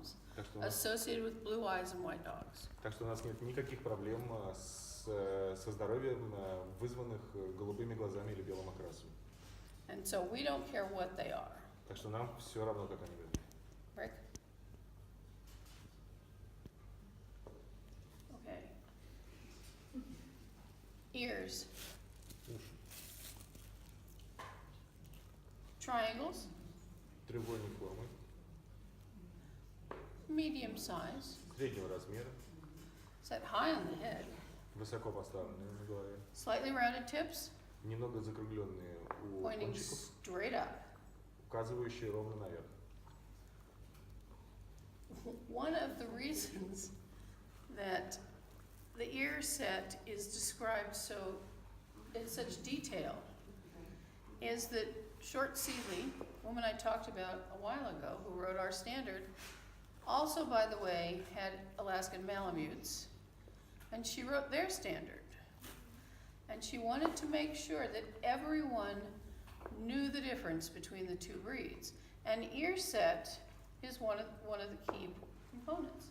problems associated with blue eyes and white dogs. Так что у нас нет никаких проблем со здоровьем, вызванных голубыми глазами или белым окрасом. And so we don't care what they are. Так что нам все равно, как они выглядят. Rick? Okay. Ears. Уши. Triangles. Треугольной формы. Medium size. Среднего размера. Set high on the head. Высоко поставленные на голове. Slightly rounded tips. Немного закругленные у Pointing кончиков, straight up. указывающие ровно наверх. One of the reasons that the ear set is described so in such detail is that Short Seeley, a woman I talked about a while ago who wrote our standard, also, by the way, had Alaskan Malamutes, and she wrote their standard. And she wanted to make sure that everyone knew the difference between the two breeds. And ear set is one of the key components.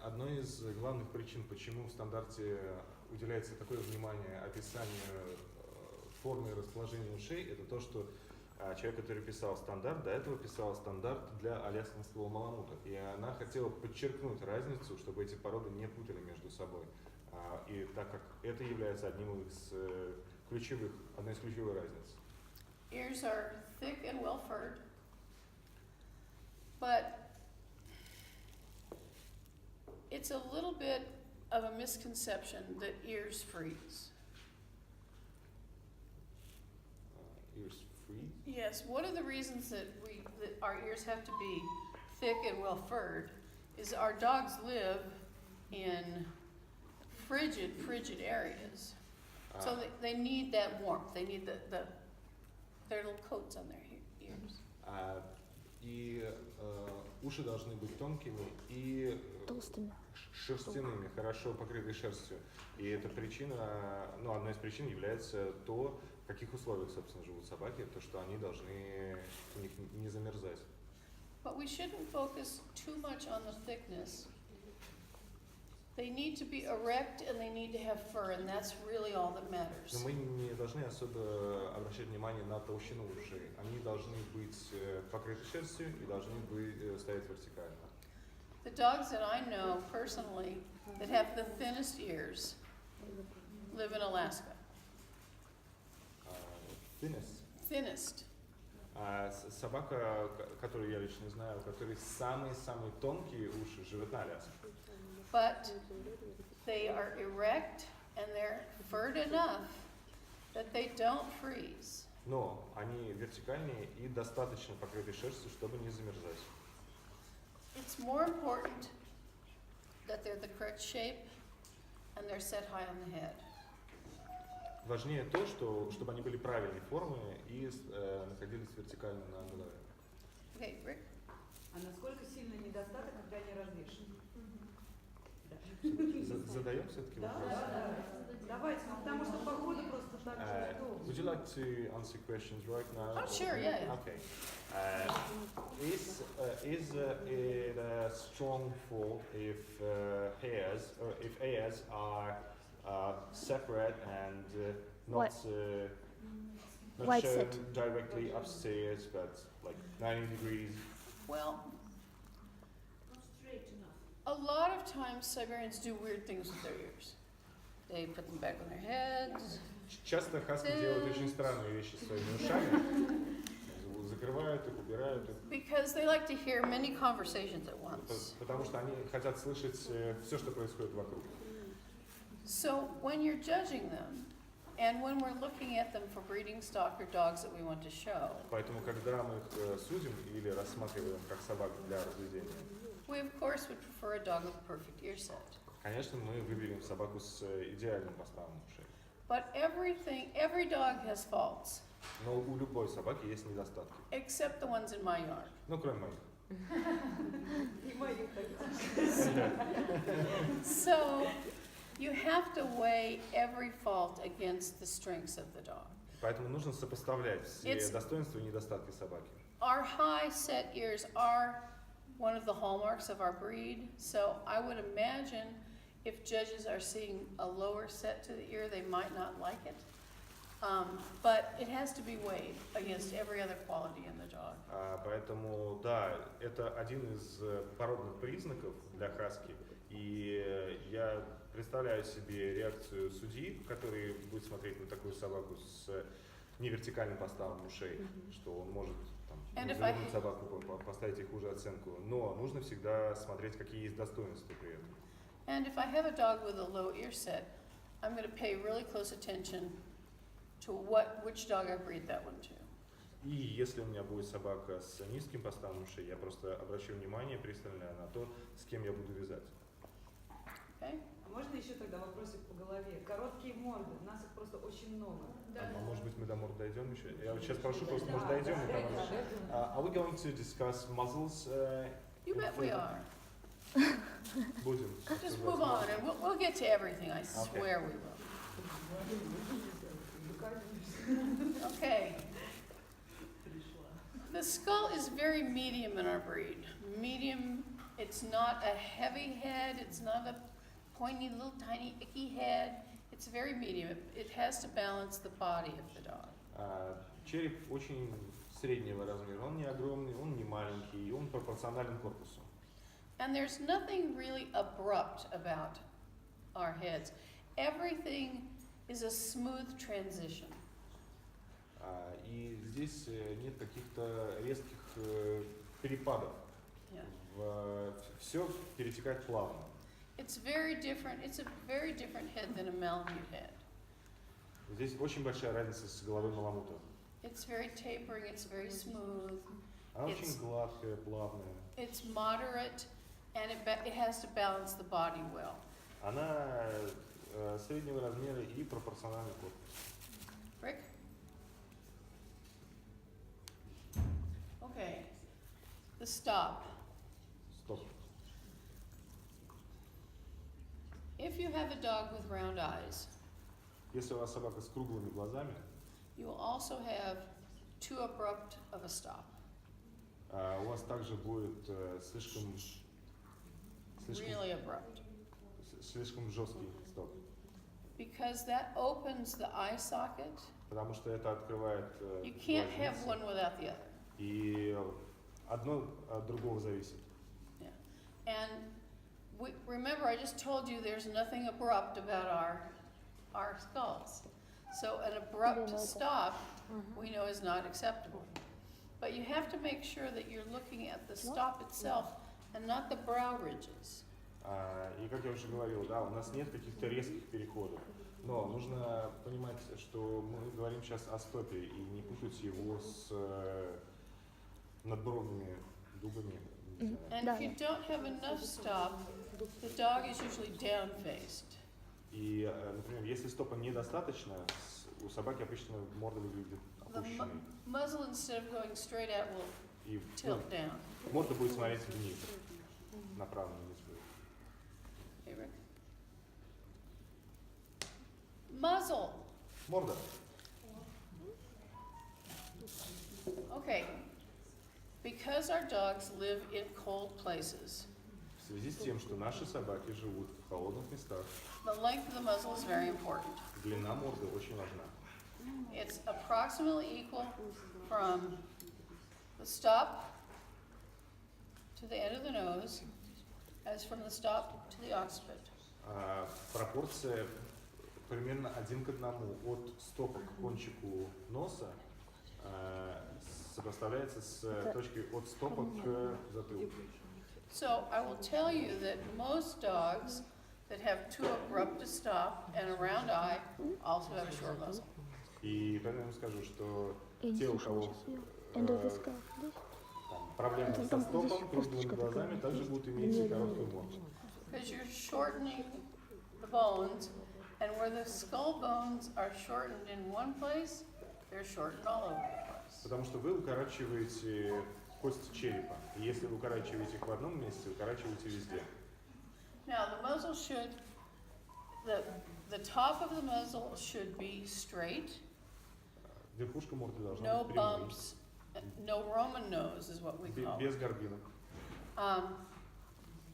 Одной из главных причин, почему в стандарте уделяется такое внимание описанию формы и расположения ушей, это то, что человек, который писал стандарт, до этого писал стандарт для аляскинского маламута. И она хотела подчеркнуть разницу, чтобы эти породы не путали между собой. И так как это является одной из ключевых разниц. Ears are thick and well furred, but it's a little bit of a misconception that ears freeze. Ears freeze? Yes, one of the reasons that our ears have to be thick and well furred is our dogs live in frigid areas. So they need that warmth. They need their little coats on their ears. И уши должны быть тонкими и шерстяными, хорошо покрытые шерстью. И эта причина, одной из причин является то, в каких условиях, собственно, живут собаки, то, что они должны у них не замерзать. But we shouldn't focus too much on the thickness. They need to be erect and they need to have fur, and that's really all that matters. Но мы не должны особо обращать внимание на толщину ушей. Они должны быть покрыты шерстью и должны стоять вертикально. The dogs that I know personally that have the thinnest ears live in Alaska. Thinnest. Собака, которую я лично знаю, у которой самые тонкие уши, живет на Аляске. But they are erect and they're furred enough that they don't freeze. Но они вертикальные и достаточно покрыты шерстью, чтобы не замерзать. It's more important that they're the correct shape and they're set high on the head. Важнее то, чтобы они были правильной формы и находились вертикально на голове. Okay, Rick? А насколько сильно недостаток, когда они развешены? Задаем все-таки вопрос? Да. Давайте, потому что погода просто так же. Would you like to answer questions right now? Oh, sure, yeah. Okay. Is it a strong fault if hairs are separate and not shown directly upstairs, but like 90 degrees? Well, a lot of times Siberians do weird things with their ears. They put them back on their heads. Часто хаски делают очень странные вещи с своими ушами. Закрывают их, убирают их. Because they like to hear many conversations at once. Потому что они хотят слышать все, что происходит вокруг. So when you're judging them, and when we're looking at them for breeding stock or dogs that we want to show, Поэтому, когда мы их судим или рассматриваем как собак для разведения, we of course would prefer a dog with a perfect ear set. конечно, мы выберем собаку с идеальным поставом ушей. But every dog has faults. Но у любой собаки есть недостатки. Except the ones in my yard. Ну, кроме моих. So you have to weigh every fault against the strengths of the dog. Поэтому нужно сопоставлять все достоинства и недостатки собаки. Our high set ears are one of the hallmarks of our breed. So I would imagine if judges are seeing a lower set to the ear, they might not like it. But it has to be weighed against every other quality in the dog. Поэтому, да, это один из породных признаков для хаски. И я представляю себе реакцию судьи, который будет смотреть на такую собаку с невертикальным поставом ушей, что он может завернуть собаку, поставить ей хуже оценку. Но нужно всегда смотреть, какие есть достоинства при этом. And if I have a dog with a low ear set, I'm going to pay really close attention to which dog I breed that one to. И если у меня будет собака с низким поставом ушей, я просто обращу внимание пристальное на то, с кем я буду вязать. Okay? А можно еще тогда вопросик по голове? Короткие морды, у нас их просто очень много. А может быть мы до морды дойдем еще? Я вот сейчас прошу, просто может дойдем и там. Are we going to discuss muzzles? You bet we are. Будем. Just move on, and we'll get to everything. I swear we will. Okay. The skull is very medium in our breed. Medium. It's not a heavy head. It's not a pointy, little, tiny, icky head. It's very medium. It has to balance the body of the dog. Череп очень среднего размера. Он не огромный, он не маленький, он пропорционален корпусу. And there's nothing really abrupt about our heads. Everything is a smooth transition. И здесь нет каких-то резких перепадов. Все перетекает плавно. It's very different. It's a very different head than a Malamute head. Здесь очень большая разница с головой маламута. It's very tapering. It's very smooth. Она очень гладкая, плавная. It's moderate, and it has to balance the body well. Она среднего размера и пропорциональный корпус. Rick? Okay. The stop. Стоп. If you have a dog with round eyes, Если у вас собака с круглыми глазами, you will also have too abrupt of a stop. у вас также будет слишком Really abrupt. слишком жесткий стоп. Because that opens the eye socket. Потому что это открывает You can't have глазницы, one without the other. и одно от другого зависит. Yeah. And remember, I just told you there's nothing abrupt about our skulls. So an abrupt stop, we know, is not acceptable. But you have to make sure that you're looking at the stop itself and not the brow ridges. И как я уже говорил, да, у нас нет каких-то резких переходов. Но нужно понимать, что мы говорим сейчас о стопе, и не путать его с надбровными дугами. And if you don't have enough stop, the dog is usually down-faced. И, например, если стопа недостаточно, у собаки обычно морда выглядит The опущенной. muzzle, instead of going straight out, will И tilt down. морда будет смотреть вниз, направо вниз. Okay, Rick? Muzzle. Морда. Okay. Because our dogs live in cold places, В связи с тем, что наши собаки живут в холодных местах, the length of the muzzle is very important. длина морды очень важна. It's approximately equal from the stop to the end of the nose as from the stop to the occiput. Пропорция примерно 1:1 от стопа к кончику носа сопоставляется с точкой от стопа к затылку. So I will tell you that most dogs that have too abrupt a stop and a round eye also have a short muzzle. И поэтому я вам скажу, что те, у кого проблемы со стопом, круглыми глазами, также будут иметь и короткую морду. Because you're shortening the bones, and where the skull bones are shortened in one place, they're shortened all over the place. Потому что вы укорачиваете кости черепа. И если вы укорачиваете их в одном месте, укорачиваете везде. Now the muzzle should, the top of the muzzle should be straight. Верхушка морды должна No быть прямой, bumps, no Roman nose is what we call it. без горбинок.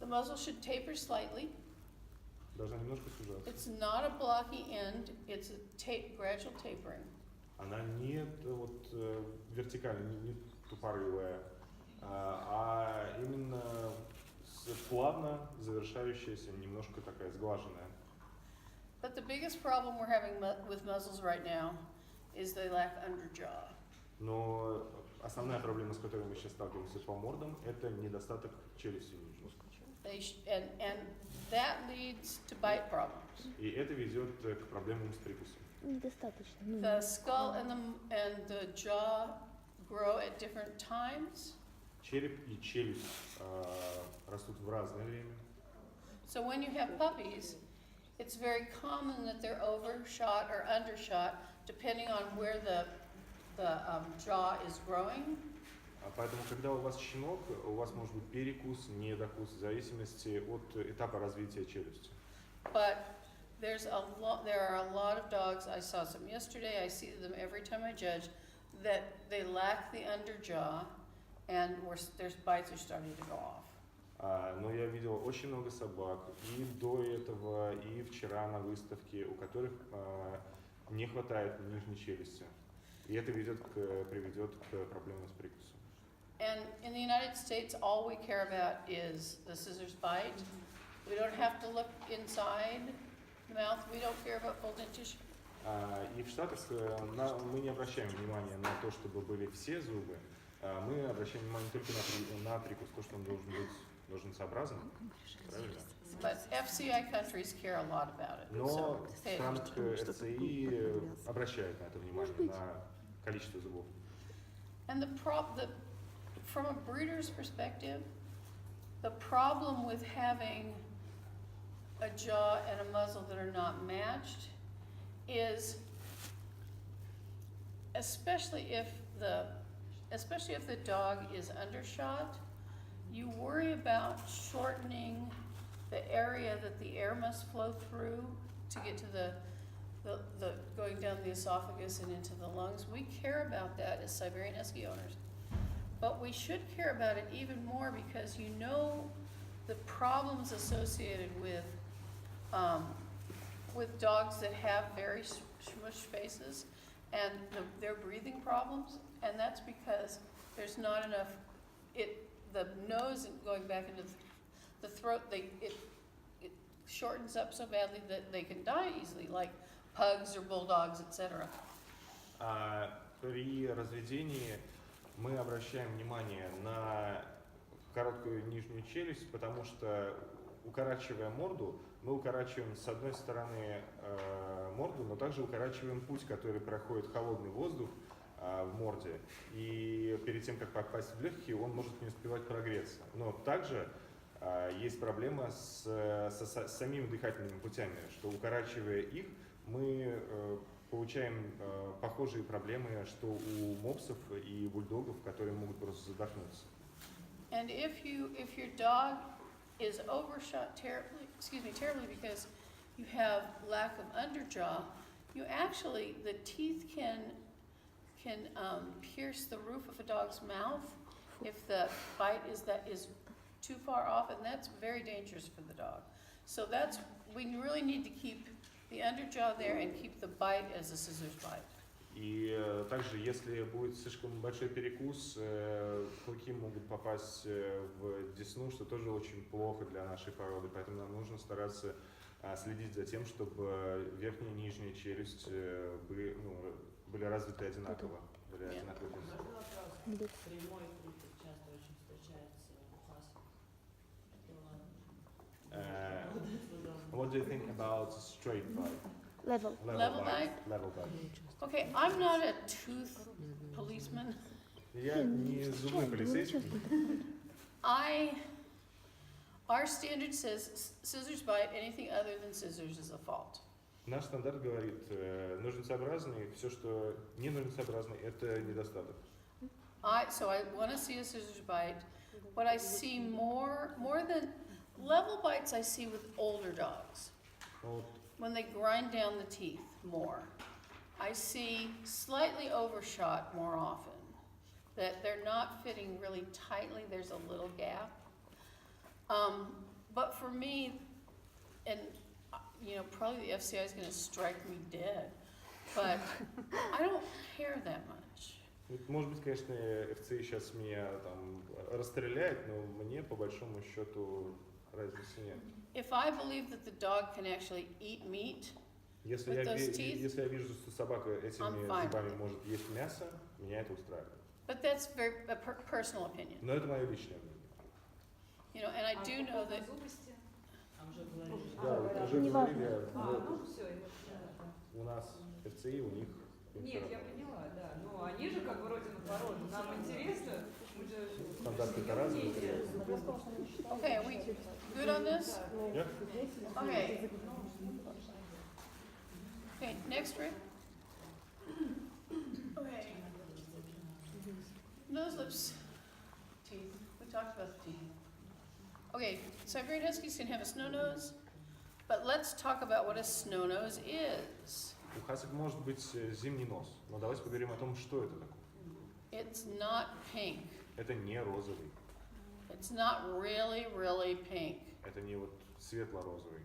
The muzzle should taper slightly. Должна немножко сужаться. It's not a blocky end, it's a gradual tapering. Она не вот вертикально, не тупорылая, а именно плавно завершающаяся, немножко такая сглаженная. But the biggest problem we're having with muzzles right now is they lack underjaw. Но основная проблема, с которой мы сейчас сталкиваемся по мордам, это недостаток челюсти нижней. And that leads to bite problems. И это ведет к проблемам с прикусом. Недостаточно. The skull and the jaw grow at different times. Череп и челюсть растут в разное время. So when you have puppies, it's very common that they're overshot or undershot, depending on where the jaw is growing. Поэтому, когда у вас щенок, у вас может быть перекус, недокус, в зависимости от этапа развития челюсти. But there are a lot of dogs, I saw some yesterday, I see them every time I judge, that they lack the underjaw and their bites are starting to go off. Но я видел очень много собак и до этого, и вчера на выставке, у которых не хватает нижней челюсти. И это приведет к проблемам с прикусом. And in the United States, all we care about is the scissors bite. We don't have to look inside the mouth. We don't care about full dentition. И в Штатах мы не обращаем внимания на то, чтобы были все зубы. Мы обращаем внимание только на прикус, то, что он должен быть ножницеобразным. Правильно? But FCI countries care a lot about it. Но So в pay странах attention. ФЦИ обращают на это внимание, на количество зубов. And from a breeder's perspective, the problem with having a jaw and a muzzle that are not matched is, especially if the dog is undershot, you worry about shortening the area that the air must flow through to get to the going down the esophagus and into the lungs. We care about that as Siberian Husky owners. But we should care about it even more because you know the problems associated with dogs that have very smushed faces and their breathing problems, and that's because there's not enough. The nose going back into the throat. It shortens up so badly that they can die easily, like pugs or bulldogs, etc. При разведении мы обращаем внимание на короткую нижнюю челюсть, потому что, укорачивая морду, мы укорачиваем с одной стороны морду, но также укорачиваем путь, который проходит холодный воздух в морде, и перед тем, как попасть в легкие, он может не успевать прогреться. Но также есть проблема с самими дыхательными путями, что, укорачивая их, мы получаем похожие проблемы, что у мопсов и бульдогов, которые могут просто задохнуться. And if your dog is overshot terribly because you have lack of underjaw, the teeth can pierce the roof of a dog's mouth if the bite is too far off, and that's very dangerous for the dog. So we really need to keep the underjaw there and keep the bite as a scissors bite. И также, если будет слишком большой перекус, клыки могут попасть в десну, что тоже очень плохо для нашей породы. Поэтому нам нужно стараться следить за тем, чтобы верхняя и нижняя челюсть были развиты одинаково. Были одинаково. Можно вопрос? Прямой прикус часто очень встречается у вас. What do you think about straight bite? Level. Level bite? Level bite. Okay, I'm not a tooth policeman. Я не зубной полицейский. Our standard says scissors bite, anything other than scissors is a fault. Наш стандарт говорит, ножницеобразный, все, что не ножницеобразный, это недостаток. So I want to see a scissors bite. What I see more than level bites, I see with older dogs. Вот. When they grind down the teeth more. I see slightly overshot more often. That they're not fitting really tightly, there's a little gap. for me, and, probably the FCI is gonna strike me dead, but I don't care that much. Может быть, конечно, FCI сейчас меня там расстреляет, но мне по большому счету разницы нет. If I believe that the dog can actually eat meat, Если with я, those teeth, если я вижу, что собака этими I'm fine зубами with it. может есть мясо, меня это устраивает. but that's a personal opinion. Но это мое личное мнение. And I do know that, Зубости. Да, вот уже Не говорили, Ну все, у нас FCI, у них. Нет, я поняла, да. Ну, они же как бы родина породы. Нам интересно, мы же Стандарты-то разные. okay, are we good on this? Yeah. Okay. Okay, next, Rick. Okay. Nose, lips, teeth. We talked about the teeth. Okay, Siberian Huskies can have a snow nose, but let's talk about what a snow nose is. У хасок может быть зимний нос, но давайте поговорим о том, что это такое. It's not pink. Это не розовый, It's not really, really pink. это не вот светло-розовый.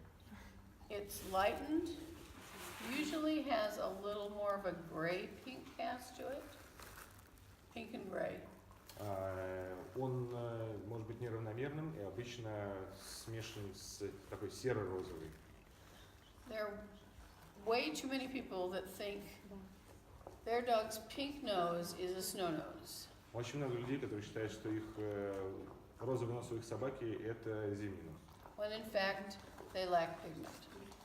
It's lightened, usually has a little more of a gray-pink cast to it. Pink and gray. Он может быть неравномерным и обычно смешан с такой серо-розовый. There are way too many people that think their dog's pink nose is a snow nose. Очень много людей, которые считают, что их розовый нос у их собаки это зимний нос. When in fact, they lack pigment.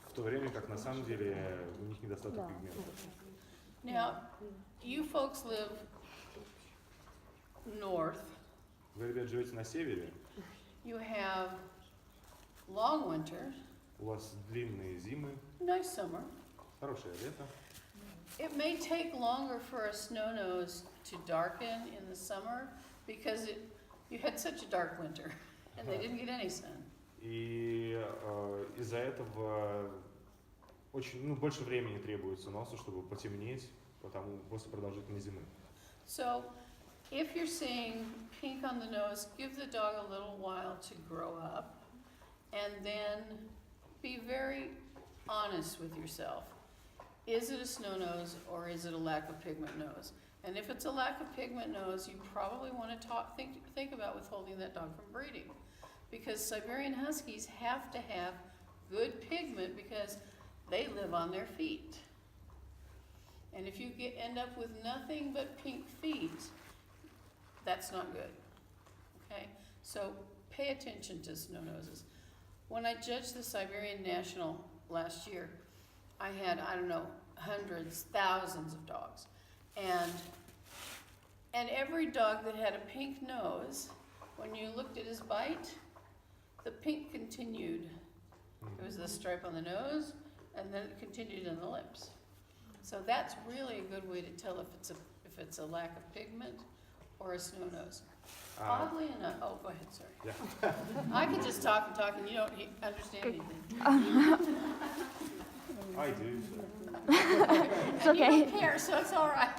В то время как на самом деле у них недостаток пигмента. Now, you folks live north. Вы, ребят, живете на севере, You have long winter, у вас длинные зимы, nice summer. хорошее лето. It may take longer for a snow nose to darken in the summer because you had such a dark winter and they didn't get any sun. И из-за этого очень, больше времени требуется носу, чтобы потемнеть после продолжительной зимы. So, if you're seeing pink on the nose, give the dog a little while to grow up and then be very honest with yourself. Is it a snow nose or is it a lack of pigment nose? And if it's a lack of pigment nose, you probably want to think about withholding that dog from breeding. Because Siberian Huskies have to have good pigment because they live on their feet. And if you end up with nothing but pink feet, that's not good. Okay? So pay attention to snow noses. When I judged the Siberian National last year, I had, hundreds, thousands of dogs. And every dog that had a pink nose, when you looked at his bite, the pink continued. There was the stripe on the nose, and then it continued in the lips. So that's really a good way to tell if it's a lack of pigment or a snow nose. Oddly enough, go ahead, sorry. Yeah. I could just talk and you don't understand anything. I do. And you don't care, so it's all right.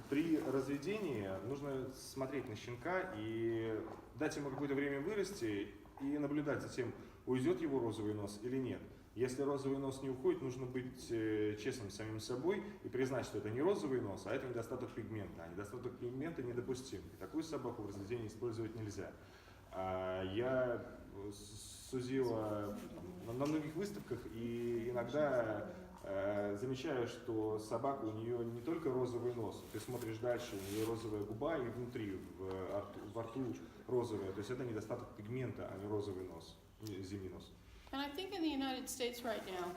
При разведении нужно смотреть на щенка и дать ему какое-то время вырасти и наблюдать за тем, уйдет его розовый нос или нет. Если розовый нос не уходит, нужно быть честным с самим собой и признать, что это не розовый нос, а это недостаток пигмента. А недостаток пигмента недопустим. И такую собаку в разведении использовать нельзя. Я судила на многих выставках и иногда замечаю, что собака, у нее не только розовый нос, ты смотришь дальше, у нее розовая губа и внутри, во рту розовая. То есть это недостаток пигмента, а не розовый нос, зимний нос. And I think in the United States right now,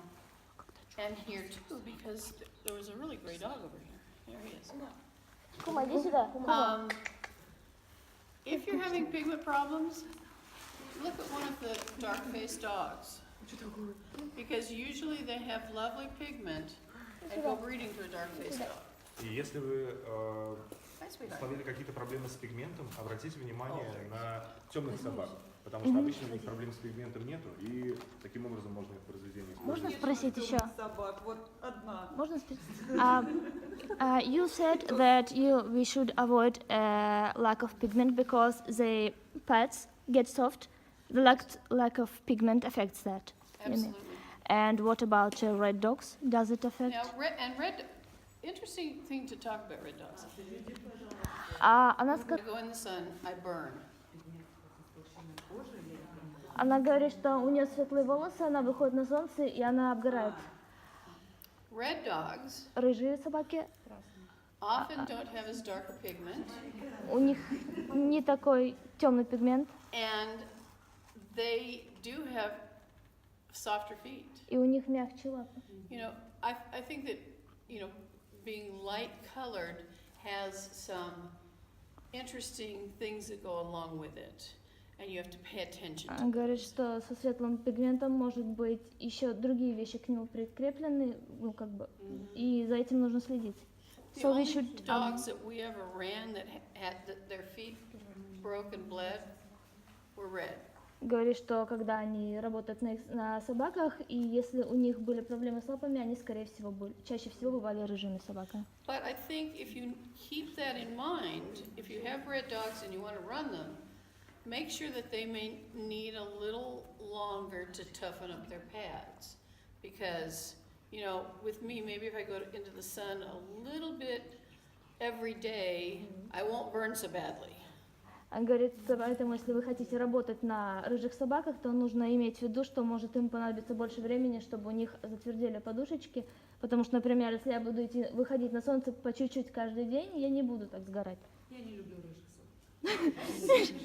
and here too, because there was a really great dog over here. There he is. Кума, иди сюда. If you're having pigment problems, look at one of the dark-faced dogs. Because usually they have lovely pigment and go breeding to a dark-faced dog. И если вы Hi, sweetheart. словили какие-то проблемы с пигментом, обратите внимание на темных собак, потому что обычно у них проблем с пигментом нету, и таким образом можно их в разведении Можно использовать. спросить еще? собак, вот одна. Можно спросить? You said that we should avoid lack of pigment because the pets get soft The lack of pigment affects that. you mean. Absolutely. And what about red dogs? Does it affect? Now, interesting thing to talk about red dogs. Она, When I go in the sun, I burn. она говорит, что у нее светлые волосы, она выходит на солнце и она обгорает. Red dogs Рыжие собаки, often don't have as dark a pigment, у них не такой темный пигмент, and they do have softer feet. и у них мягче лапы. You know, I think that, you know, being light colored has some interesting things that go along with it, and you have to pay attention to Она говорит, что со светлым пигментом может быть еще другие вещи к нему прикреплены, ну как бы, и за этим нужно следить. The So we only should. dogs that we ever ran that had their feet broke and bled were red. Говорит, что когда они работают на собаках, и если у них были проблемы с лапами, они, скорее всего, чаще всего бывали рыжими собаками. But I think if you keep that in mind, if you have red dogs and you want to run them, make sure that they may need a little longer to toughen up their pads. Because, you know, with me, maybe if I go into the sun a little bit every day, I won't burn so badly. Он говорит, поэтому, если вы хотите работать на рыжих собаках, то нужно иметь в виду, что может им понадобиться больше времени, чтобы у них затвердели подушечки, потому что, например, если я буду выходить на солнце по чуть-чуть каждый день, я не буду так сгорать. Я не люблю рыжих собак.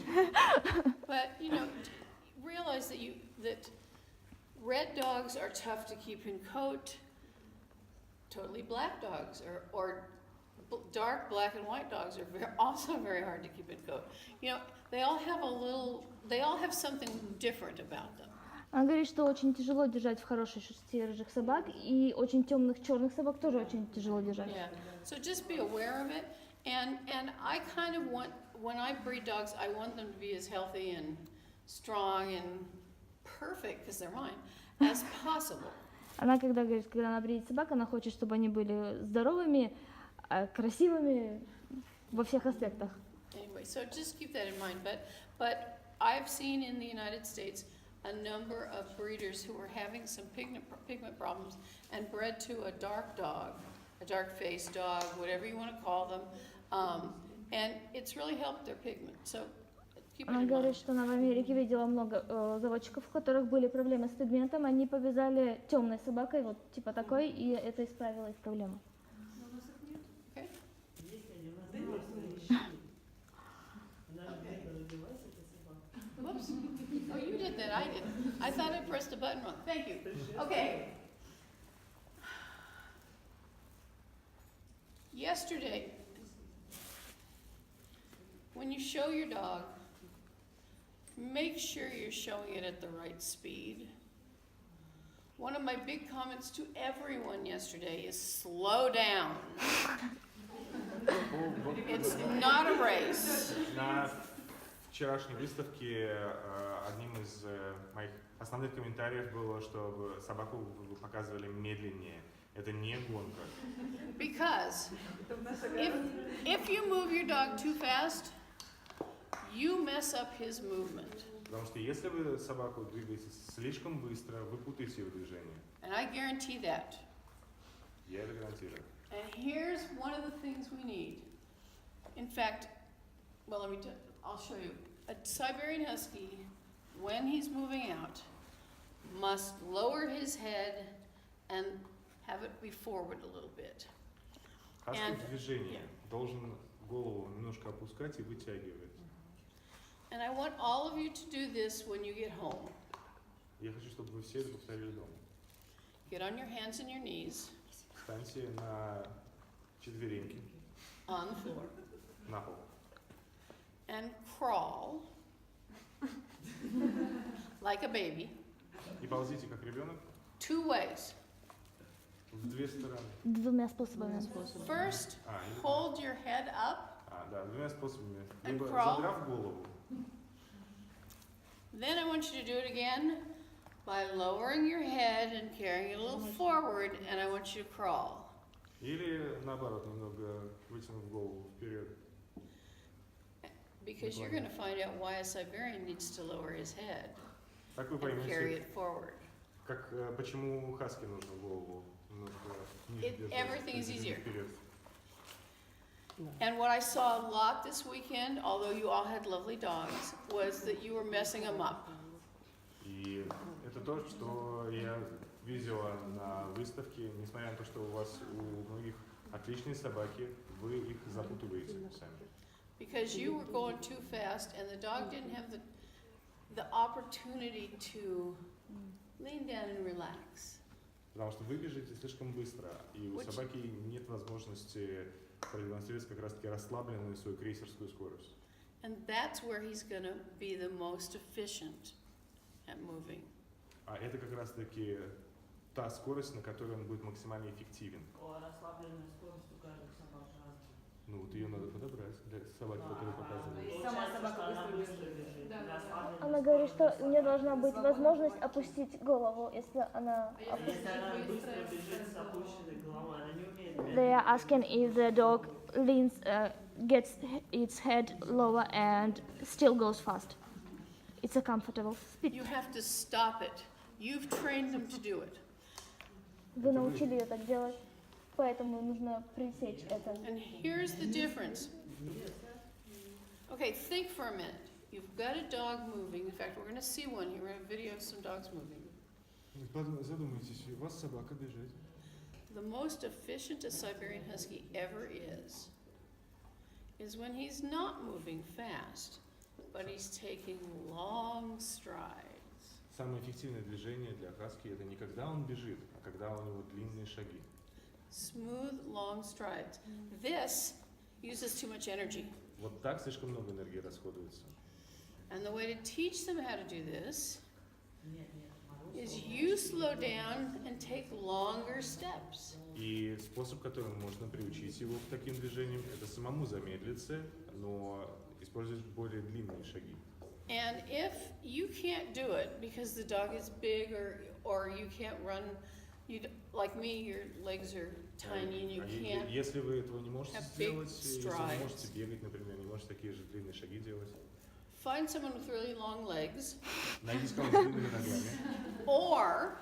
But, you know, realize that red dogs are tough to keep in coat. Totally black dogs or dark black and white dogs are also very hard to keep in coat. You know, they all have something different about them. Он говорит, что очень тяжело держать в хорошей шерсти рыжих собак, и очень темных черных собак тоже очень тяжело держать. Yeah. So just be aware of it. And I kind of want, when I breed dogs, I want them to be as healthy and strong and perfect, because they're mine, as possible. Она когда говорит, когда она бредит собак, она хочет, чтобы они были здоровыми, красивыми во всех аспектах. Anyway, so just keep that in mind. But I've seen in the United States a number of breeders who were having some pigment problems and bred to a dark dog, a dark-faced dog, whatever you want to call them, and it's really helped their pigment. So keep it Она in говорит, mind. что она в Америке видела много заводчиков, у которых были проблемы с пигментом, они повязали темной собакой, вот типа такой, и это исправило их проблему. Okay? Whoops. Oh, you did that. I didn't. I thought I pressed a button wrong. Thank you. Okay. Yesterday, when you show your dog, make sure you're showing it at the right speed. One of my big comments to everyone yesterday is slow down. It's not a race. На вчерашней выставке одним из моих основных комментариев было, чтобы собаку вы показывали медленнее. Это не гонка. Because if you move your dog too fast, you mess up his movement. Потому что если вы собаку двигаете слишком быстро, вы путаете его движение. And I guarantee that. Я это гарантирую. And here's one of the things we need. In fact, well, I'll show you. A Siberian Husky, when he's moving out, must lower his head and have it be forward a little bit. Хаски And- в движении должен голову немножко опускать и вытягивать. And I want all of you to do this when you get home. Я хочу, чтобы вы все это повторили дома. Get on your hands and your knees Встаньте на четвереньки, on the floor на пол. and crawl like a baby И ползите, как ребенок, 2 ways. в две стороны. Двумя способами. First, Или- hold your head up. Да, двумя способами. And Либо crawl. задрав голову, Then I want you to do it again by lowering your head and carrying it a little forward, and I want you to crawl. или наоборот, немного вытянув голову вперед. because you're gonna find out why a Siberian needs to lower his head Так вы and carry поймете, it forward. как, почему хаски нужно голову немножко ниже держать. Everything is двигать easier. вперед. And what I saw a lot this weekend, although you all had lovely dogs, was that you were messing them up. И это то, что я видела на выставке, несмотря на то, что у вас у многих отличные собаки, вы их запутываете сами. Because you were going too fast and the dog didn't have the opportunity to lean down and relax. Потому что вы бежите слишком быстро, и у собаки нет возможности продемонстрировать как раз-таки расслабленную свою крейсерскую скорость. And that's where he's gonna be the most efficient at moving. А это как раз-таки та скорость, на которой он будет максимально эффективен. Расслабленная скорость у каждой собак разная. Ну вот ее надо подобрать для собаки, которую показывают. Сама собака быстро бежит. Она говорит, что у нее должна быть возможность опустить голову, если она опустит. Если она быстро бежит с опущенной головой, она не умеет бежать. They are asking if the dog leans, gets its head lower and still goes fast. It's a comfortable speed. You have to stop it. You've trained them to do it. Вы научили ее так делать, поэтому нужно пресечь это. And here's the difference. Okay, think for a minute. You've got a dog moving. In fact, we're going to see one here. We're going to video of some dogs moving. Задумайтесь, у вас собака бежит. The most efficient a Siberian Husky ever is when he's not moving fast, but he's taking long strides. Самое эффективное движение для хаски это не когда он бежит, а когда у него длинные шаги. Smooth, long strides. This uses too much energy. Вот так слишком много энергии расходуется. And the way to teach them how to do this is you slow down and take longer steps. И способ, которым можно приучить его к таким движениям, это самому замедлиться, но использовать более длинные шаги. And if you can't do it because the dog is big or you can't run, like me, your legs are tiny and you can't. Если вы этого не можете have big сделать, если вы не strides. можете бегать, например, не можете такие же длинные шаги делать, Find someone with really long legs, найдите кого-то с длинными ногами. or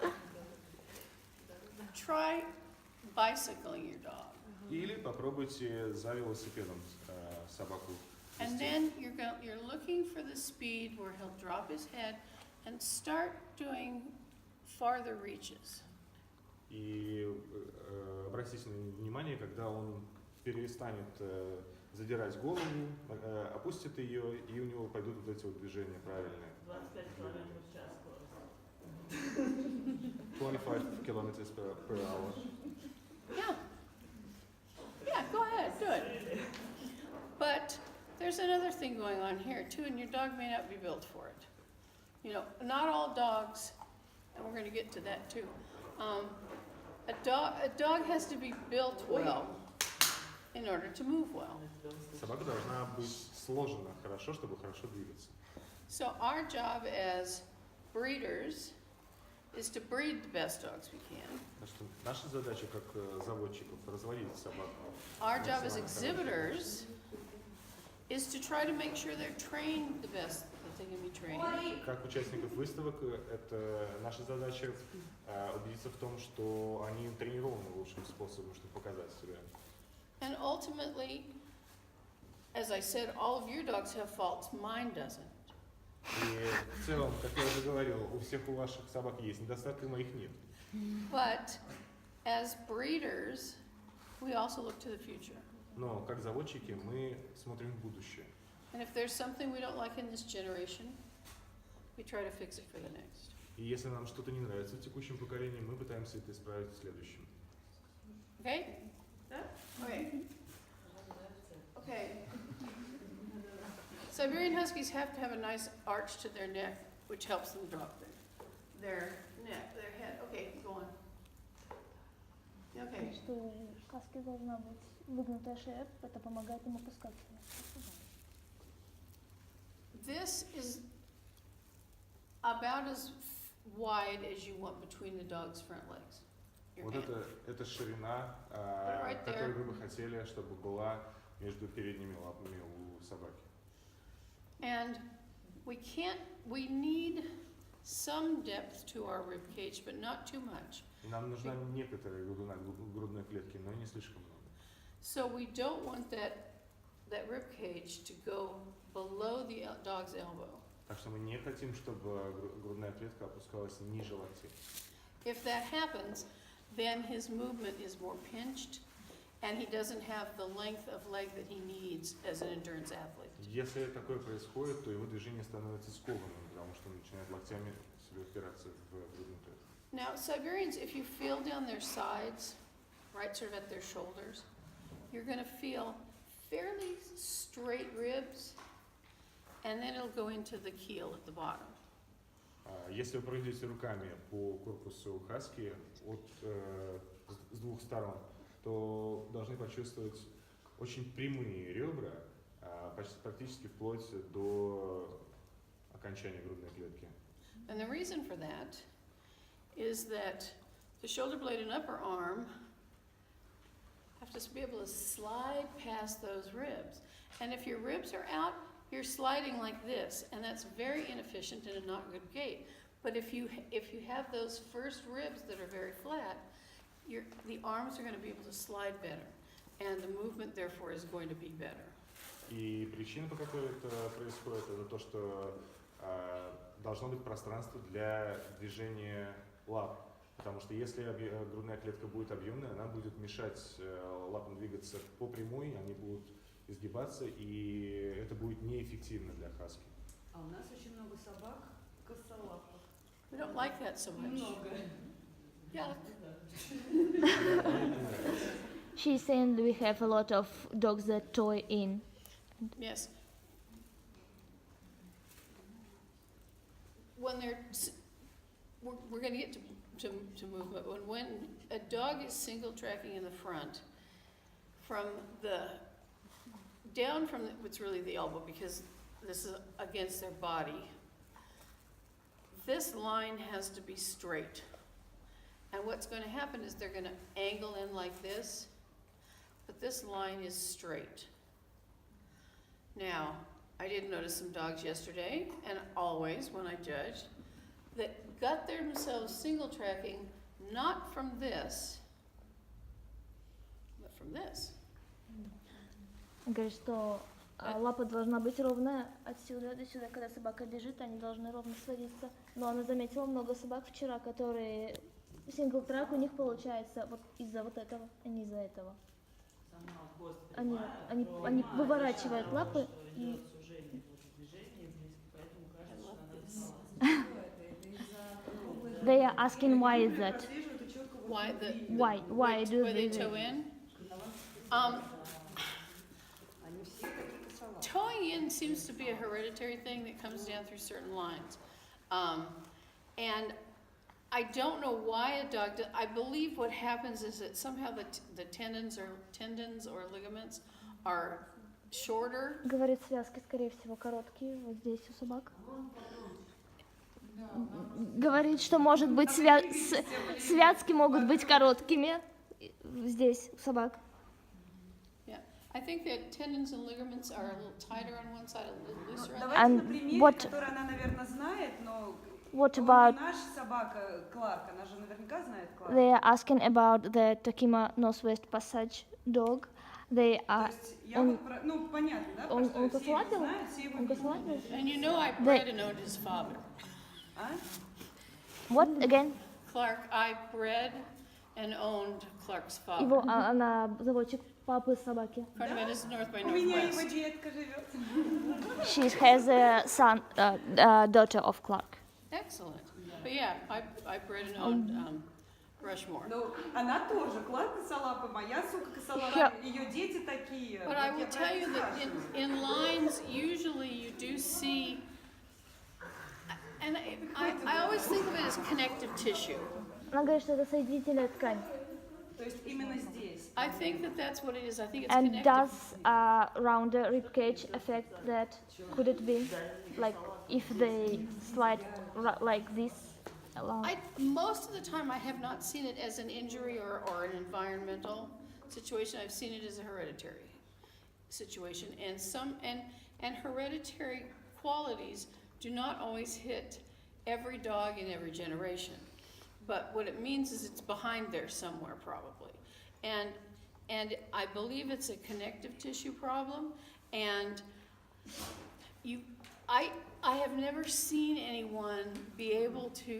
try bicycling your dog. Или попробуйте за велосипедом собаку And вести. then you're looking for the speed where he'll drop his head and start doing farther reaches. И обратите внимание, когда он перестанет задирать голову, опустит ее, и у него пойдут вот эти вот движения правильные. 25 километров в час скорость. 25 kilometers per hour. Yeah. Yeah, go ahead, do it. But there's another thing going on here too, and your dog may not be built for it. You know, not all dogs, and we're going to get to that too. A dog has to be built well in order to move well. Собака должна быть сложена хорошо, чтобы хорошо двигаться. So our job as breeders is to breed the best dogs we can. Так что наша задача как заводчиков разводить собак. Our job as exhibitors is to try to make sure they're trained the best that they can be trained. Как участников выставок, это наша задача убедиться в том, что они тренированы лучшим способом, чтобы показать себя. And ultimately, as I said, all of your dogs have faults, mine doesn't. И в целом, как я уже говорил, у всех у ваших собак есть недостатки, моих нет. But as breeders, we also look to the future. Но как заводчики мы смотрим в будущее. And if there's something we don't like in this generation, we try to fix it for the next. И если нам что-то не нравится в текущем поколении, мы пытаемся это исправить в следующем. Okay? Okay. Okay. Siberian Huskies have to have a nice arch to their neck, which helps them drop their neck, their head. Okay, go on. Okay. Что у хаски должна быть выгнутая шея, это помогает им опускаться. This is about as wide as you want between the dog's front legs. Your Вот hand. это ширина, Right there. которую вы бы хотели, чтобы была между передними лапами у собаки. And we need some depth to our rib cage, but not too much. И нам нужна некоторая глубина грудной клетки, но не слишком много. So we don't want that rib cage to go below the dog's elbow. Так что мы не хотим, чтобы грудная клетка опускалась ниже локтей. If that happens, then his movement is more pinched, and he doesn't have the length of leg that he needs as an endurance athlete. Если такое происходит, то его движение становится скованным, потому что он начинает локтями себе упираться в грудную клетку. Now, Siberians, if you feel down their sides, right sort of at their shoulders, you're going to feel fairly straight ribs, and then it'll go into the keel at the bottom. Если вы пройдете руками по корпусу хаски с двух сторон, то должны почувствовать очень прямые ребра, практически вплоть до окончания грудной клетки. And the reason for that is that the shoulder blade and upper arm have to be able to slide past those ribs. And if your ribs are out, you're sliding like this, and that's very inefficient and a not good gait. But if you have those first ribs that are very flat, the arms are going to be able to slide better, and the movement therefore is going to be better. И причина, по которой это происходит, это то, что должно быть пространство для движения лап. Потому что если грудная клетка будет объемная, она будет мешать лапам двигаться по прямой, они будут изгибаться, и это будет неэффективно для хаски. А у нас очень много собак косолапых. We don't like that so much. Много. Yeah. She's saying we have a lot of dogs that toy in. Yes. When we're going to get to movement. When a dog is single tracking in the front, down from what's really the elbow, because this is against their body, this line has to be straight. And what's going to happen is they're going to angle in like this, but this line is straight. Now, I did notice some dogs yesterday, and always when I judge, that got themselves single tracking not from this, but from this. Говорит, что лапа должна быть ровная отсюда до сюда. Когда собака бежит, они должны ровно сводиться. Но она заметила много собак вчера, которые сингл-трек у них получается вот из-за вот этого, а не из-за этого. Они выворачивают лапы и... They are asking why is that? Why do they toe in? Towing in seems to be a hereditary thing that comes down through certain lines. And I don't know why a dog does. I believe what happens is that somehow the tendons or ligaments are shorter. Говорит, связки, скорее всего, короткие вот здесь у собак. Говорит, что может быть связки могут быть короткими здесь у собак. I think that tendons and ligaments are a little tighter on one side, a little looser on the other. Давайте на примере, который она, наверное, знает, но What about наш собака Кларк, она же наверняка знает Кларк. they are asking about the Takima Northwest Passage dog. They are. Ну, понятно, да? Он Все косолапил? его знают, все его Он видят. косолапил? And you know I bred and owned his father. А? What again? Clark, I bred and owned Clark's father. Его, она заводчик папы собаки. Cardigan is north by У меня его northwest. детка живет. She has a son, daughter of Clark. Excellent. But yeah, I bred and owned Rushmore. Ну, она тоже, Кларк косолапый, моя сука косолапая, ее дети такие. But I will tell you that in lines, usually you do see, and I always think of it as connective tissue. Она говорит, что это соединительная ткань. То есть именно здесь. I think that that's what it is. I think it's And connective. does a rounder rib cage affect that? Could it be like if they slide like this along? Most of the time, I have not seen it as an injury or an environmental situation. I've seen it as a hereditary situation, and hereditary qualities do not always hit every dog in every generation. But what it means is it's behind there somewhere probably. And I believe it's a connective tissue problem, and I have never seen anyone be able to,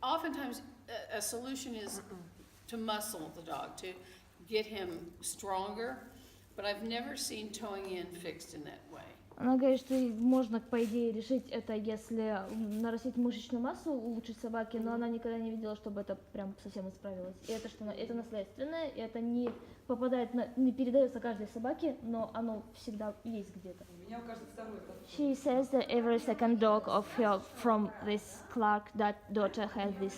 oftentimes a solution is to muscle the dog, to get him stronger, but I've never seen towing in fixed in that way. Она говорит, что можно, по идее, решить это, если нарастить мышечную массу, улучшить собаки, но она никогда не видела, чтобы это прям совсем исправилось. И это что, это наследственное, и это не попадает, не передается каждой собаке, но оно всегда есть где-то. У меня у каждого второй подход. She says that every second dog of her from this Clark daughter has this.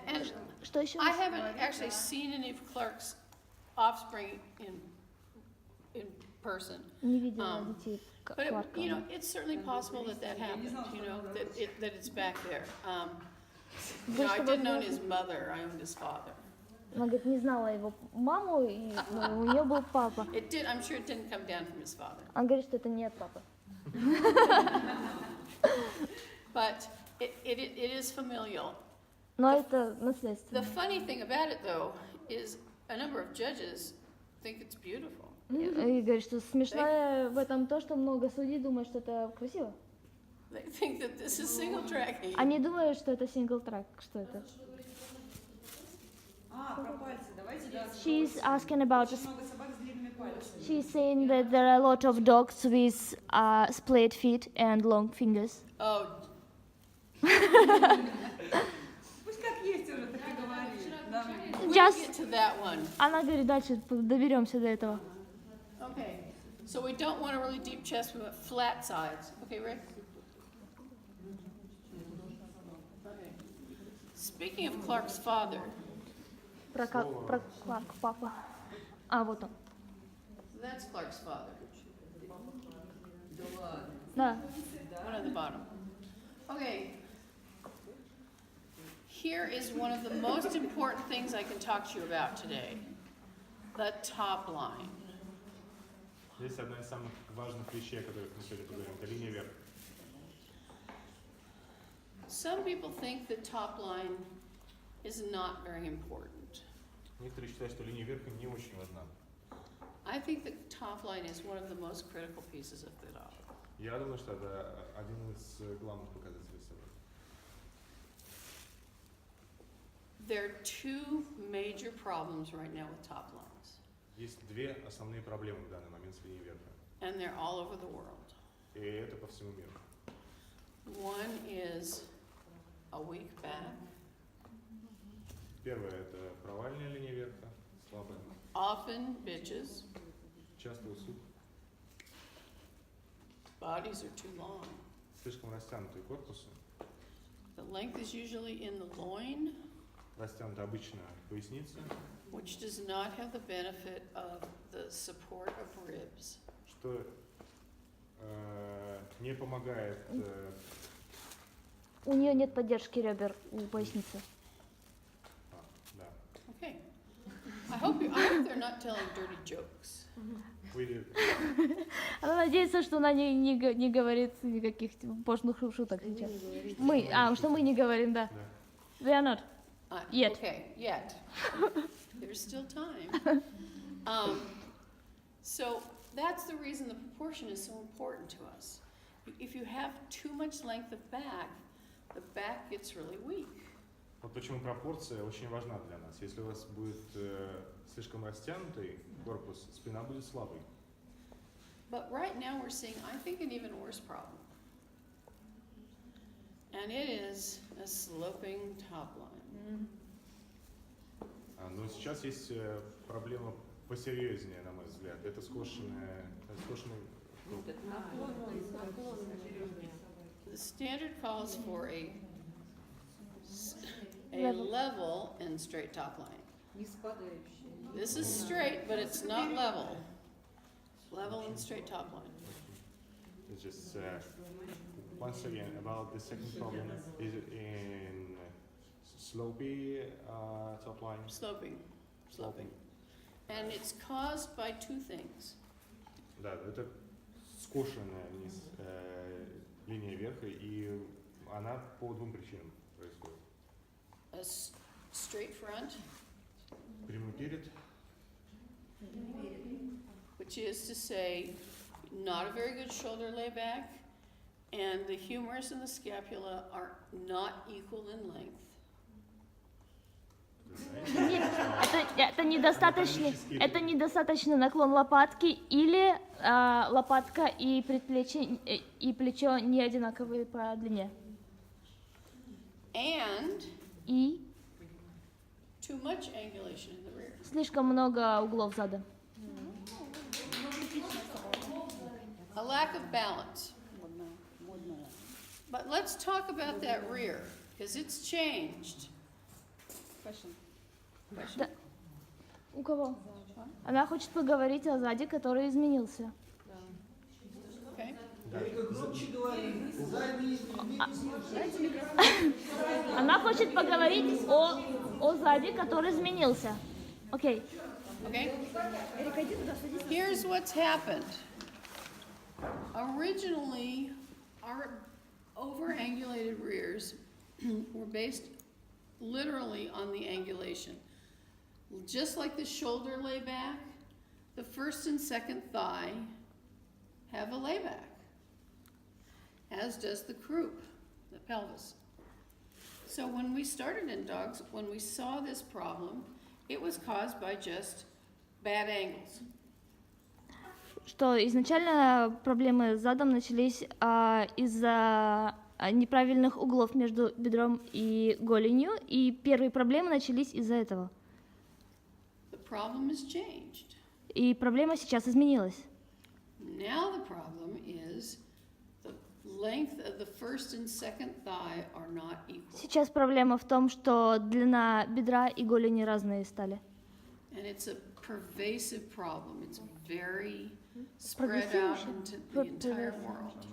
And Что еще? I haven't actually seen any of Clark's offspring in person. Не видела детей But it, Кларка. you know, it's certainly possible that happened, you know, that it's back there. You know, I didn't own his mother, I owned his father. Она говорит, не знала его маму, и у нее был папа. I'm sure it didn't come down from his father. Она говорит, что это не от папы. But it is familial. Но это The наследственно. funny thing about it, though, is a number of judges think it's beautiful. И говорит, что смешное в этом то, что много судей думают, что это красиво. They think that this is single tracking. Они думают, что это сингл-трак. Что это? Про пальцы. Давайте, да. She's asking about. Очень много собак с длинными пальцами. She's saying that there are a lot of dogs with split feet and long fingers. Oh, Пусть как есть уже, так и говори. Да. we'll Just. get to that one. Она говорит, дальше доберемся до этого. Okay, so we don't want a really deep chest, we want flat sides. Okay, Rick? Okay. Speaking of Clark's father, Про Кларк, папа. Вот он. that's Clark's father, Да. one at the bottom. Okay. Here is one of the most important things I can talk to you about today. The top line. Здесь одна из самых важных вещей, о которых мы сегодня поговорим, это линия вверх. Some people think the top line is not very important. Некоторые считают, что линия вверха не очень важна. I think the top line is one of the most critical pieces of the dog. Я думаю, что это один из главных показателей собаки. There are two major problems right now with top lines, Есть две основные проблемы в данный момент с линией верха. and they're all over the world. И это по всему миру. One is a weak back, Первое – это провальная линия верха, слабая, often bitches, часто усуд, bodies are too long. слишком растянутые корпусы, The length is usually in the loin, растянута обычно поясница, which does not have the benefit of the support of ribs. что не помогает. У нее нет поддержки ребер у поясницы. Да. Okay. I hope they're not telling dirty jokes. Она надеется, что она не говорит никаких пошлых шуток сейчас. Что мы не говорим, да. Да. We are not. Yet. Okay, yet. There's still time. So that's the reason the proportion is so important to us. If you have too much length of back, the back gets really weak. Вот почему пропорция очень важна для нас. Если у вас будет слишком растянутый корпус, спина будет слабой. But right now we're seeing, I think, an even worse problem. And it is a sloping top line. Но сейчас есть проблема посерьезнее, на мой взгляд. Это скошенный круг. The standard calls for a level and straight top line. Не спадающие. This is straight, but it's not level. Level and straight top line. It's just once again about the second problem is in slopy top line. Sloping. And it's caused by two things. Да, это скошенная вниз линия верха, и она по двум причинам происходит. A straight front, Прямой перед, which is to say, not a very good shoulder layback, and the humerus and the scapula are not equal in length. Это недостаточный наклон лопатки, или лопатка и плечо не одинаковые по длине. And И too much angulation in the rear. слишком много углов зада. A lack of balance. But let's talk about that rear, because it's changed. Question. Да. У кого? Она хочет поговорить о заде, который изменился. Okay? Она хочет поговорить о заде, который изменился. Окей. Okay? Here's what's happened. Originally, our over-angulated rears were based literally on the angulation. Just like the shoulder layback, the first and second thigh have a layback, as does the croup, the pelvis. So when we started in dogs, when we saw this problem, it was caused by just bad angles. Что изначально проблемы с задом начались из-за неправильных углов между бедром и голенью, и первые проблемы начались из-за этого. The problem has changed. И проблема сейчас изменилась. Now the problem is the length of the first and second thigh are not equal. Сейчас проблема в том, что длина бедра и голени разные стали. And it's a pervasive problem. It's very spread out into the entire world.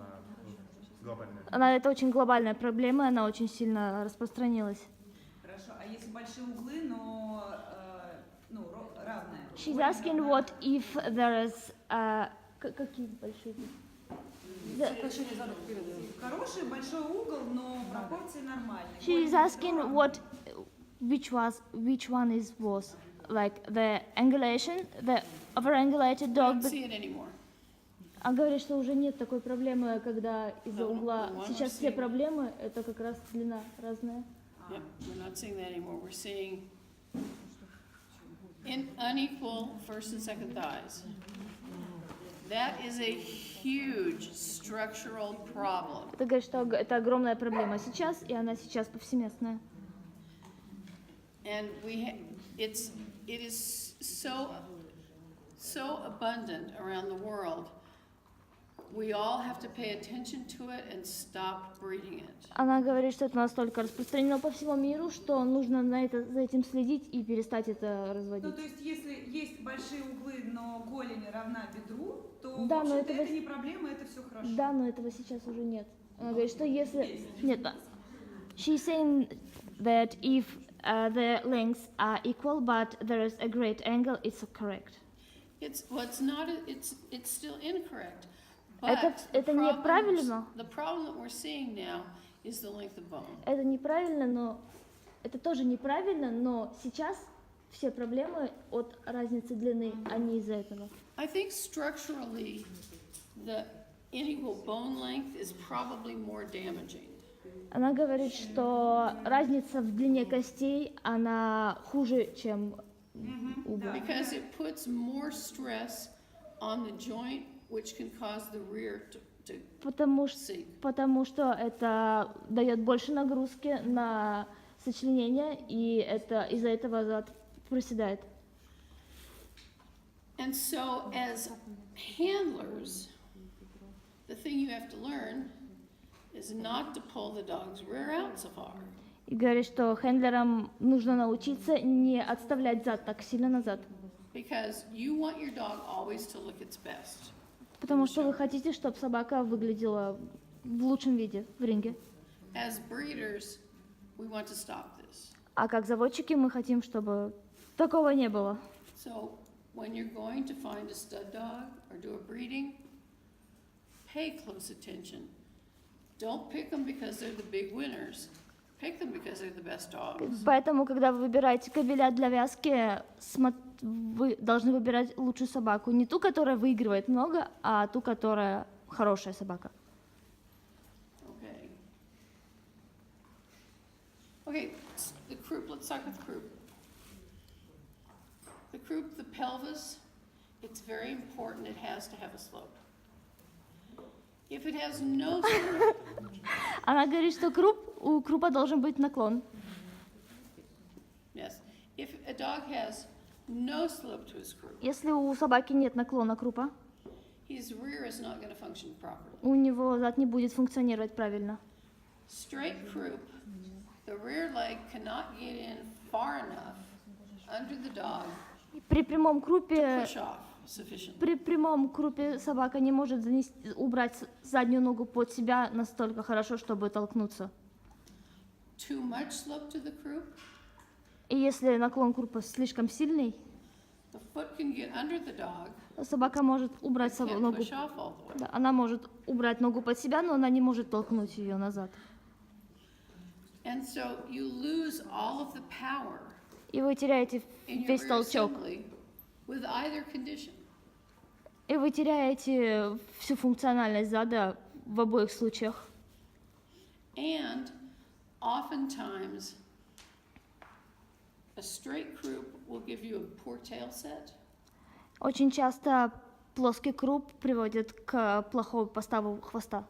Это очень глобальная проблема, она очень сильно распространилась. Хорошо, а если большие углы, но равные? She's asking what if there is какие большие углы? Хороший большой угол, но пропорции нормальные. She is asking which one is worse, like the angulation, the overangulated I dog. don't see it anymore. А говорит, что уже нет такой проблемы, когда из-за угла. Сейчас все проблемы это как раз длина разная. Yep, we're not seeing that anymore. We're seeing unequal first and second thighs. That is a huge structural problem. Это говорит, что это огромная проблема сейчас, и она сейчас повсеместная. And it is so abundant around the world. We all have to pay attention to it and stop breeding it. Она говорит, что это настолько распространено по всему миру, что нужно за этим следить и перестать это разводить. Ну, то есть, если есть большие углы, но голень равна бедру, то Да, в но общем-то, этого это не проблема, это все хорошо. Да, но этого сейчас уже нет. Она говорит, что если... Нет, she's saying that if the lengths are equal, but there is a great angle, it's correct. It's still incorrect. But Это неправильно. the problem that we're seeing now is the length of bone. Это неправильно, но... Это тоже неправильно, но сейчас все проблемы от разницы длины, а не из-за этого. I think structurally, the unequal bone length is probably more damaging. Она говорит, что разница в длине костей, она хуже, чем угол. Because it puts more stress on the joint, which can cause the rear to sink. Потому что это дает больше нагрузки на сочленение, и это из-за этого зад проседает. And so, as handlers, the thing you have to learn is not to pull the dog's rear out so far. И говорит, что хендлерам нужно научиться не отставлять зад так сильно назад. Because you want your dog always to look its best. Потому что вы хотите, чтобы собака выглядела в лучшем виде в ринге. As breeders, we want to stop this. А как заводчики мы хотим, чтобы такого не было. So when you're going to find a stud dog or do a breeding, pay close attention. Don't pick them because they're the big winners. Pick them because they're the best dogs. Поэтому, когда вы выбираете кобеля для вязки, вы должны выбирать лучшую собаку. Не ту, которая выигрывает много, а ту, которая хорошая собака. Okay. Okay, the croup, let's start with the croup. The croup, the pelvis, it's very important it has to have a slope. If it has no slope, Она говорит, что у крупа должен быть наклон. yes, if a dog has no slope to his croup, Если у собаки нет наклона крупа, his rear is not going to function properly. у него зад не будет функционировать правильно. Straight croup, the rear leg cannot get in far enough under the dog При прямом to крупе, push off sufficiently. при прямом крупе собака не может убрать заднюю ногу под себя настолько хорошо, чтобы толкнуться. Too much slope to the croup, И если наклон крупа слишком сильный, the foot can get under the dog, собака может убрать can't ногу. push off all the way. Да, она может убрать ногу под себя, но она не может толкнуть ее назад. And so you lose all of the power И вы теряете in your весь rear толчок. assembly with either condition. И вы теряете всю функциональность зада в обоих случаях. And oftentimes, a straight croup will give you a poor tail set, Очень часто плоский круп приводит к плохому поставу хвоста.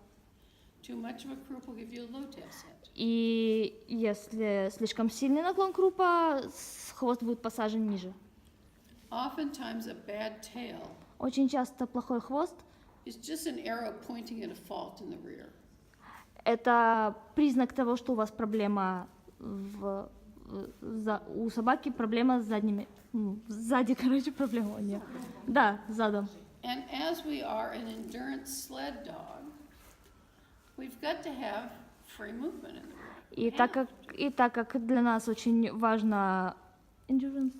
too much of a croup will give you a low tail set. И если слишком сильный наклон крупа, хвост будет посажен ниже. Oftentimes, a bad tail Очень часто плохой хвост is just an arrow pointing at a fault in the rear. – это признак того, что у вас проблема у собаки, проблема с задними. Сзади, короче, проблема у нее. Да, задом. And as we are an endurance sled dog, we've got to have free movement in the rear. И так как для нас очень важно endurance,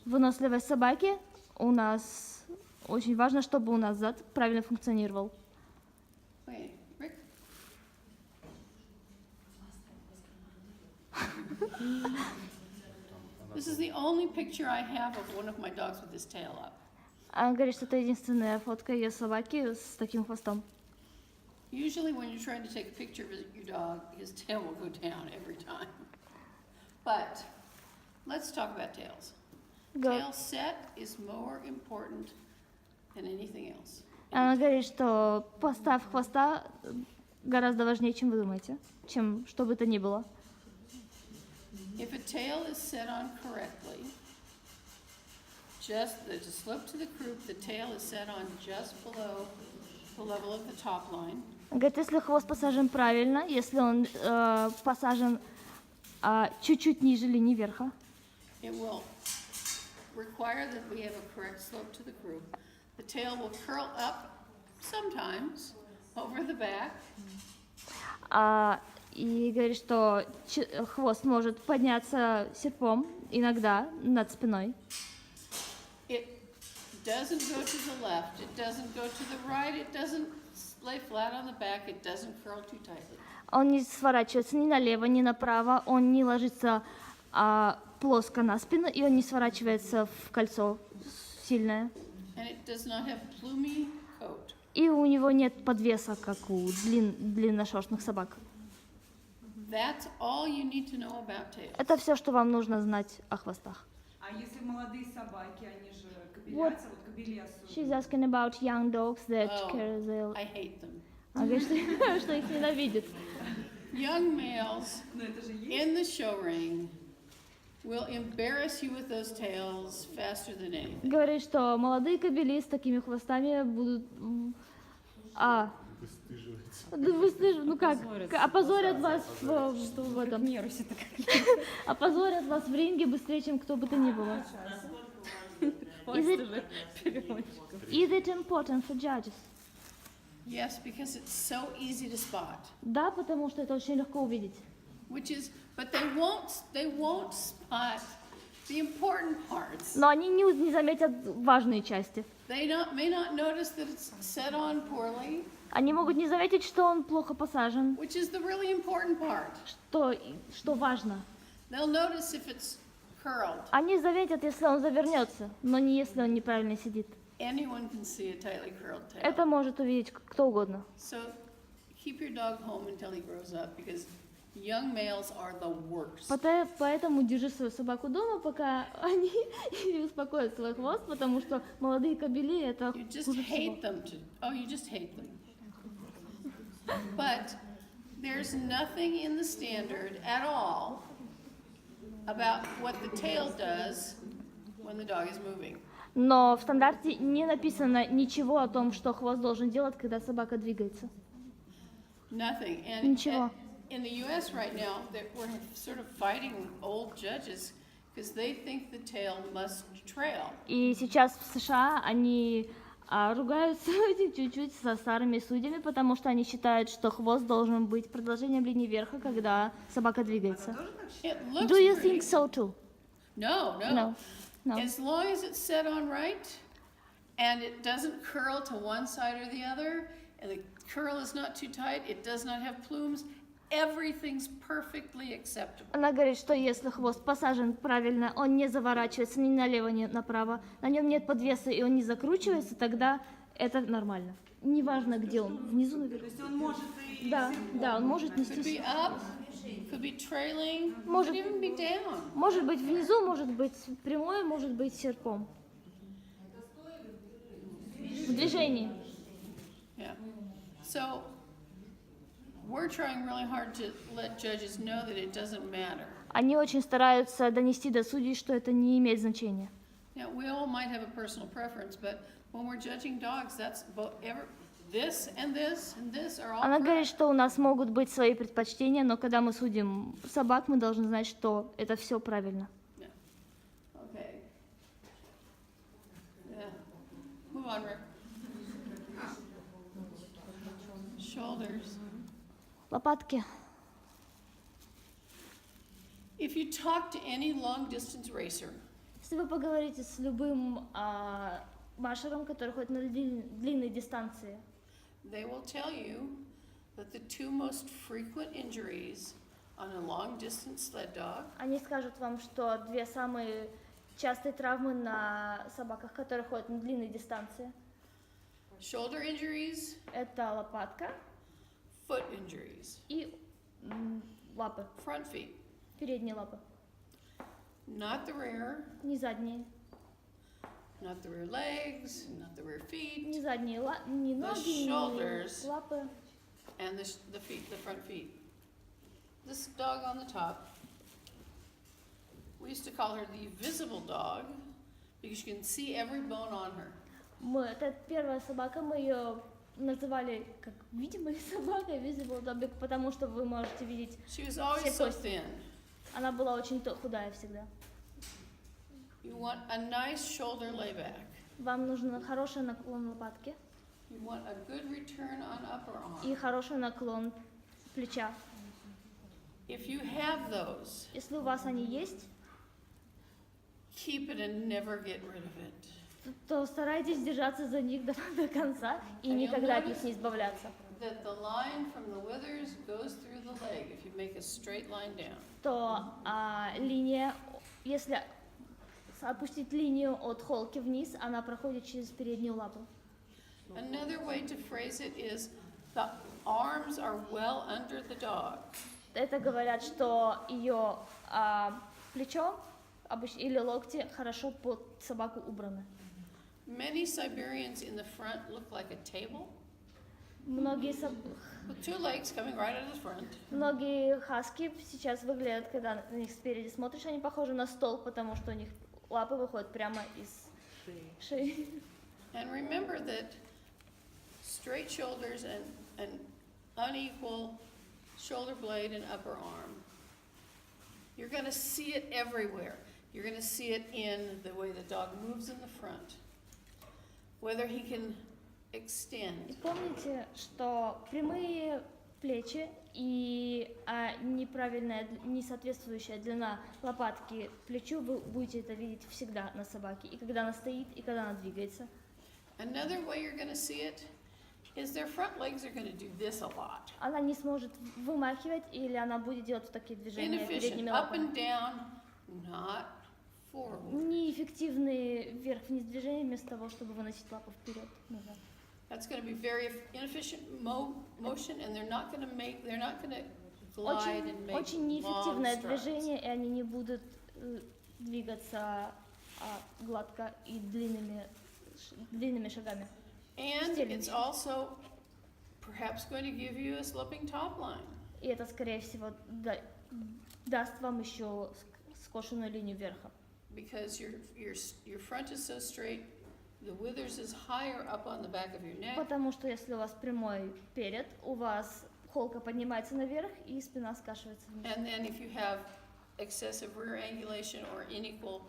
выносливость собаки, у нас очень важно, чтобы у нас зад правильно функционировал. Wait, Rick? This is the only picture I have of one of my dogs with his tail up. Она говорит, что это единственная фотка ее собаки с таким хвостом. Usually when you're trying to take a picture of your dog, his tail will go down every time. But let's talk about tails. Tail set is more important than anything else. Она говорит, что постав хвоста гораздо важнее, чем вы думаете, чем что бы то ни было. If a tail is set on correctly, there's a slope to the croup, the tail is set on just below the level of the top line. Говорит, если хвост посажен правильно, если он посажен чуть-чуть ниже линии верха, It will require that we have a correct slope to the croup. The tail will curl up sometimes over the back. И говорит, что хвост может подняться серпом иногда над спиной. It doesn't go to the left, it doesn't go to the right, it doesn't lay flat on the back, it doesn't curl too tightly. Он не сворачивается ни налево, ни направо, он не ложится плоско на спину, и он не сворачивается в кольцо сильное. And it does not have plumy coat. И у него нет подвеса, как у длинношерстных собак. That's all you need to know about tails. Это все, что вам нужно знать о хвостах. А если молодые собаки, они же Вот. кобелятся, вот кобели особенно. She's asking about young dogs that Oh, carry the... I hate them. Она говорит, что их ненавидит. Young males Но это же есть. in the show ring will embarrass you with those tails faster than anything. Говорит, что молодые кобели с такими хвостами будут... Ну как, опозорят вас в этом. Опозорят вас в ринге быстрее, чем кто бы то ни было. Is it important for judges? Yes, because it's so easy to spot. Да, потому что это очень легко увидеть. But they won't spot the important parts. Но они не заметят важные части. They may not notice that it's set on poorly, Они могут не заметить, что он плохо посажен, which is the really important part. что важно. They'll notice if it's curled. Они заметят, если он завернется, но не если он неправильно сидит. Anyone can see a tightly curled tail. Это может увидеть кто угодно. So keep your dog home until he grows up, because young males are the worst. Поэтому держи свою собаку дома, пока они не успокоят свой хвост, потому что молодые кобели это You just хуже всего. hate them you just hate them. But there's nothing in the standard at all about what the tail does when the dog is moving. Но в стандарте не написано ничего о том, что хвост должен делать, когда собака двигается. Nothing. And Ничего. in the U.S. right now, we're sort of fighting old judges because they think the tail must trail. И сейчас в США они ругаются чуть-чуть со старыми судьями, потому что они считают, что хвост должен быть продолжением линии верха, когда собака двигается. It looks Do you pretty. think so too? No. No. No. As long as it's set on right and it doesn't curl to one side or the other, and the curl is not too tight, it does not have plumes, everything's perfectly acceptable. Она говорит, что если хвост посажен правильно, он не заворачивается ни налево, ни направо, на нем нет подвеса и он не закручивается, тогда это нормально. Неважно, где он, внизу, То наверху. есть он может и Да, да, он может Could be нестись. up, could be trailing, Может- could even be down. Может быть внизу, может быть прямой, может быть серпом. В движении. Yeah. So we're trying really hard to let judges know that it doesn't matter. Они очень стараются донести до судей, что это не имеет значения. Now, we all might have a personal preference, but when we're judging dogs, that's this and this and this are all Она говорит, correct. что у нас могут быть свои предпочтения, но когда мы судим собак, мы должны знать, что это все правильно. Okay. Yeah. Move on, Rick. Shoulders. Лопатки. If you talk to any long-distance racer, Если вы поговорите с любым башером, который ходит на длинные дистанции, they will tell you that the two most frequent injuries on a long-distance sled dog они скажут вам, что две самые частые травмы на собаках, которые ходят на длинные дистанции, shoulder injuries, это лопатка foot injuries, и лапы, front feet, передние лапы, not the rear, не задние, not the rear legs, not the rear feet, не задние, не ноги, shoulders. не лапы. and the feet, the front feet. This dog on the top, we used to call her the visible dog because you can see every bone on her. Это первая собака, мы ее называли как видимая собака, visible dog, потому что вы можете видеть, She was always so thin. она была очень худая всегда. You want a nice shoulder layback. Вам нужен хороший наклон лопатки You want a good return on upper и arm. хороший наклон плеча. If you have those, Если у вас они есть, keep it and never get rid of it. то старайтесь держаться за них до конца и никогда от них не избавляться. That the line from the withers goes through the leg if you make a straight line down. То линия, если опустить линию от холки вниз, она проходит через переднюю лапу. Another way to phrase it is the arms are well under the dog. Это говорят, что ее плечо или локти хорошо под собаку убраны. Many Siberians in the front look like a table Многие with two legs coming right out of the front. Многие хаски сейчас выглядят, когда на них спереди смотришь, они похожи на стол, потому что у них лапы выходят прямо из шеи. And remember that straight shoulders and unequal shoulder blade and upper arm, you're going to see it everywhere. You're going to see it in the way the dog moves in the front, whether he can И extend. помните, что прямые плечи и неправильная, несоответствующая длина лопатки плечу, вы будете это видеть всегда на собаке, и когда она стоит, и когда она двигается. Another way you're going to see it is their front legs are going to do this a lot. Она не сможет вымахивать, или она будет делать вот такие движения Inefficient, передними up лапами. and down, not forward. Неэффективные вверх-вниз движения вместо того, чтобы выносить лапу вперед, назад. That's going to be very inefficient motion, and they're not going to glide and make Очень long неэффективное strides. движение, и они не будут двигаться гладко и длинными шагами. And Стильный. it's also perhaps going to give you a sloping top line. И это, скорее всего, даст вам еще скошенную линию верха. Because your front is so straight, the withers is higher up on the back of your neck. Потому что если у вас прямой перед, у вас холка поднимается наверх и спина скашивается вниз. And then if you have excessive rear angulation or unequal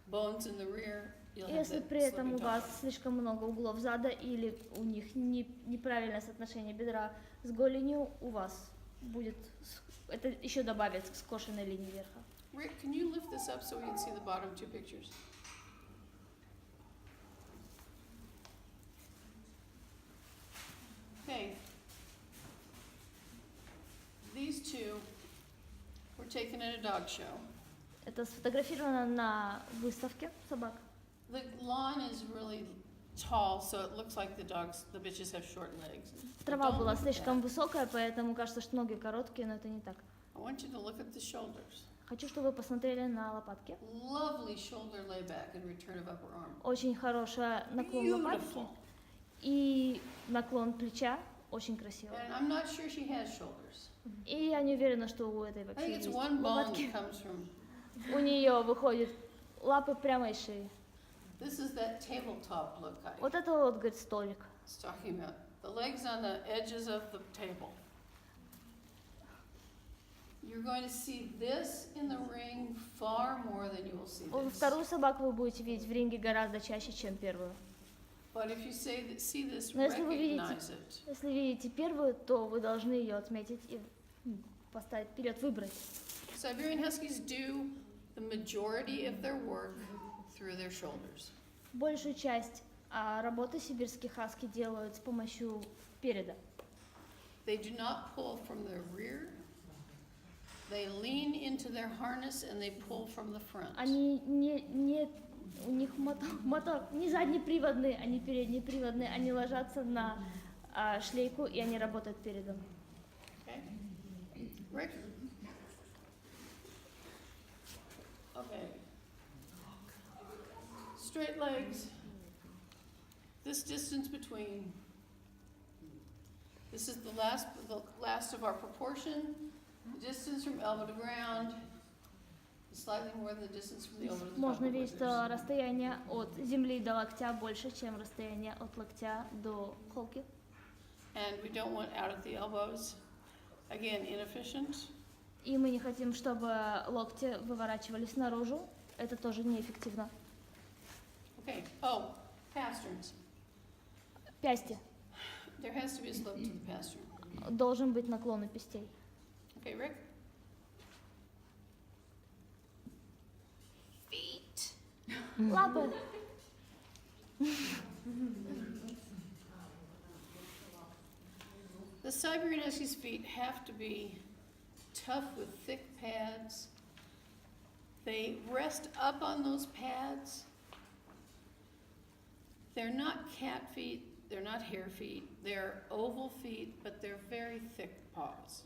bones in the rear, you'll have Если that при этом у sloping top вас line. слишком много углов зада или у них неправильное соотношение бедра с голенью, у вас будет, это еще добавит к скошенной линии верха. Rick, can you lift this up so we can see the bottom two pictures? Okay. These two were taken at a dog show. Это сфотографировано на выставке собак. The lawn is really tall, so it looks like the bitches have short legs. Трава Don't была look at слишком that. высокая, поэтому кажется, что ноги короткие, но это не так. I want you to look at the shoulders. Хочу, чтобы вы посмотрели на лопатки. Lovely shoulder layback and return of upper arm. Очень хороший наклон лопатки Beautiful. и наклон плеча. Очень красиво. And I'm not sure she has shoulders. И я не уверена, что у этой I вообще think есть it's one bone лопатки. that comes from. У нее выходят лапы прямо из шеи. This is that tabletop look I Вот это вот, говорит, столик. was talking about. The legs on the edges of the table. You're going to see this in the ring far more than you will see this. Вторую собаку вы будете видеть в ринге гораздо чаще, чем первую. But if you see this, Но если вы видите, recognize it. если видите первую, то вы должны ее отметить и поставить вперед, выбрать. Siberian Huskies do the majority of their work through their shoulders. Большую часть работы сибирских хаски делают с помощью переда. They do not pull from the rear. They lean into their harness and they pull from the front. Они у них моток не заднеприводный, они переднеприводные, они ложатся на шлейку и они работают передом. Okay? Rick? Okay. Straight legs. This distance between. This is the last of our proportion. The distance from elbow to ground is slightly more than the distance from the elbow to the top Можно of the видеть, withers. что расстояние от земли до локтя больше, чем расстояние от локтя до холки. And we don't want out at the elbows. Again, inefficient. И мы не хотим, чтобы локти выворачивались наружу. Это тоже неэффективно. Okay. Oh, pasterns. Пясти. There has to be a slope to the pastern. Должен быть наклон у пестей. Okay, Rick? Feet. Лапы. The Siberian Huskies' feet have to be tough with thick pads. They rest up on those pads. They're not cat feet, they're not hare feet, they're oval feet, but they're very thick paws.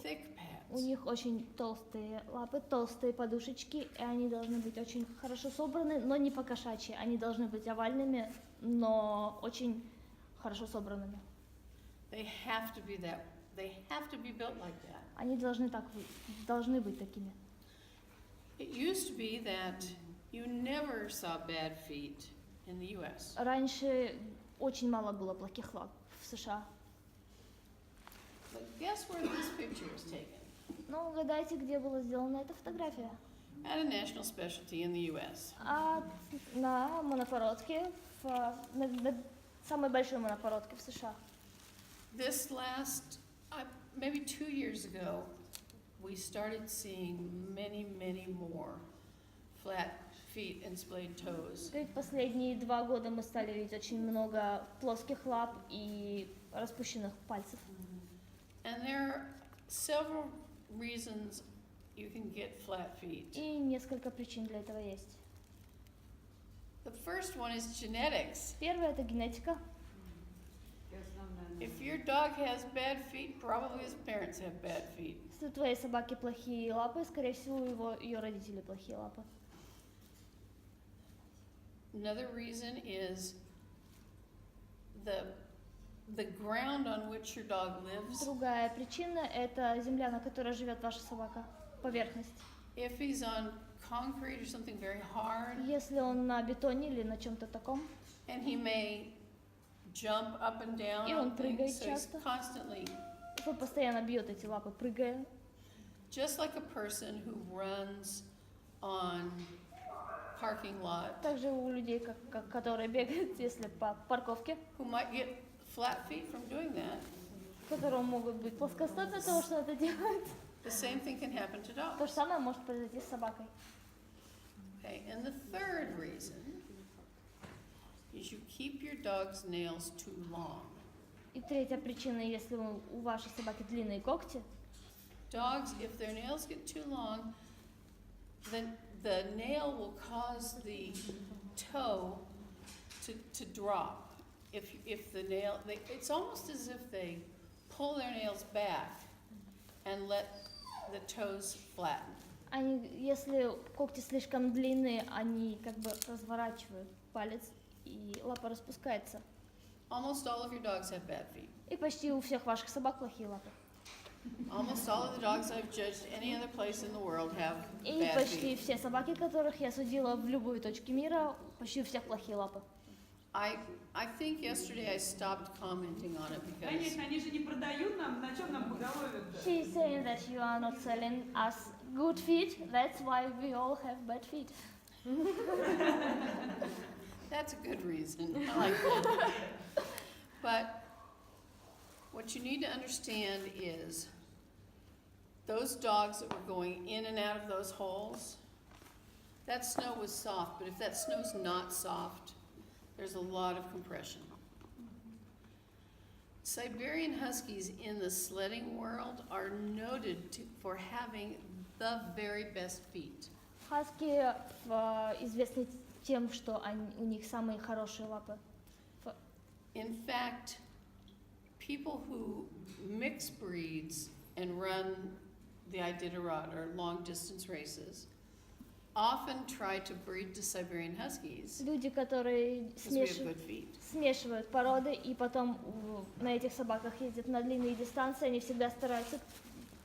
Thick У pads. них очень толстые лапы, толстые подушечки, и они должны быть очень хорошо собраны, но не по-кошачьи. Они должны быть овальными, но очень хорошо собранными. They have to be that. They have to be built like that. Они должны быть такими. It used to be that you never saw bad feet in the U.S. Раньше очень мало было плохих лап в США. But guess where this picture was taken? Но угадайте, где была сделана эта фотография? At a national specialty in the U.S. На монопородке, на самой большой монопородке в США. This last, maybe 2 years ago, we started seeing many more flat feet and splayed toes. Говорит, последние 2 года мы стали видеть очень много плоских лап и распущенных пальцев. And there are several reasons you can get flat feet. И несколько причин для этого есть. The first one is genetics. Первое – это генетика. И основная. If your dog has bad feet, probably his parents have bad feet. Если у твоей собаки плохие лапы, скорее всего, ее родители плохие лапы. Another reason is the ground on which your dog lives. Другая причина – это земля, на которой живет ваша собака, поверхность. If he's on concrete or something very hard, Если он на бетоне или на чем-то таком, and he may jump up and down И он on прыгает things, so he's часто. constantly, он постоянно бьет эти лапы, прыгая. just like a person who runs on parking lot, Также у людей, которые бегают, если по парковке, who might get flat feet from doing that. у которого могут быть плоскостопие от того, что это делает. The same thing can happen to То dogs. же самое может произойти с собакой. Okay, and the third reason is you keep your dog's nails too long. И третья причина, если у вашей собаки длинные когти, Dogs, if their nails get too long, then the nail will cause the toe to drop. If the nail, it's almost as if they pull their nails back and let the toes flatten. если когти слишком длинные, они как бы разворачивают палец, и лапа распускается. Almost all of your dogs have bad feet. И почти у всех ваших собак плохие лапы. Almost all of the dogs I've judged any other place in the world have И bad почти feet. все собаки, которых я судила в любой точке мира, почти у всех плохие лапы. I think yesterday I stopped commenting on it because Конечно, они же не продают нам, на чем нам поголовят-то? She's saying that you are not selling us good feet, that's why we all have bad feet. that's a good reason. I like that. But what you need to understand is those dogs that were going in and out of those holes, that snow was soft, but if that snow's not soft, there's a lot of compression. Siberian Huskies in the sledding world are noted for having the very best feet. Хаски известны тем, что у них самые хорошие лапы. In fact, people who mix breeds and run the Iditarod or long distance races often try to breed to Siberian Huskies Люди, которые because we have good feet. смешивают породы и потом на этих собаках ездят на длинные дистанции, они всегда стараются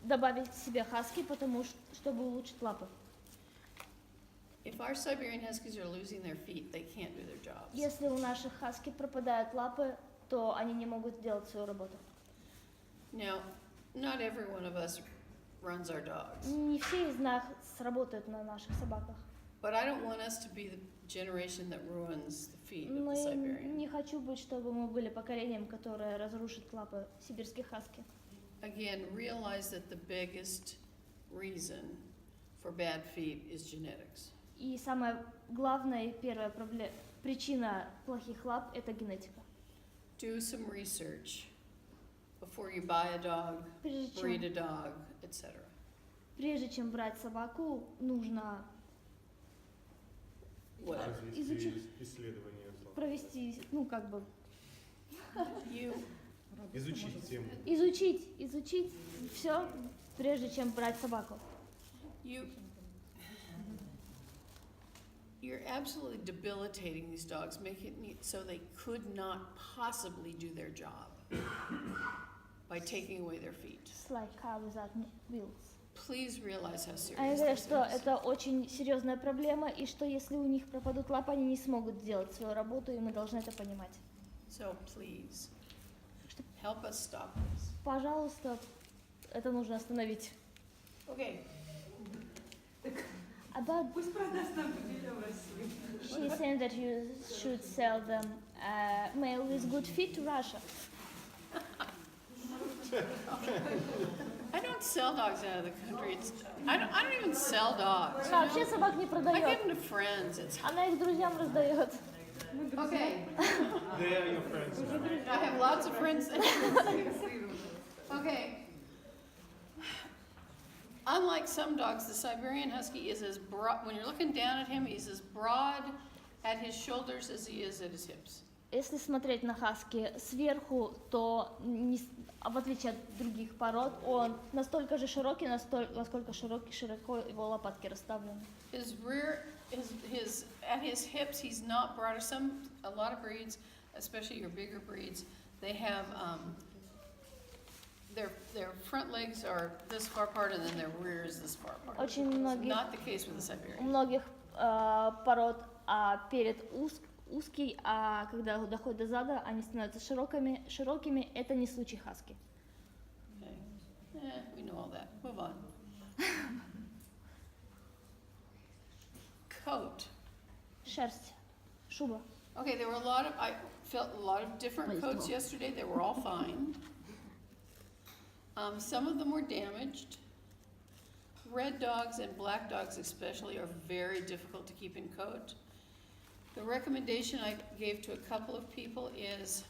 добавить себе хаски, потому что чтобы улучшить лапы. If our Siberian Huskies are losing their feet, they can't do their jobs. Если у наших хаски пропадают лапы, то они не могут делать свою работу. Now, not every one of us runs our dogs, Не все из нас работают на наших собаках. but I don't want us to be the generation that ruins the feet of Но the я Siberian. не хочу быть, чтобы мы были поколением, которое разрушит лапы сибирских хаски. Again, realize that the biggest reason for bad feet is genetics. И самая главная и первая причина плохих лап – это генетика. Do some research before you buy a dog, breed a dog, etc. Прежде чем брать собаку, нужно Whatever. Изучить. Исследование. провести, Изучить тему. изучить все, прежде чем брать собаку. You're absolutely debilitating these dogs, making it so they could not possibly do their job by taking away their feet. It's like car without wheels. Please realize how serious Они говорят, this что is. это очень серьезная проблема, и что если у них пропадут лапы, они не смогут делать свою работу, и мы должны это понимать. So please, help us stop this. Пожалуйста, это нужно остановить. Okay, About Пусть продаст нам победа в Россию. she's saying that you should sell them male with good feet to Russia. I don't sell dogs out of the country. I don't even sell dogs. Она вообще собак не I give продает. them to friends. It's Она их друзьям раздает. okay. They are your friends. I have lots of friends. Okay. Unlike some dogs, the Siberian Husky is as broad. When you're looking down at him, he's as broad at his shoulders as he is at his hips. Если смотреть на хаски сверху, то в отличие от других пород, он настолько же широкий, насколько широко его лопатки расставлены. His rear, at his hips, he's not broader. A lot of breeds, especially your bigger breeds, they have their front legs are this far apart and then their rear is this far apart. Очень It's not the case with the у Siberian. многих пород перед узкий, а когда доходит до зада, они становятся широкими. Это не случай хаски. Okay. We know all that. Move on. Coat. Шерсть, шуба. Okay, there were I felt a lot of different coats yesterday. They were all fine. Some of them were damaged. Red dogs and black dogs especially are very difficult to keep in coat. The recommendation I gave to a couple of people is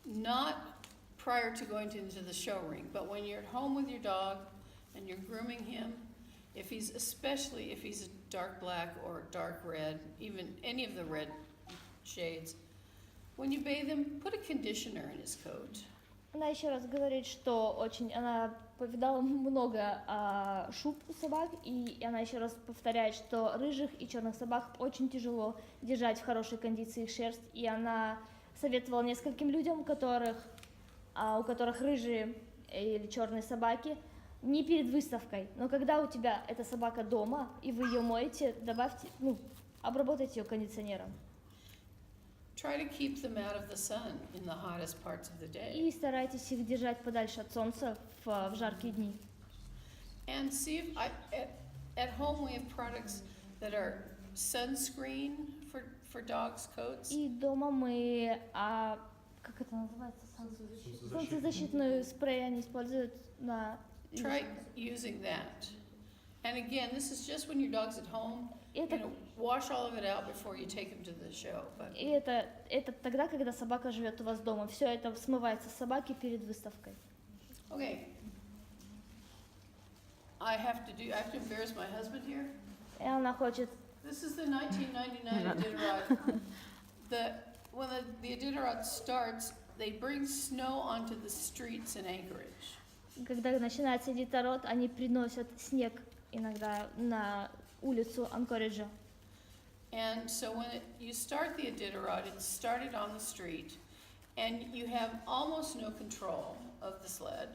not prior to going into the show ring, but when you're at home with your dog and you're grooming him, especially if he's a dark black or dark red, even any of the red shades, when you bathe him, put a conditioner in his coat. Она еще раз говорит, что она повидала много шуб у собак, и она еще раз повторяет, что рыжих и черных собак очень тяжело держать в хорошей кондиции их шерсть, и она советовала нескольким людям, у которых рыжие или черные собаки, не перед выставкой, но когда у тебя эта собака дома, и вы ее моете, обработайте ее кондиционером. Try to keep them out of the sun in the hottest parts of the day. И старайтесь их держать подальше от солнца в жаркие дни. And see if at home we have products that are sunscreen for dogs' coats. И дома мы, как это называется, солнцезащитную спрей они используют на... Try using that. And again, this is just when your dog's at home. Wash all of it out before you take him to the show. But... И это тогда, когда собака живет у вас дома. Все это смывается с собаки перед выставкой. Okay. I have to embarrass my husband here. И она хочет... This is the 1999 Iditarod. When the Iditarod starts, they bring snow onto the streets in Anchorage. Когда начинается Iditarod, они приносят снег иногда на улицу Анкориджа. And so when you start the Iditarod, it's started on the street, and you have almost no control of the sled.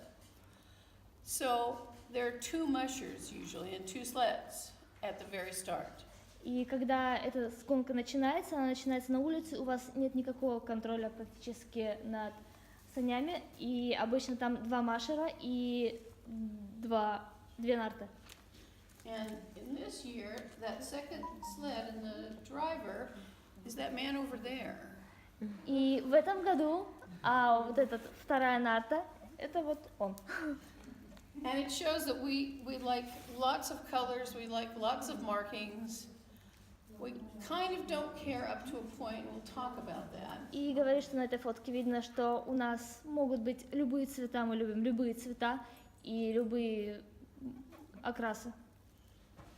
So there are two mushers usually and two sleds at the very start. И когда эта гонка начинается, она начинается на улице, у вас нет никакого контроля практически над санями, и обычно там два машера и две нарты. And in this year, that second sled and the driver is that man over there. И в этом году, вот эта вторая нарта, это вот он. And it shows that we like lots of colors, we like lots of markings. We kind of don't care up to a point, we'll talk about that. И говорит, что на этой фотке видно, что у нас могут быть любые цвета, мы любим любые цвета и любые окрасы.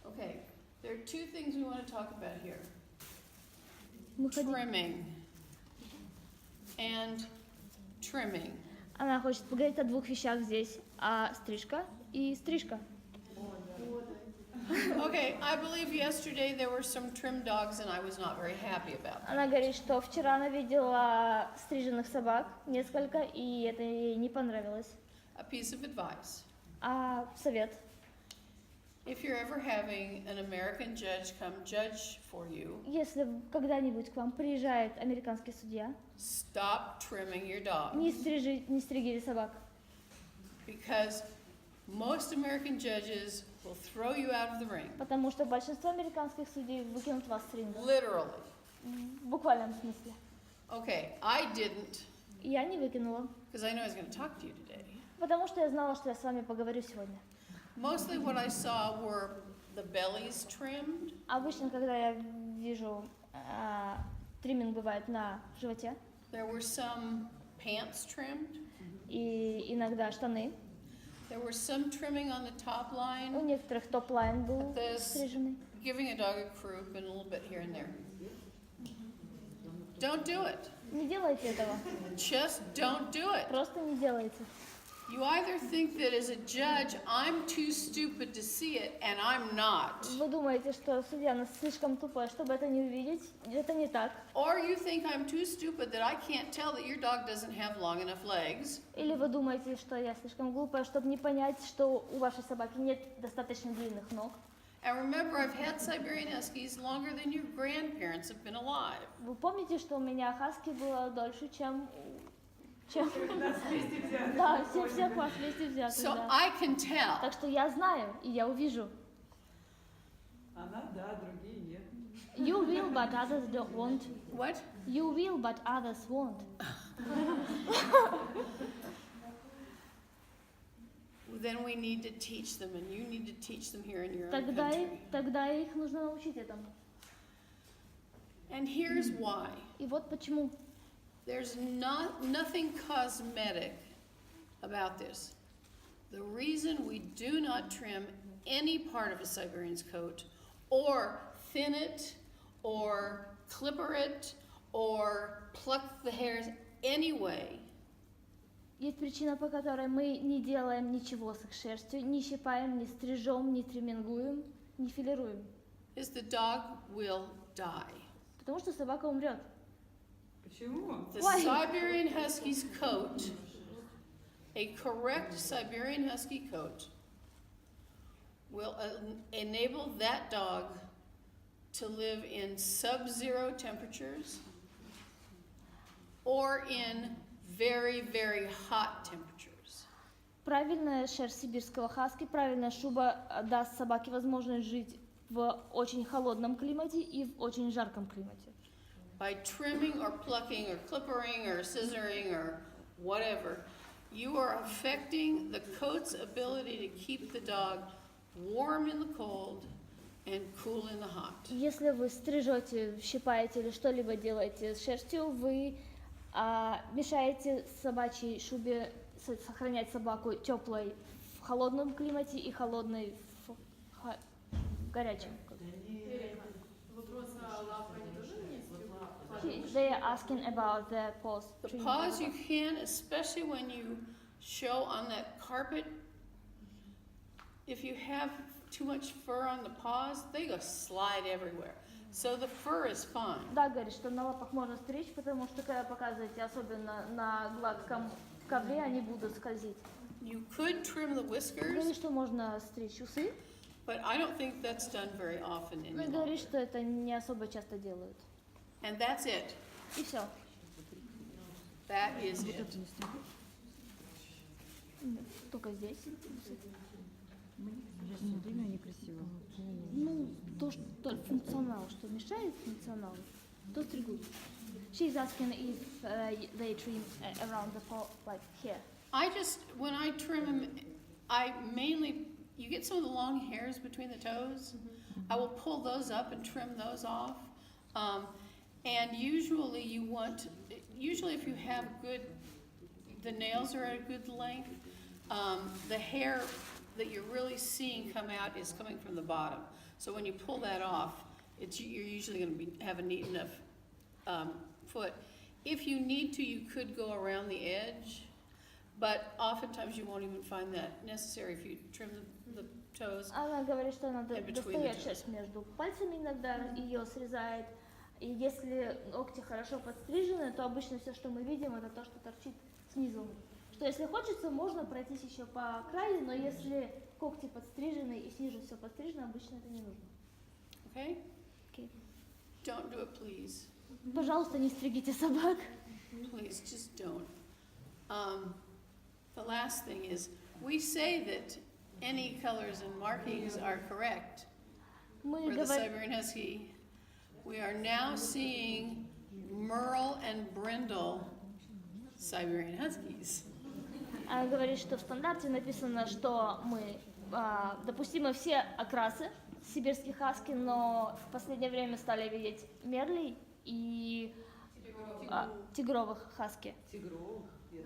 Okay, there are two things we want to talk about here. Trimming and trimming. Она хочет поговорить о двух вещах здесь, стрижка и стрижка. Okay, I believe yesterday there were some trim dogs and I was not very happy about that. Она говорит, что вчера она видела стриженных собак, несколько, и это ей не понравилось. A piece of advice. Совет. If you're ever having an American judge come judge for you, если когда-нибудь к вам приезжает американский судья, stop trimming your dog. Не стригите собак. Because most American judges will throw you out of the ring. Потому что большинство американских судей выкинут вас с ринга. Literally. В буквальном смысле. Okay, I didn't. Я не выкинула. because I know I was going to talk to you today. Потому что я знала, что я с вами поговорю сегодня. Mostly what I saw were the bellies trimmed, Обычно, когда я вижу тримминг бывает на животе, there were some pants trimmed, и иногда штаны. there were some trimming on the top У line, некоторых топ-лайн был This- стриженный. giving a dog a croup and a little bit here and there. Don't do it. Не делайте этого. Just don't do it. Просто не делайте. You either think that as a judge, I'm too stupid to see it, and I'm not. Вы думаете, что судья слишком тупой, чтобы это не увидеть? Это не так. Or you think I'm too stupid that I can't tell that your dog doesn't have long enough legs. Или вы думаете, что я слишком глупая, чтобы не понять, что у вашей собаки нет достаточно длинных ног. And remember, I've had Siberian Huskies longer than your grandparents have been alive. Вы помните, что у меня хаски было дольше, чем... Нас вместе взяли. Да, всех вас вместе взяты, So да. I can tell. Так что я знаю, и я увижу. Она да, другие нет. You will, but others don't want. What? You will, but others won't. Then we need to teach them, and you need to teach them here in your own Тогда country. их нужно научить этому. And here's why. И вот почему. There's nothing cosmetic about this. The reason we do not trim any part of a Siberian's coat, or thin it, or clipper it, or pluck the hairs anyway, Есть причина, по которой мы не делаем ничего с их шерстью, не щипаем, не стрижем, не тримингуем, не филируем. is the dog will die. Потому что собака умрет. Почему? The Why? Siberian Husky's coat, a correct Siberian Husky coat, will enable that dog to live in sub-zero temperatures or in very, very hot temperatures. Правильная шерсть сибирского хаски, правильная шуба даст собаке возможность жить в очень холодном климате и в очень жарком климате. By trimming or plucking or clippering or scissoring or whatever, you are affecting the coat's ability to keep the dog warm in the cold and cool in the hot. Если вы стрижете, щипаете или что-либо делаете с шерстью, вы мешаете собачьей шубе сохранять собаку теплой в холодном климате и холодной в горячем. Вопрос о лапках тоже есть? They are asking about the paws. The paws you can, especially when you show on that carpet, if you have too much fur on the paws, they go slide everywhere. So the fur is fine. Да, говорит, что на лапах можно стричь, потому что когда показываете, особенно на гладком ковре, они будут скользить. You could trim the whiskers, Говорит, что можно стричь усы, but I don't think that's done very often но anymore. говорит, что это не особо часто делают. And that's it. И все. That is it. Только здесь. Время некрасиво. Ну, то, что функционал, что мешает функционалу, то стригут. She's asking if they trim around the paw, like here. I just, when I trim them, I mainly, you get some of the long hairs between the toes. I will pull those up and trim those off. And usually usually if you have good, the nails are at a good length, the hair that you're really seeing come out is coming from the bottom. So when you pull that off, you're usually going to have a neat enough foot. If you need to, you could go around the edge, but oftentimes you won't even find that necessary if you trim the toes. Она говорит, что она In between достает the toes. шерсть между пальцами иногда, ее срезает. И если ногти хорошо подстрижены, то обычно все, что мы видим, это то, что торчит снизу. Что если хочется, можно пройтись еще по краю, но если когти подстрижены и снизу все подстрижено, обычно это не нужно. Okay? Okay. Don't do it, please. Пожалуйста, не стригите собак. Please, just don't. The last thing is, we say that any colors and markings are correct Мы for the говорим, Siberian Husky. We are now seeing Merle and Brindle Siberian Huskies. Она говорит, что в стандарте написано, что мы допустимы все окрасы сибирских хаски, но в последнее время стали видеть мерлей и тигровых хаски. Тигров.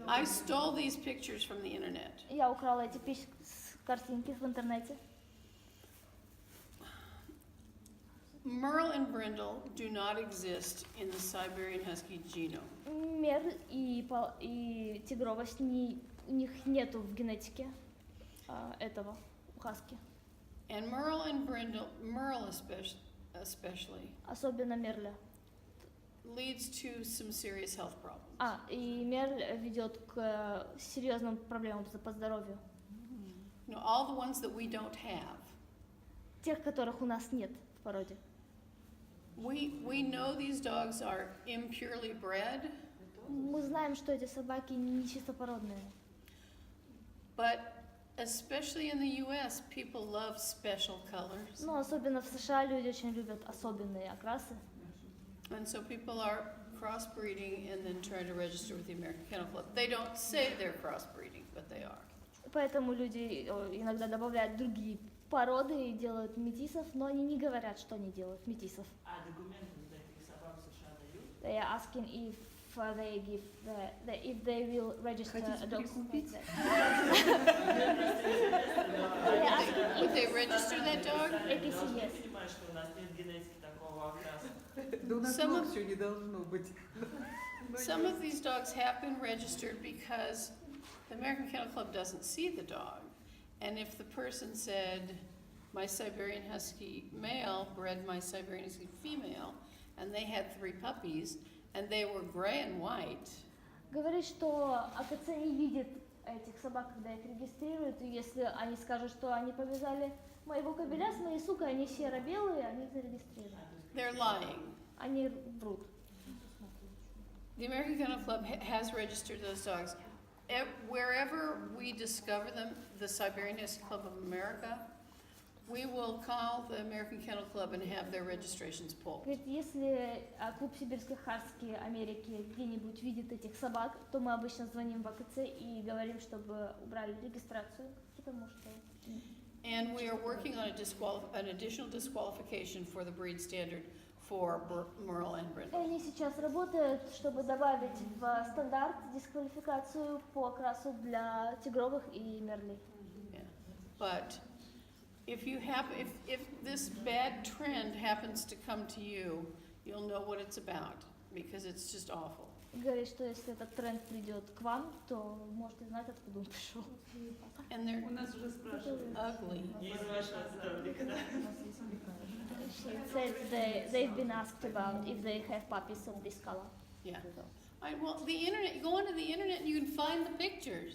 I stole these pictures from the internet. Я украла эти картинки в интернете. Merle and Brindle do not exist in the Siberian Husky genome. Мерль и тигровость у них нету в генетике этого у хаски. And Merle and Brindle, Merle especially, Особенно мерля. leads to some serious health problems. И мерль ведет к серьезным проблемам по здоровью. You know, all the ones that we don't have. Тех, которых у нас нет в породе. We know these dogs are impurely bred, Мы знаем, что эти собаки не чистопородные. but especially in the US, people love special colors. Но особенно в США люди очень любят особенные окрасы. And so people are crossbreeding and then trying to register with the American Kennel Club. They don't say they're crossbreeding, but they are. Поэтому люди иногда добавляют другие породы и делают метисов, но они не говорят, что они делают метисов. А документы для этих собак в США дают? They are asking if they give if they will register a dog. Would they register that dog? APC, yes. Ты понимаешь, что у нас нет генетики такого окраса. Да у нас Some ног of- еще не должно быть. Some of these dogs have been registered because the American Kennel Club doesn't see the dog. And if the person said, my Siberian Husky male bred my Siberian Husky female, and they had 3 puppies, and they were gray and white, Говорит, что АКЦ не видит этих собак, когда их регистрируют, и если они скажут, что они повязали моего кобеля с моей сукой, они серо-белые, они зарегистрируют. they're lying. Они врут. The American Kennel Club has registered those dogs. Wherever we discover them, the Siberian Husky Club of America, we will call the American Kennel Club and have their registrations pulled. Говорит, если клуб сибирских хаски Америки где-нибудь видит этих собак, то мы обычно звоним в АКЦ и говорим, чтобы убрали регистрацию, потому что... And we are working on an additional disqualification for the breed standard for Merle and И Brindle. они сейчас работают, чтобы добавить в стандарт дисквалификацию по окрасу для тигровых и мерлей. Yeah. But if this bad trend happens to come to you, you'll know what it's about because it's just awful. Говорит, что если этот тренд придет к вам, то можете знать, откуда он пришел. And they're У нас уже спрашивают. ugly. Не из вашего здоровья, да? She said they've been asked about if they have puppies of this color. Yeah. Well, the internet, you go onto the internet and you can find the pictures.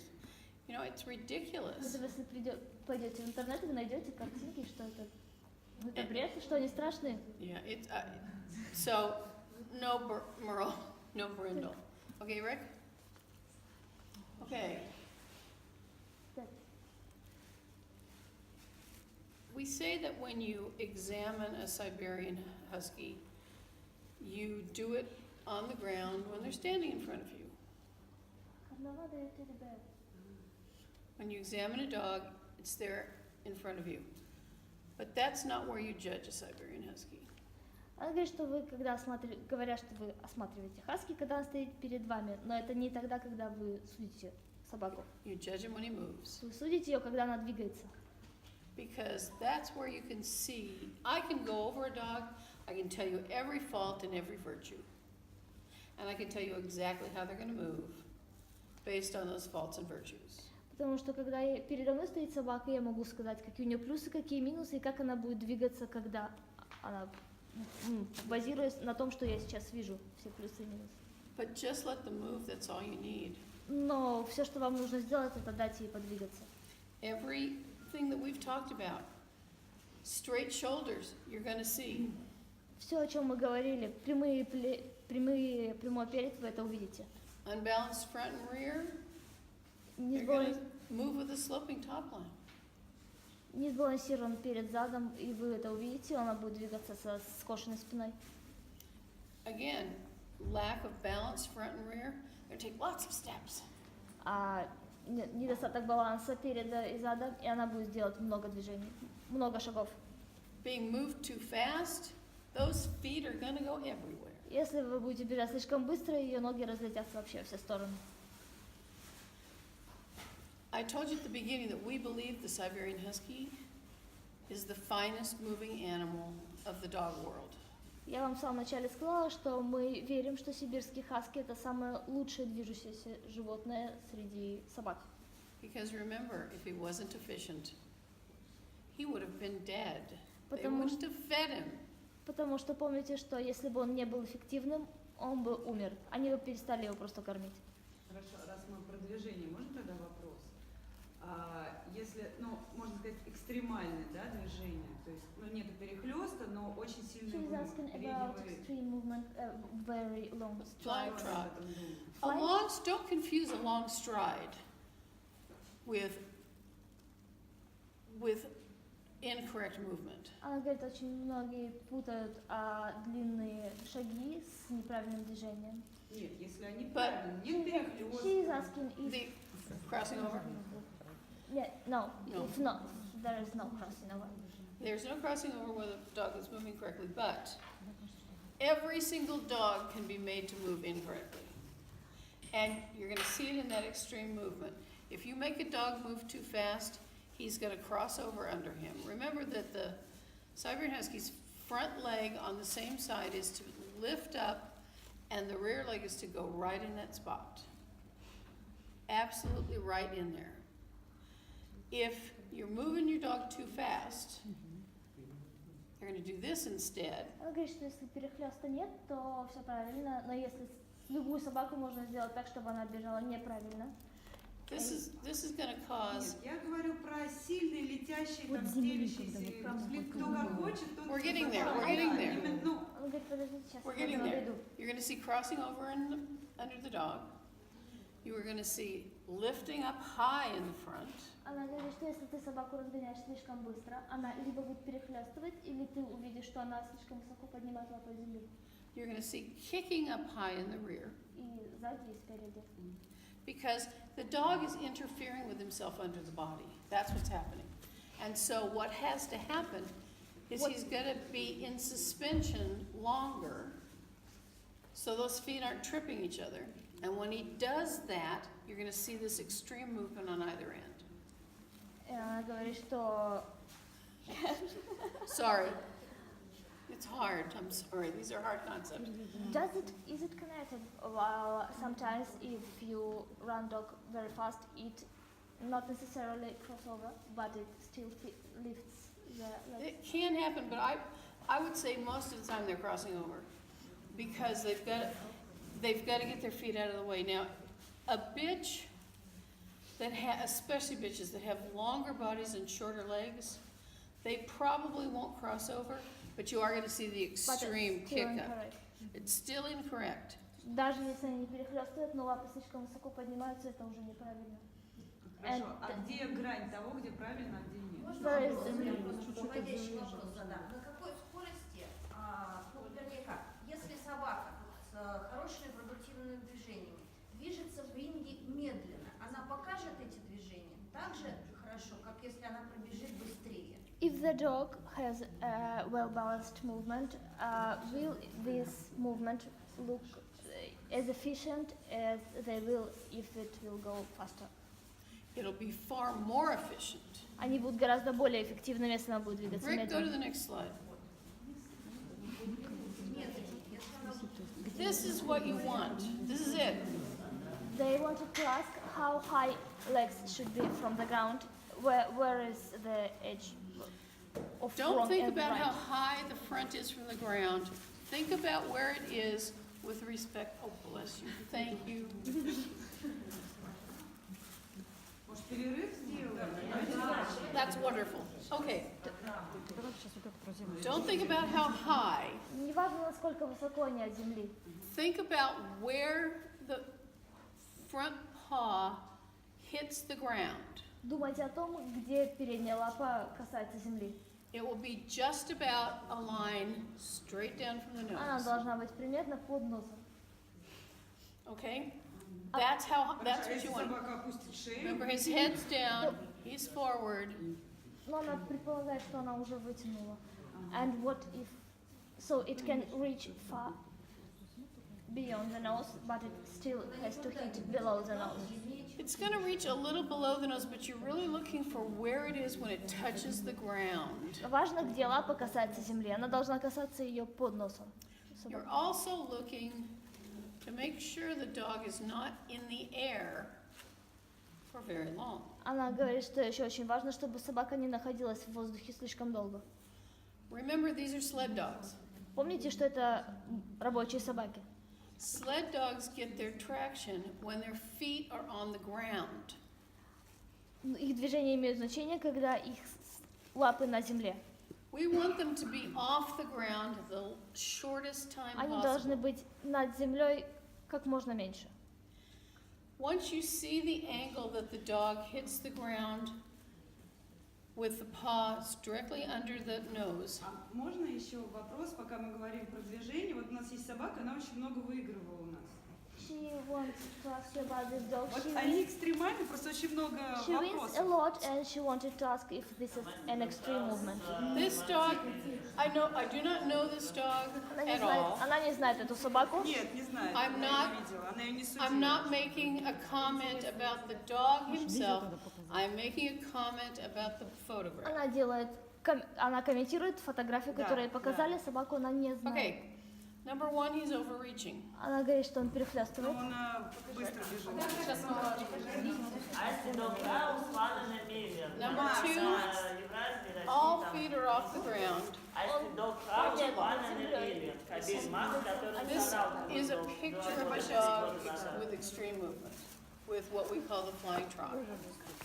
You know, it's ridiculous. Если пойдете в интернет, вы найдете картинки, что это бред, что они страшные. Yeah, it's, so, no Merle, no Brindle. Okay, Rick? Okay. We say that when you examine a Siberian Husky, you do it on the ground when they're standing in front of you. When you examine a dog, it's there in front of you. But that's not where you judge a Siberian Husky. Она говорит, что вы, когда говорят, что вы осматриваете хаски, когда он стоит перед вами, но это не тогда, когда вы судите собаку. You judge him when he moves. Вы судите ее, когда она двигается. Because that's where you can see, I can go over a dog, I can tell you every fault and every virtue. And I can tell you exactly how they're going to move based on those faults and virtues. Потому что когда передо мной стоит собака, я могу сказать, какие у нее плюсы, какие минусы, и как она будет двигаться, когда она, базируясь на том, что я сейчас вижу, все плюсы и минусы. But just let them move, that's all you need. Но все, что вам нужно сделать, это дать ей подвигаться. Everything that we've talked about, straight shoulders, you're going to see. Все, о чем мы говорили, прямой перед, вы это увидите. Unbalanced front and rear, Не they're going to move with a sloping top line. сбалансирован перед задом, и вы это увидите, она будет двигаться со скошенной спиной. Again, lack of balance front and rear, they're gonna take lots of steps. Недостаток баланса переда и зада, и она будет делать много движений, много шагов. Being moved too fast, those feet are gonna go everywhere. Если вы будете бежать слишком быстро, ее ноги разлетятся вообще во все стороны. I told you at the beginning that we believe the Siberian Husky is the finest moving animal of the dog world. Я вам в самом начале сказала, что мы верим, что сибирский хаски это самое лучшее движущееся животное среди собак. Because remember, if he wasn't efficient, he would have been dead. They Потому wouldn't have fed him. Потому что помните, что если бы он не был эффективным, он бы умер. Они бы перестали его просто кормить. Хорошо, раз мы про движение, можно тогда вопрос? Если, ну, можно сказать, экстремальное, да, движение, то есть, ну, нету перехлеста, но очень сильный She's asking about extreme movement, very long Flying strides. trot. A Flying- long, don't confuse a long stride with incorrect movement. Она говорит, очень многие путают длинные шаги с неправильным движением. Нет, если они But- правильно, нет перехлеста. She is asking if... The crossing over? Yeah, no, No. if not, there is no crossing over. There's no crossing over where the dog is moving correctly, but every single dog can be made to move incorrectly. And you're gonna see it in that extreme movement. If you make a dog move too fast, he's gonna cross over under him. Remember that the Siberian Husky's front leg on the same side is to lift up and the rear leg is to go right in that spot. Absolutely right in there. If you're moving your dog too fast, you're gonna do this instead. Она говорит, что если перехлёста нет, то все правильно, но если любую собаку можно сделать так, чтобы она бежала неправильно. This is gonna cause. Нет, я говорю про сильный летящий, Вот там, земли, стелящийся, когда вот кто как хочет, тот... We're getting there, как we're getting there. именно, ну, Она говорит, подождите, сейчас We're я getting к этому there. дойду. You're gonna see crossing over under the dog. You are gonna see lifting up high in the front. Она говорит, что если ты собаку разгоняешь слишком быстро, она либо будет перехлёстывать, или ты увидишь, что она слишком высоко поднимает лапу из земли. You're gonna see kicking up high in the rear. И сзади, и спереди. Because the dog is interfering with himself under the body. That's what's happening. And so what has to happen is he's gonna be in suspension longer, so those feet aren't tripping each other. And when he does that, you're gonna see this extreme movement on either end. И она говорит, что Sorry. It's hard, I'm sorry, these are hard concepts. is it connected? Well, sometimes if you run dog very fast, it not necessarily crossover, but it still lifts the legs. It can happen, but I would say most of the time they're crossing over because they've got to get their feet out of the way. Now, a bitch that especially bitches that have longer bodies and shorter legs, they probably won't cross over, but you are going to see the But extreme it's still kick up. incorrect. It's still incorrect. Даже если они не перехлёстывают, но лапы слишком высоко поднимаются, это уже неправильно. хорошо, And- а где грань того, где правильно, а где нет? Where is the Наводящий вопрос задам. На какой скорости, вернее как, если собака с хорошими продуктивными движениями движется в ринге медленно, она покажет эти движения так же хорошо, как если она пробежит быстрее? If the dog has a well-balanced movement, will this movement look as efficient as they will if it will go faster? It'll be far more efficient. Они будут гораздо более эффективными, если она будет двигаться Rick, go to медленно. the next slide. Нет, если она This is what you want. This is it. They wanted to ask how high legs should be from the ground. Where is the edge of Don't front think and about right? how high the front is from the ground. Think about where it is with respect. Oh, bless you. Thank you. Может, перерыв сделаем? That's wonderful. Okay. Don't think about how high. Не важно, насколько высоко они от земли. Think about where the front paw hits the ground. Думайте о том, где передняя лапа касается земли. It will be just about a line straight down from the Она nose. должна быть примерно под носом. Okay? That's Хорошо, what если you want. собака опустит шею, Remember, his head's down, he's forward. Но она предполагает, что она уже вытянула. And what if... So it can reach far beyond the nose, but it still has to hit below the nose. It's gonna reach a little below the nose, but you're really looking for where it is when it touches the ground. Важно, где лапа касается земли. Она должна касаться ее под носом. You're also looking to make sure the dog is not in the air for very long. Она говорит, что еще очень важно, чтобы собака не находилась в воздухе слишком долго. Remember, these are sled dogs. Помните, что это рабочие собаки. Sled dogs get their traction when their feet are on the ground. Их движения имеют значение, когда их лапы на земле. We want them to be off the ground the shortest time Они possible. должны быть над землей как можно меньше. Once you see the angle that the dog hits the ground with the paws directly under the nose, А можно еще вопрос, пока мы говорим про движение? Вот у нас есть собака, она очень много выигрывала у нас. She wants to ask you about this dog. Вот они экстремальны, просто очень много She wins a вопросов. lot and she wanted to ask if this is an extreme movement. this dog, I do not know this dog at all. Она не знает эту собаку. Нет, не знаю, I'm она not- не видела, она ее не судила. I'm not making a comment about the dog himself. I'm making a comment about the photograph. Она она комментирует фотографию, которую ей показали, собаку она не знает. Okay, number one, he's overreaching. Она говорит, что он Но перехлестывает. она быстро бежит. А если долга услана намеренно? Number two, Евразии, all России, feet are off the ground. а если долга услана намеренно? Кабель мама, который This сказал, is a picture of a dog with extreme movement, with what we call the flying trot.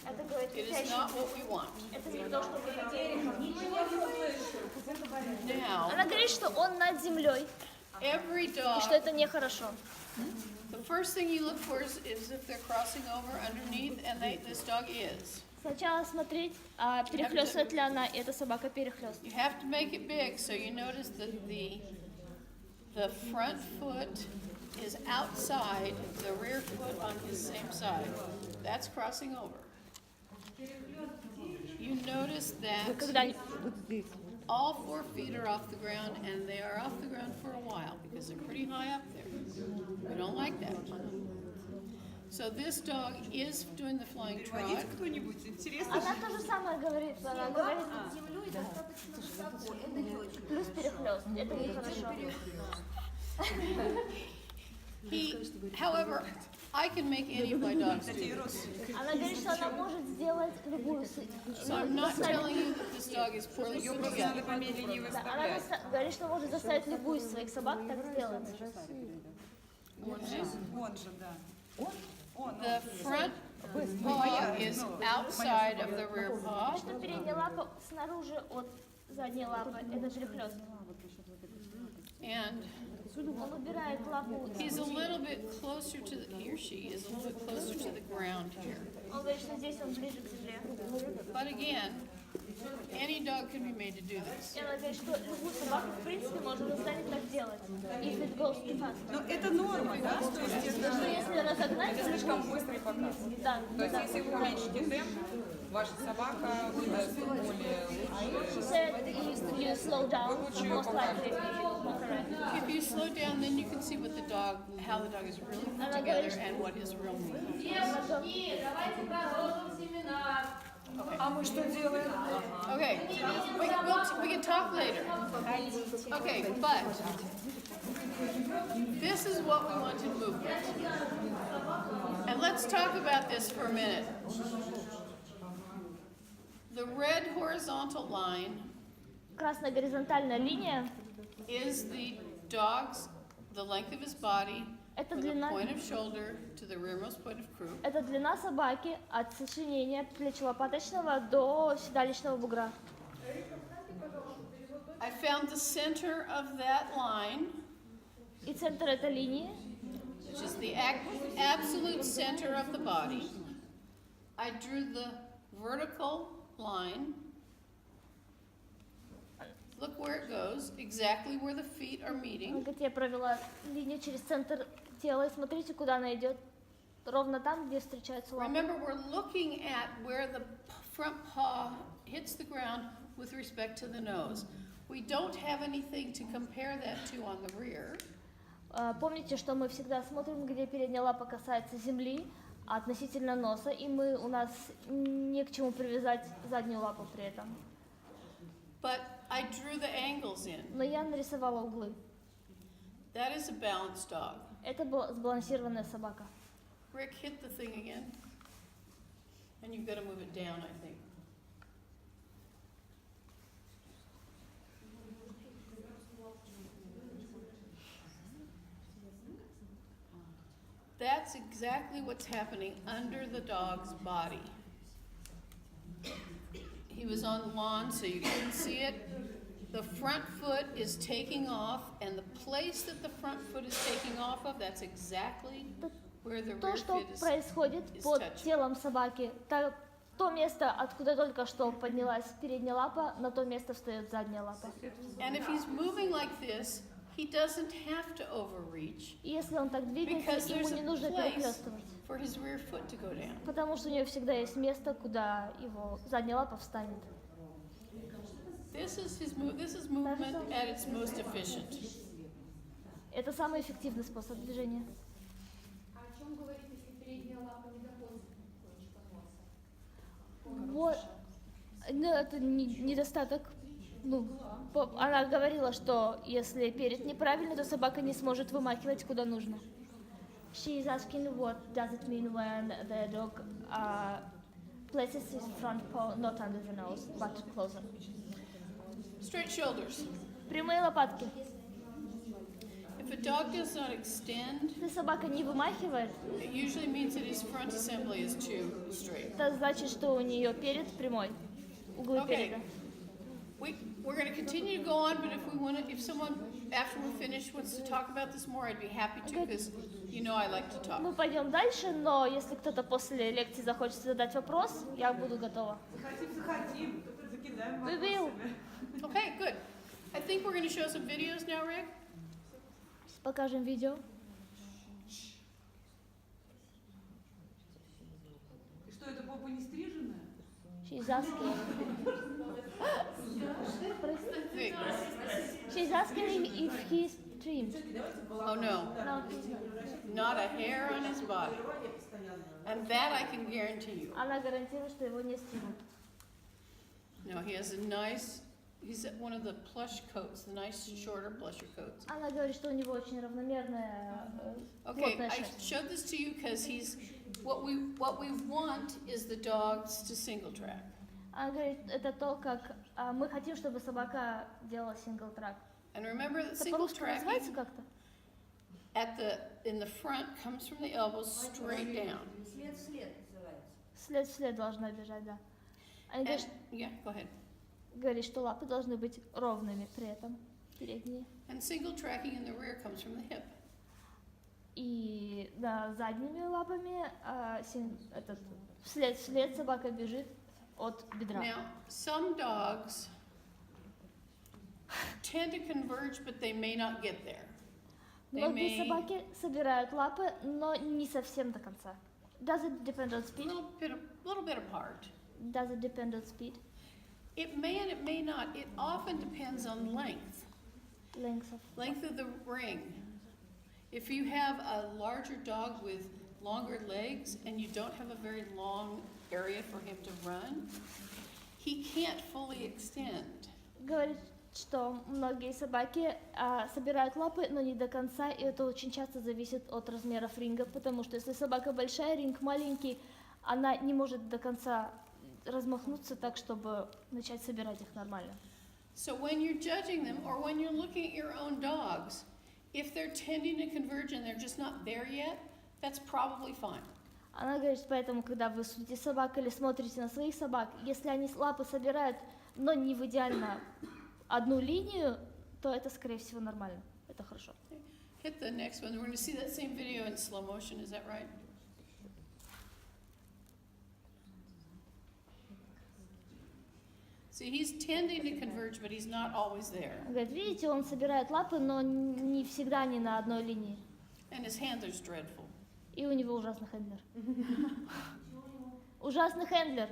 Это говорит, It is not what we want. это не то, что вы хотели. Now, Она говорит, что он над землей, every и dog, что это нехорошо. the first thing you look for is if they're crossing over underneath, and this dog is. Сначала смотреть, перехлестывает ли она, и эта собака перехлестывает. You have to make it big, so you notice that the front foot is outside the rear foot on his same side. That's crossing over. You notice that Когда all 4 feet are off the ground, and they are off the ground for a while because they're pretty high up there. We don't like that. So this dog is doing the flying trot. Водить кто-нибудь? Интересно. она то же самое говорит, она говорит, Над землей достаточно высоко, это не очень плюс перехлест, это нехорошо. However, I can make any of my dogs do Кстати, this. Рос, Она говорит, что она может сделать любую So I'm not telling you that this dog is poorly ее put просто together. надо помедленнее Да, она выставлять. говорит, что может заставить любую из своих собак так сделать. Он же, да. Он. The front paw is outside of the rear paw. Что передняя лапа снаружи от задней лапы, это перехлест. And Он убирает лапу. he's a little bit closer to he or she is a little bit closer to the ground here. Он говорит, что здесь он ближе к земле. But again, any dog can be made to do this. И она говорит, что любую собаку, в принципе, можно заставить так делать. If it goes too fast. Но это норма, да? То есть это Что если разогнать, Слишком быстрый показ. да, То есть да. если вы уменьшите темп, ваша собака выдаст более She said if you slow down, most likely it will be correct. If you slow down, then you can see what the dog, how the dog is really put together and what his real movement. Девочки, давайте продолжим семинар. А мы что делаем? Okay, we can talk later. Okay, but this is what we want in movement. And let's talk about this for a minute. The red horizontal line Красная горизонтальная линия is the dog's, the length of his body Это from the длина, point of shoulder to the rearmost point of croup. это длина собаки от сочленения плечелопаточного до седалищного бугра. I found the center of that line, И центр этой линии, which is the absolute center of the body. I drew the vertical line. look where it goes, exactly where the feet are Она meeting. говорит, я провела линию через центр тела, и смотрите, куда она идет. Ровно там, где встречаются лапы. Remember, we're looking at where the front paw hits the ground with respect to the nose. We don't have anything to compare that to on the rear. Помните, что мы всегда смотрим, где передняя лапа касается земли, относительно носа, и у нас не к чему привязать заднюю лапу при этом. But I drew the angles in. Но я нарисовала углы. That is a balanced dog. Это была сбалансированная собака. Rick, hit the thing again. And you've got to move it down, I think. That's exactly what's happening under the dog's body. He was on the lawn, so you couldn't see it. The front foot is taking off, and the place that the front foot is taking off of, that's exactly where the То, rear что foot is. происходит is под touching. телом собаки, то место, откуда только что поднялась передняя лапа, на то место встает задняя лапа. And if he's moving like this, he doesn't have to overreach И если он так двигается, because ему there's не a нужно place перехлестывать, for his rear foot to go down. потому что у него всегда есть место, куда его задняя лапа встанет. This is movement at its most efficient. Это самый эффективный способ движения. А о чем говорит, если передняя лапа не доходит до кончика носа? Вот, ну, это недостаток. Ну, она говорила, что если перед неправильно, то собака не сможет вымахивать куда нужно. She is asking what does it mean when the dog places his front paw not under the nose, but closer. Straight shoulders. Прямые лопатки. If a dog does not extend, Если собака не вымахивает, it usually means that his front assembly is too straight. это значит, что у нее перед прямой, углы Okay. переда. We're going to continue to go on, but if someone after we're finished wants to talk about this more, I'd be happy to, because you know I like to talk. Мы пойдем дальше, но если кто-то после лекции захочет задать вопрос, я буду готова. Захотим, только закидаем We will. вопросами. Okay, good. I think we're going to show some videos now, Rick. Покажем видео. И что, это попа не стриженная? She's asking. Wait. She's asking if he's trimmed. Oh no, No, he's not. not a hair on his body. And that I can guarantee you. Она гарантирует, что его не стянут. No, he has a nice, he's one of the plush coats, the nice shorter plusher coats. Она говорит, что у него очень равномерная, Okay, плотная I шерсть. showed this to you because what we want is the dogs to single track. Она говорит, это то, как мы хотим, чтобы собака делала сингл-трак. And remember that Это single по-русски называется tracking как-то? in the front comes from the elbows straight down. След в след называется. След в след должна бежать, да. Она And, yeah, go ahead. говорит, что лапы должны быть ровными при этом, передние. And single tracking in the rear comes from the hip. И да, задними лапами вслед в след собака бежит от бедра. Now, some dogs tend to converge, but they may not get there. They Многие may, собаки собирают лапы, но не совсем до конца. Does it depend on a speed? little bit apart. Does it depend on speed? It may and it may not. It often depends on length Length of of the ring. If you have a larger dog with longer legs and you don't have a very long area for him to run, he can't fully extend. Говорит, что многие собаки собирают лапы, но не до конца, и это очень часто зависит от размеров ринга, потому что если собака большая, ринг маленький, она не может до конца размахнуться так, чтобы начать собирать их нормально. So when you're judging them or when you're looking at your own dogs, if they're tending to converge and they're just not there yet, that's probably fine. Она говорит, поэтому, когда вы судите собак или смотрите на своих собак, если они лапы собирают, но не в идеально одну линию, то это, скорее всего, нормально. Это хорошо. Hit the next one. We're going to see that same video in slow motion, is that right? See, he's tending to converge, but he's not always there. Он говорит, видите, он собирает лапы, но не всегда они на одной линии. And his handler's dreadful. И у него ужасный хендлер. Ужасный хендлер.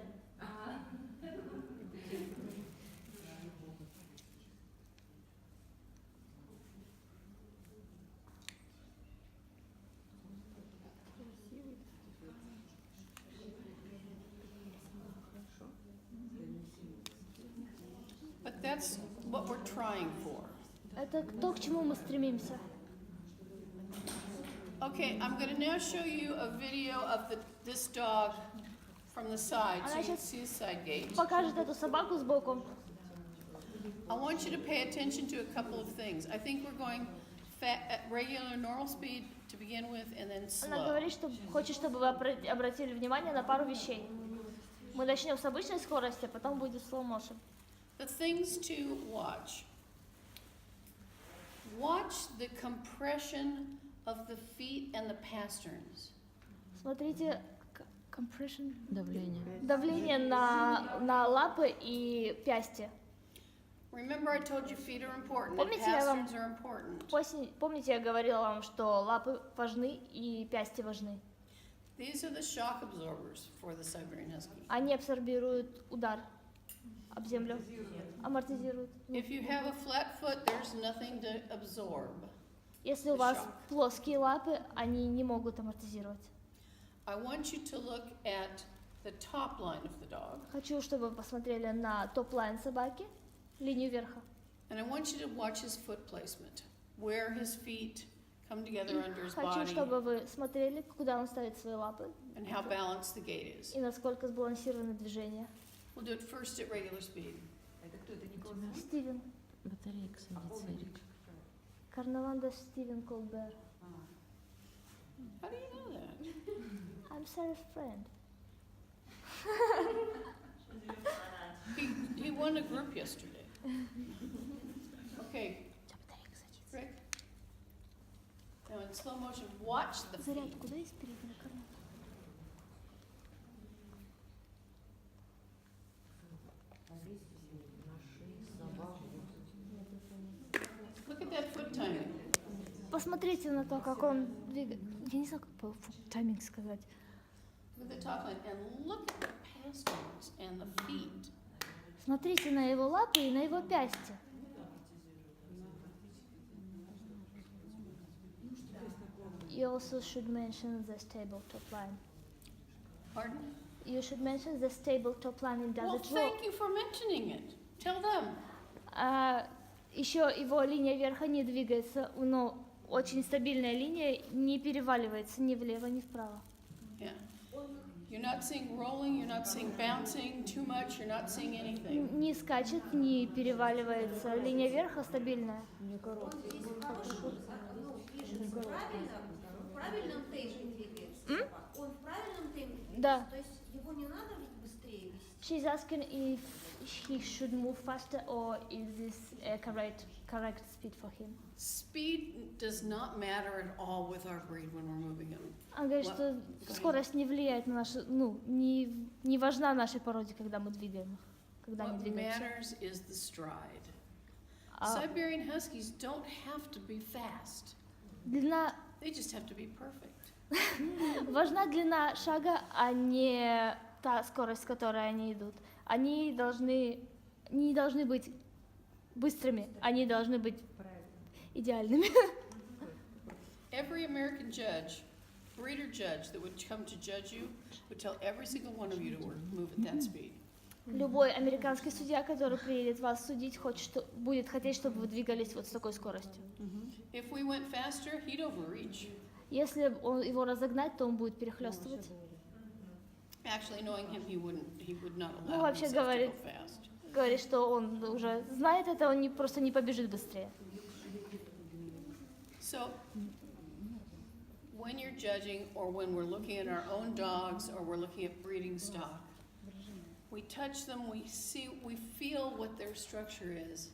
But that's what we're trying for. Это то, к чему мы стремимся. Okay, I'm going to now show you a video of this dog from the side, so you can see his side gait. Покажет эту собаку сбоку. I want you to pay attention to a couple of things. I think we're going at regular, normal speed to begin with, and then Она slow. говорит, что хочет, чтобы вы обратили внимание на пару вещей. Мы начнем с обычной скорости, а потом будет slow motion. The things to watch. Watch the compression of the feet and the pasterns. Смотрите, compression. Давление. Давление на лапы и пясти. Remember I told you feet are important and Помните, я вам- pasterns are important. Помните, я говорила вам, что лапы важны и пясти важны. These are the shock absorbers for the Siberian Husky. Они абсорбируют удар об землю, амортизируют. If you have a flat foot, there's nothing to absorb. Если у вас плоские лапы, они не могут амортизировать. I want you to look at the top line of the dog, Хочу, чтобы вы посмотрели на топ-лайн собаки, линию верха. and I want you to watch his foot placement, where his feet come together under his Хочу, body, чтобы вы смотрели, куда он ставит свои лапы and how balanced the gait is. и насколько сбалансированы движения. We'll do it first at regular speed. Это кто? Это Николас? Стивен. Батарейка садится, Эрик. Карнаванда Стивен Колбер. How do you know that? I'm Sarah's friend. He won a group yesterday. Okay, Rick. Now in slow motion, watch the feet. Заряд куда из переднего кармана? Look at that foot timing. Посмотрите на то, как он двигает. Я не знаю, как по тайминг сказать. Look at the top line and look at the pasterns and the feet. Смотрите на его лапы и на его пясти. You also should mention the stable top line. Pardon? You should mention the stable top line and does Well, it roll. thank you for mentioning it. Tell them. Еще его линия верха не двигается, но очень стабильная линия, не переваливается ни влево, ни вправо. Yeah. You're not seeing rolling, you're not seeing bouncing too much, you're not seeing anything. Не скачет, не переваливается. Линия верха стабильная. Он здесь хороший, движется правильно, в правильном темпе двигается. собака. Он в правильном темпе двигается, Да. то есть его не надо быстрее вести. She's asking if he should move faster or is this a correct speed for him. Speed does not matter at all with our breed when we're moving them. Он говорит, что скорость не влияет на нашу, не важна нашей породе, когда мы двигаем их, когда они What двигаются. matters is the stride. А Siberian Huskies don't have to be fast. длина, They just have to be perfect. важна длина шага, а не та скорость, с которой они идут. Они не должны быть быстрыми, они должны быть идеальными. Every American judge, breeder judge that would come to judge you would tell every single one of you to move at that speed. Любой американский судья, который приедет вас судить, будет хотеть, чтобы вы двигались вот с такой скоростью. If we went faster, he'd overreach. Если его разогнать, то он будет перехлестывать. Actually, knowing him, he would not Ну, allow вообще himself to говорит, go fast. говорит, что он уже знает это, он просто не побежит быстрее. So, when you're judging, or when we're looking at our own dogs, or we're looking at breeding stock, we touch them, we feel what their structure is,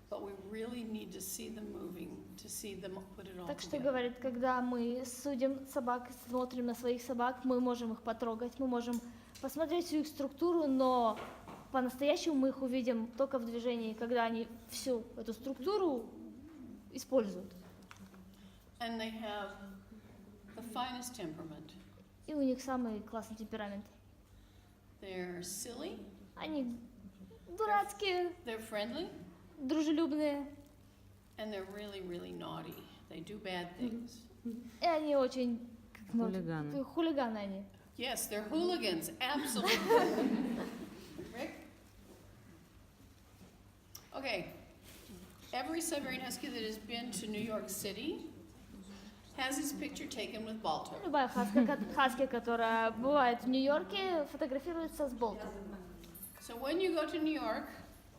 but we really need to see them moving, to see them put it all Так что together. говорит, когда мы судим собак, смотрим на своих собак, мы можем их потрогать, мы можем посмотреть всю их структуру, но по-настоящему мы их увидим только в движении, когда они всю эту структуру используют. And they have the finest temperament. И у них самый классный темперамент. They're silly, Они дурацкие, they're friendly, дружелюбные, and they're really, really naughty. They do bad things. и они очень Хулиганы. хулиганы они. Yes, they're hooligans, absolutely. Rick? Okay. Every Siberian Husky that has been to New York City has his picture taken with Balto. Любая хаски, которая бывает в Нью-Йорке, фотографируется с Болтом. So when you go to New York,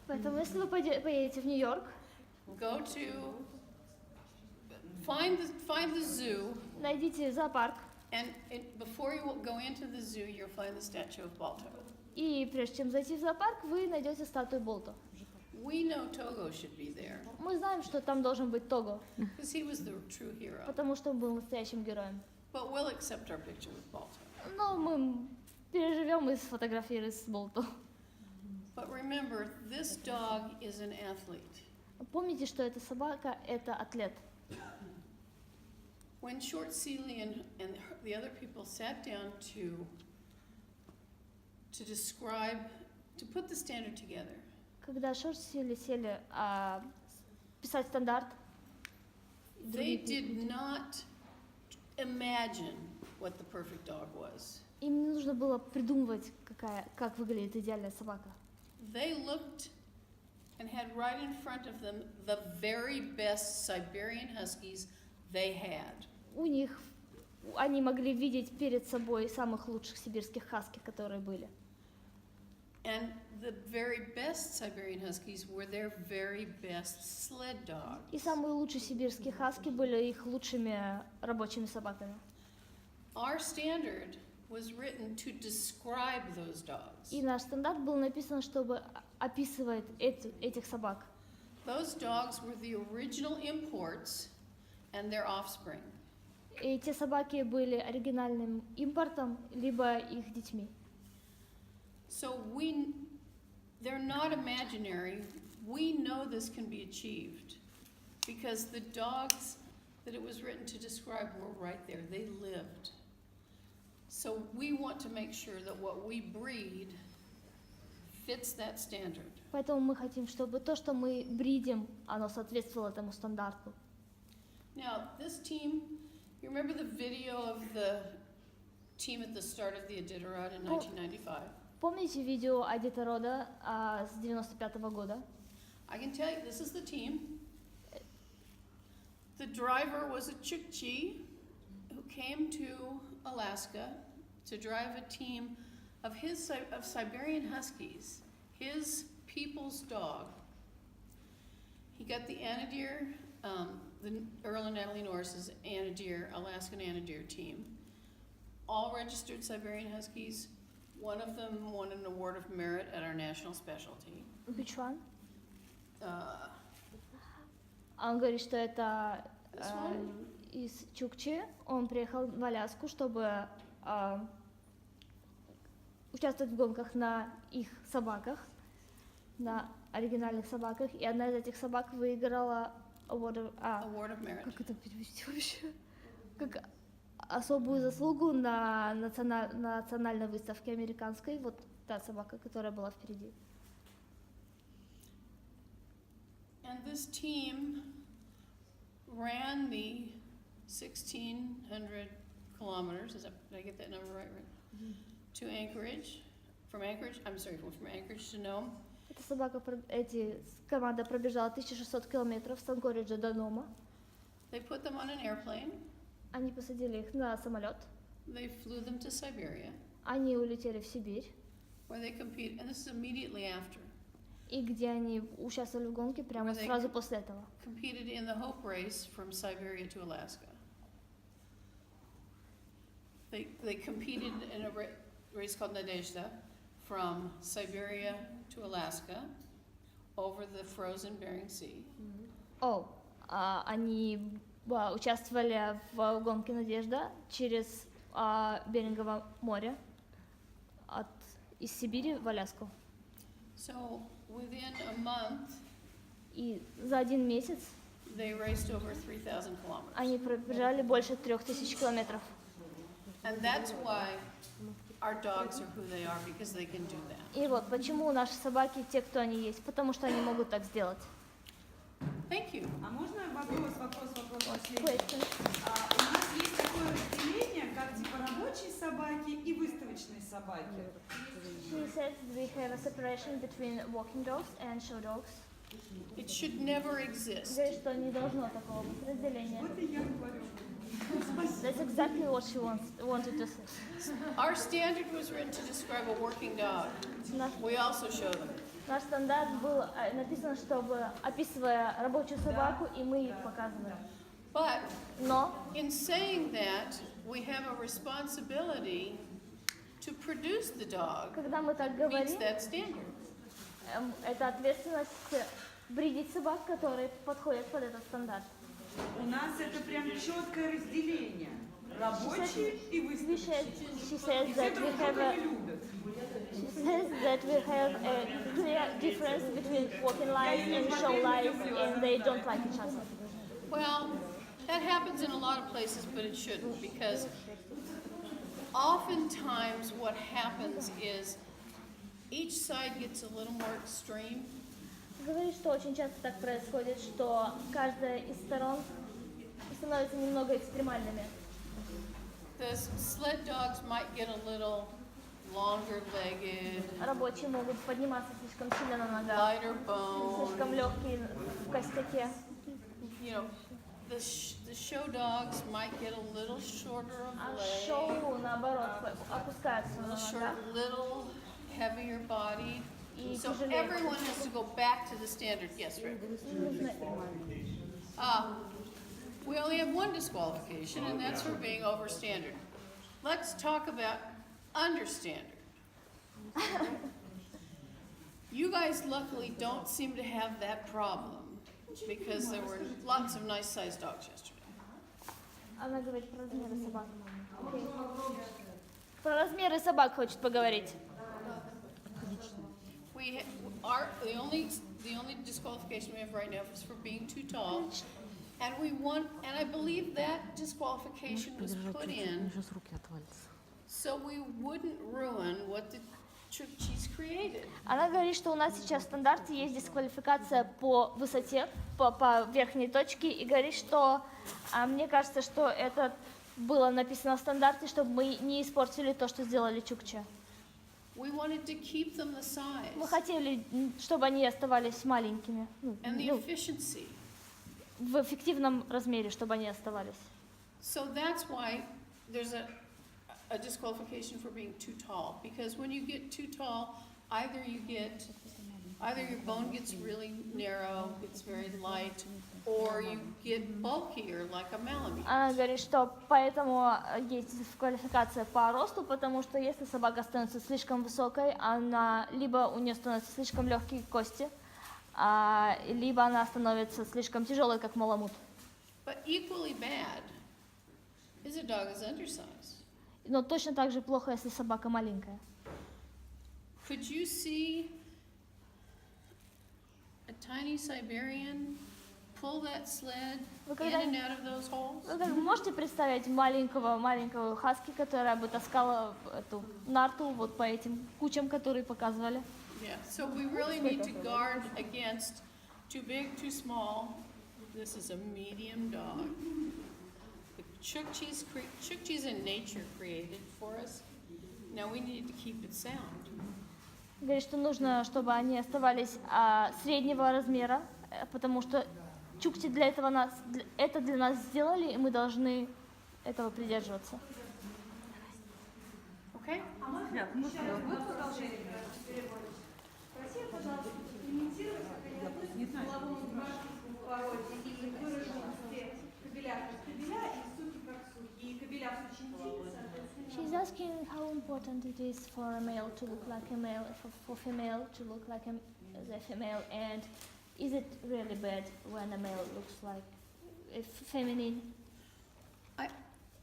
Поэтому если вы поедете в Нью-Йорк, go to find the zoo, найдите зоопарк, and before you go into the zoo, you'll find the statue of Balto. и прежде чем зайти в зоопарк, вы найдете статую Болта. We know Togo should be there Мы знаем, что там должен быть Того, because he was the true hero. потому что он был настоящим героем. But we'll accept our picture with Balto. Но мы переживем и сфотографируем с Болтом. But remember, this dog is an athlete. Помните, что эта собака – это атлет. When Short Seeley and the other people sat down to describe, to put the standard together, Когда Шорт сели писать стандарт, they did not imagine what the perfect dog was. им не нужно было придумывать, как выглядит идеальная собака. They looked and had right in front of them the very best Siberian Huskies they had. Они могли видеть перед собой самых лучших сибирских хаски, которые были. And the very best Siberian Huskies were their very best sled dogs. И самые лучшие сибирские хаски были их лучшими рабочими собаками. Our standard was written to describe those dogs. И наш стандарт был написан, чтобы описывать этих собак. Those dogs were the original imports and their offspring. И те собаки были оригинальным импортом, либо их детьми. So they're not imaginary. We know this can be achieved because the dogs that it was written to describe were right there. They lived. So we want to make sure that what we breed fits that standard. Поэтому мы хотим, чтобы то, что мы бридим, оно соответствовало этому стандарту. Now, this team, you remember the video of the team at the start of the Iditarod in 1995? Помните видео Адитарода с 95-го года? I can tell you, this is the team. The driver was a Chukchi who came to Alaska to drive a team of Siberian Huskies, his people's dog. He got the Anadir, the Earl and Natalie Norris's Anadir, Alaskan Anadir team. All registered Siberian Huskies. One of them won an award of merit at our national specialty. Which one? Он говорит, что это из Чукчи. Он приехал в Аляску, чтобы участвовать в гонках на их собаках, на оригинальных собаках. И одна из этих собак выиграла award of merit. Как это перевести вообще? Как особую заслугу на национальной выставке американской. Вот та собака, которая была впереди. And this team ran the 1,600 kilometers, did I get that number right? To Anchorage, from Anchorage to Nome. Эта команда пробежала 1600 километров с Анкориджа до Нома. They put them on an airplane. Они посадили их на самолет. They flew them to Siberia. Они улетели в Сибирь. Where they compete, and this is immediately after. И где они участвовали в гонке прямо сразу после этого. Competed in the Hope race from Siberia to Alaska. They competed in a race called Nadezhda from Siberia to Alaska over the frozen Bering Sea. Они участвовали в гонке «Надежда» через Берингово море из Сибири в Аляску. So within a month, И за 1 месяц they raced over 3,000 kilometers. они пробежали больше 3000 километров. And that's why our dogs are who they are, because they can do that. И вот почему наши собаки те, кто они есть, потому что они могут так сделать. Thank you. А можно вопрос последний? Question. У нас есть такое разделение, как типа рабочие собаки и выставочные собаки. She says we have a separation between walking dogs and show dogs. It should never exist. Говорит, что не должно такого быть разделения. Вот и я говорю. That's exactly what she wanted to say. Our standard was written to describe a working dog. Наш, We also show them. наш стандарт был написан, чтобы описывая рабочую собаку, и мы их показывали. But Но in saying that, we have a responsibility to produce the dog когда мы так meets говорим, that standard. это ответственность бридить собак, которые подходят под этот стандарт. У нас это прям четкое разделение. Рабочие и выставочные. She says И все that we друг have друга a не любят. She says that we have a clear difference between walking lives and show lives, and they don't like each other. Well, that happens in a lot of places, but it shouldn't, because oftentimes what happens is each side gets a little more extreme. Говорит, что очень часто так происходит, что каждая из сторон становится немного экстремальными. The sled dogs might get a little longer-legged, Рабочие могут подниматься слишком сильно на ногах, lighter bone. слишком легкие в костяке. You know, the show dogs might get a little shorter of А leg, шоу, наоборот, опускаются a на little short, ногах. little heavier body. И So тяжелее. everyone has to go back to the standard. Yes, Rick? Нужно- We only have one disqualification, and that's for being over standard. Let's talk about under standard. You guys luckily don't seem to have that problem, because there were lots of nice sized dogs yesterday. Она говорит про размеры собак. Окей. Про размеры собак хочет поговорить. The only disqualification we have right now is for being too tall. And I believe that disqualification was put in so we wouldn't ruin what the Chukchis created. Она говорит, что у нас сейчас в стандарте есть дисквалификация по высоте, по верхней точке, и говорит, что мне кажется, что это было написано в стандарте, чтобы мы не испортили то, что сделали чукчи. We wanted to keep them the size Мы хотели, чтобы они оставались маленькими, and the efficiency. в эффективном размере, чтобы они оставались. So that's why there's a disqualification for being too tall, because when you get too tall, either your bone gets really narrow, it's very light, or you get bulkier like a Malamute. Она говорит, что поэтому есть дисквалификация по росту, потому что если собака становится слишком высокой, она либо у нее становятся слишком легкие кости, либо она становится слишком тяжелой, как маламут. But equally bad is a dog that's undersized. Но точно так же плохо, если собака маленькая. Could you see a tiny Siberian pull that sled in and out of those holes? Вы можете представить маленького хаски, которая бы таскала эту нарту вот по этим кучам, которые показывали? Yeah, so we really need to guard against too big, too small. This is a medium dog. The Chukchis in nature created for us. Now we need to keep it sound. Говорит, что нужно, чтобы они оставались среднего размера, потому что чукчи это для нас сделали, и мы должны этого придерживаться. Okay? А можно будет продолжение? Спроси, пожалуйста, комментировать, как они относятся к половому гражданству в породе и выраженности кобеля как кобеля и суки как суки. И кобеля в случае тигра, соответственно. She's asking how important it is for a male to look like a male, for female to look like the female, and is it really bad when a male looks like feminine?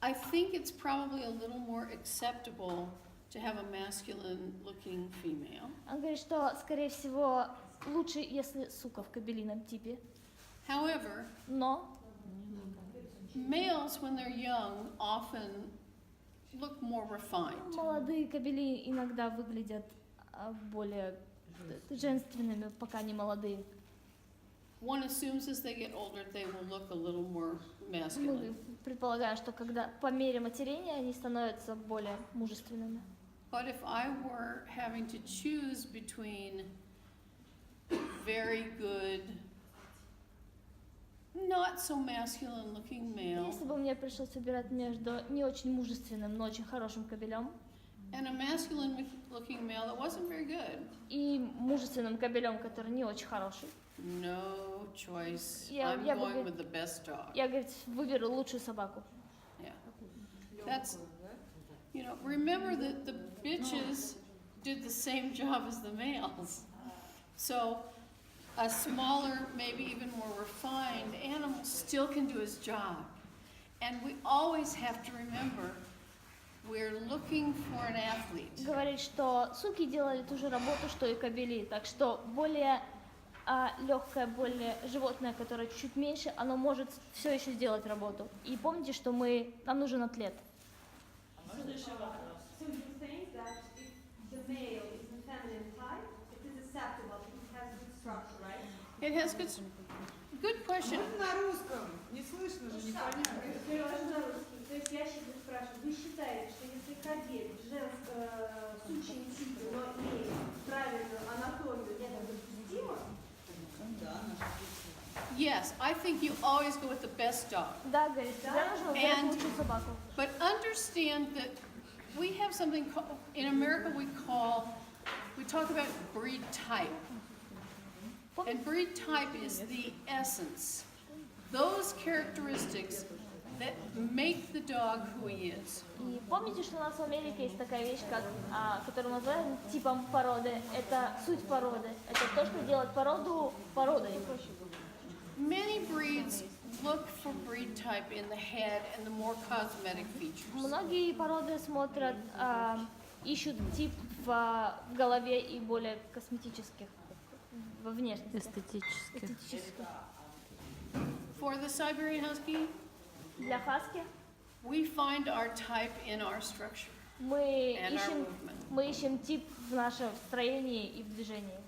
I think it's probably a little more acceptable to have a masculine-looking female. Он говорит, что, скорее всего, лучше, если сука в кобелином типе. However, Но males, when they're young, often look more refined. молодые кобели иногда выглядят более женственными, пока не молодые. One assumes as they get older, they will look a little more Мы masculine. предполагаем, что когда по мере матерения они становятся более мужественными. But if I were having to choose between very good, not so masculine looking male Если бы мне пришлось выбирать между не очень мужественным, но очень хорошим кобелем and a masculine looking male that wasn't very good, и мужественным кобелем, который не очень хороший, no choice. Yeah, I'm yeah, but going we- with the best dog. я, говорит, выберу лучшую собаку. Yeah. That's, you know, remember that the bitches did the same job as the males. So a smaller, maybe even more refined animal still can do his job. And we always have to remember, we're looking for an athlete. Говорит, что суки делали ту же работу, что и кобели, так что более легкое, более животное, которое чуть меньше, оно может все еще сделать работу. И помните, что нам нужен атлет. Можно еще вопрос? So you're saying that if the male is the feminine type, it is acceptable, it has good structure, right? It has good question. Можно на русском? Не слышно же, непонятно. Перевожу на русский. То есть я сейчас спрашиваю, вы считаете, что если кобель в сучьем типе, но имеет правильную анатомию, это допустимо? Yes, I think you always go with the best dog. Да, говорит, всегда нужно выбрать And- лучшую собаку. But understand that we have something in America we talk about breed type. And breed type is the essence. Those characteristics that make the dog who he is. И помните, что у нас в Америке есть такая вещь, которую мы называем типом породы. Это суть породы. Это то, что делает породу породой. Many breeds look for breed type in the head and the more cosmetic features. Многие породы смотрят, ищут тип в голове и более косметических, во внешности. Эстетических. For the Siberian Husky, Для хаски we find our type in our structure мы and our ищем, movement. мы ищем тип в нашем строении и в движении.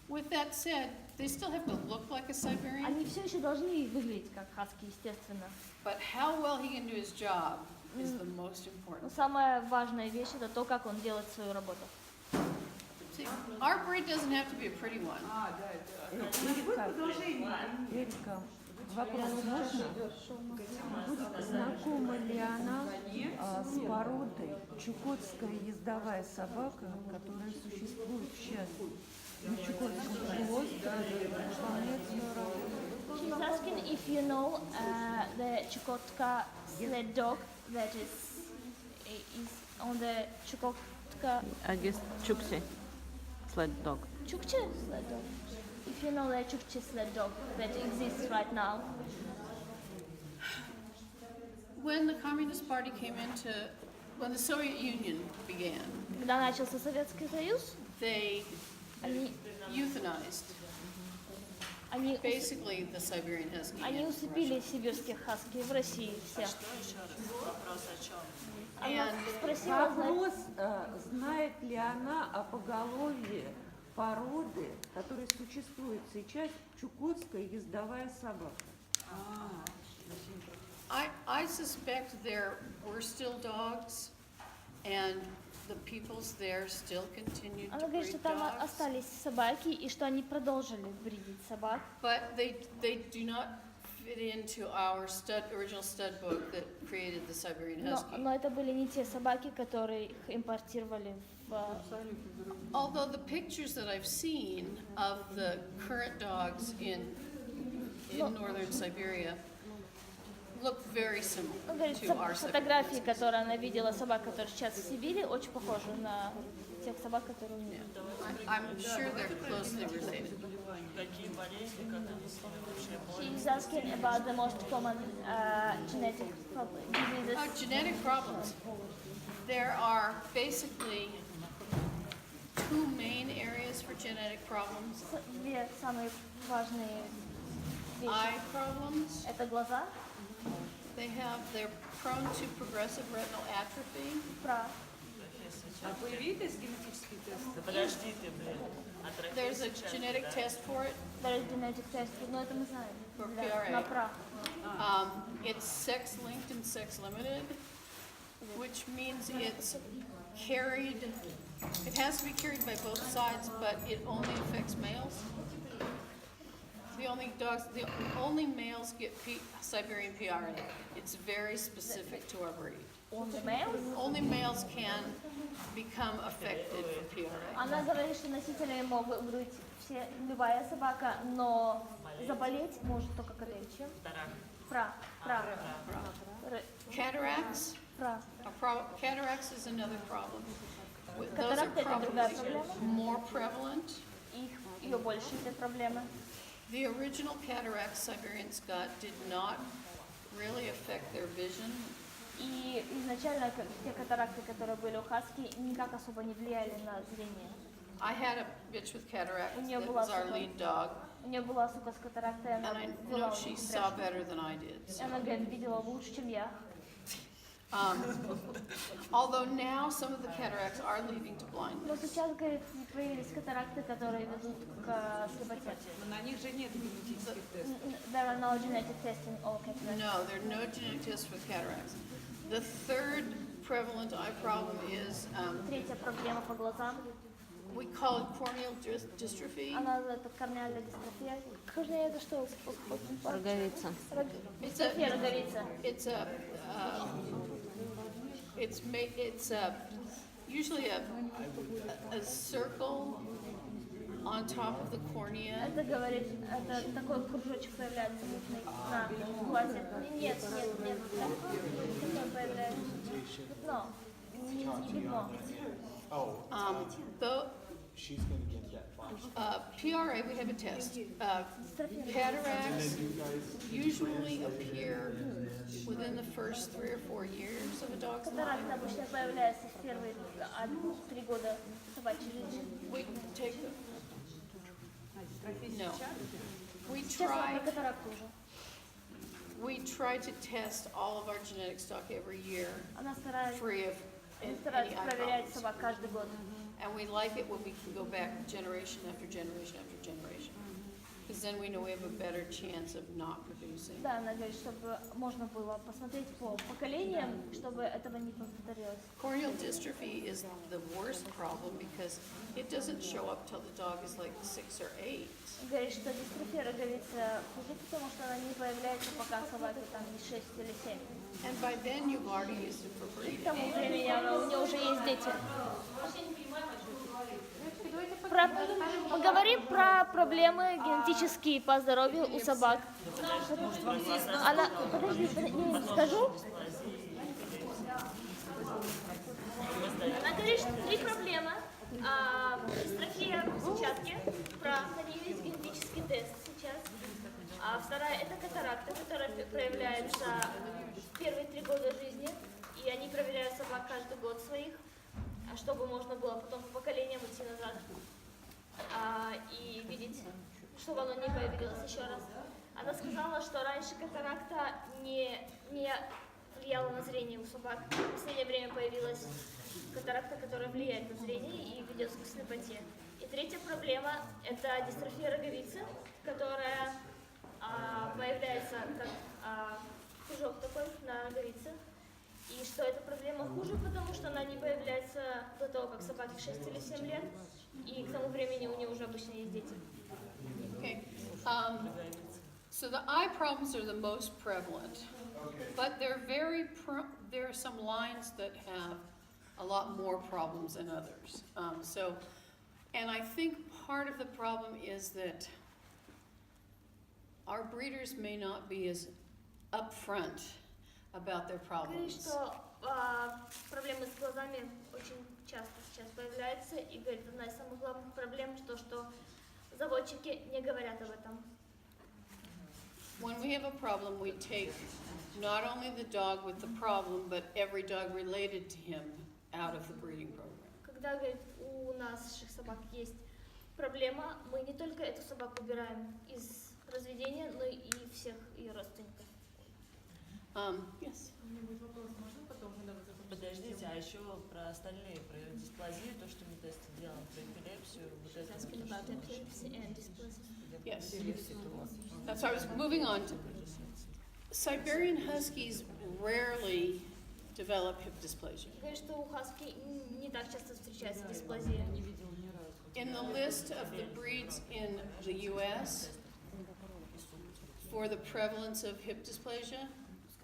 With that said, they still have to look like a Siberian, Они все еще должны выглядеть как хаски, естественно. but how well he can do his job is the most Но important. самая важная вещь это то, как он делает свою работу. See, our breed doesn't have to be a pretty one. Будет продолжение? Эрика, вопрос можно? Знакома ли она с породой чукотская ездовая собака, которая существует сейчас на Чукотском полуострове, выполняет свою работу? She's asking if you know the Chukotka sled dog that is on the Chukotka I guess Chukchi sled dog. Chukchi sled dog. If you know the Chukchi sled dog that exists right now. When the Communist Party when the Soviet Union began, Когда начался Советский Союз, they они euthanized basically the Siberian Husky. они усыпили сибирских хаски в России все. Вопрос о чем? Она And спросила, Вопрос, знает ли она о поголовье породы, которая существует сейчас, чукотская ездовая собака? I suspect there were still dogs, and the peoples there still continued to она говорит, что breed там dogs, остались собаки и что они продолжили бридить собак. but they do not fit into our original stud book that created the Siberian Husky. Но это были не те собаки, которые их импортировали в... Although the pictures that I've seen of the current dogs in northern Siberia look very similar Он говорит, to our Siberian фотографии, Huskies. которые она видела собак, которые сейчас в Сибири, очень похожи на тех собак, которые у нее. I'm sure they're closely related. Какие болезни, как они с ними вообще She борются? is asking about the most common genetic diseases. Genetic problems. There are basically two main areas for genetic problems. Две самые важные вещи. Eye problems, Это глаза, they're prone to progressive retinal atrophy. про А появились генетические тесты? Да подожди ты, блин. There's a genetic test for it, there is genetic test, но это мы знаем. For Для- PRA. На ПРА. It's sex-linked and sex-limited, which means it's carried, it has to be carried by both sides, but it only affects males. The only males get Siberian PRA. It's very specific to our breed. Only males? Only males can become affected for PRA. Она говорит, что носители могут быть все, любая собака, но заболеть может только катеричем. Пра. Cataracts, cataracts is another problem. Those are Катаракта это другая probably проблема. more prevalent. Ее больше эти проблемы. The original cataracts Siberians got did not really affect their vision. И изначально те катаракты, которые были у хаски, никак особо не влияли на зрение. I had a bitch with cataracts У нее that была was our сука. lead dog, У нее была сука с катарактой, она and I была know у she них saw упряжка. better than I did. И она, говорит, видела лучше, чем я. Although now some of the cataracts are leading to Но blindness. сейчас, говорит, появились катаракты, которые ведут к слепоте. Но на них же нет генетических тестов. There are no genetic testing all cataracts. No, there are no genetic tests for cataracts. The third prevalent eye problem is, Третья проблема по глазам. we call it corneal dystrophy. Она называется корнеальная дистрофия. Корнея это что? Роговица. Дистрофия роговицы. It's usually a circle on top of the cornea. Это говорит, это такой кружочек появляется мутный на глазе. Нет. Такой появляется. Пятно. Не пятно. PRA, we have a test. Cataracts usually appear within the first 3 or 4 years of a dog's life. Катаракта обычно появляется в первые 3 года собачьей жизни. We take the, no. We Сейчас вот try, про катаракту уже. we try to test all of our genetic stock every year, Она старается, free of any старается eye проверять problems. собак каждый год. And we like it when we can go back generation after generation after generation. Because then we know we have a better chance of not producing. Да, она говорит, чтобы можно было посмотреть по поколениям, чтобы этого не повторилось. Corneal dystrophy is the worst problem because it doesn't show up till the dog is like 6 or 8. Говорит, что дистрофия роговицы хуже, потому что она не появляется, пока собаке там не 6 или 7. And by then you've already used it for И к breeding. тому времени у нее уже есть дети. Поговорим про проблемы генетические по здоровью у собак. Она, подожди, я не скажу. Она говорит, что 3 проблемы. Дистрофия сетчатки, на нее есть генетический тест сейчас. Вторая это катаракта, которая проявляется в первые 3 года жизни. И они проверяют собак каждый год своих, чтобы можно было потом по поколениям идти назад и видеть, чтобы оно не появилось еще раз. Она сказала, что раньше катаракта не влияла на зрение у собак. В последнее время появилась катаракта, которая влияет на зрение и ведет к слепоте. И третья проблема – это дистрофия роговицы, которая появляется как кружок такой на роговице. И что эта проблема хуже, потому что она не появляется до того, как собаке 6 или 7 лет, и к тому времени у нее уже обычно есть дети. Okay. So the eye problems are the most prevalent, but there are some lines that have a lot more problems than others. And I think part of the problem is that our breeders may not be as upfront about their Говорит, problems. что проблемы с глазами очень часто сейчас появляются, и говорит, одна из самых главных проблем, что заводчики не говорят об этом. When we have a problem, we take not only the dog with the problem, but every dog related to him out of the breeding program. Когда, говорит, у наших собак есть проблема, мы не только эту собаку убираем из разведения, но и всех ее родственников. Yes. У меня будет вопрос, можно потом, когда вы закончите? Подождите, а еще про остальные, про дисплазию, то, что мы тесты делаем, про эпилепсию, вот это Asking about epilepsy and dysplasia. Yes. That's why I was moving on to Siberian Huskies rarely develop hip dysplasia. Говорит, что у хаски не так часто встречается дисплазия. In the list of the breeds in the U.S. for the prevalence of hip dysplasia,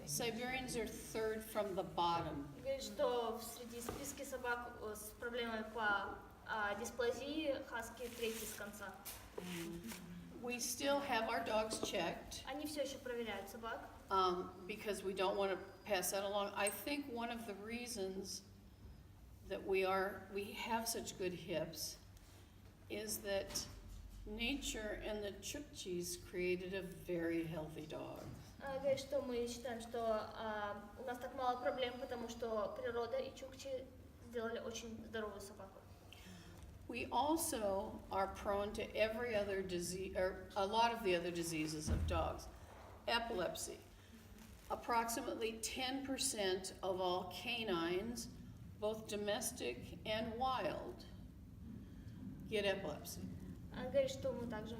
Siberians are third from the bottom. Говорит, что среди списка собак с проблемой по дисплазии хаски третий с конца. We still have our dogs checked Они все еще проверяют собак. because we don't want to pass that along. I think one of the reasons that we have such good hips is that nature and the Chukchis created a very healthy dog. Говорит, что мы считаем, что у нас так мало проблем, потому что природа и чукчи сделали очень здоровую собаку. We also are prone to every other disease, or a lot of the other diseases of dogs. Epilepsy. Approximately 10% of all canines, both domestic and wild, get epilepsy. Говорит, что мы также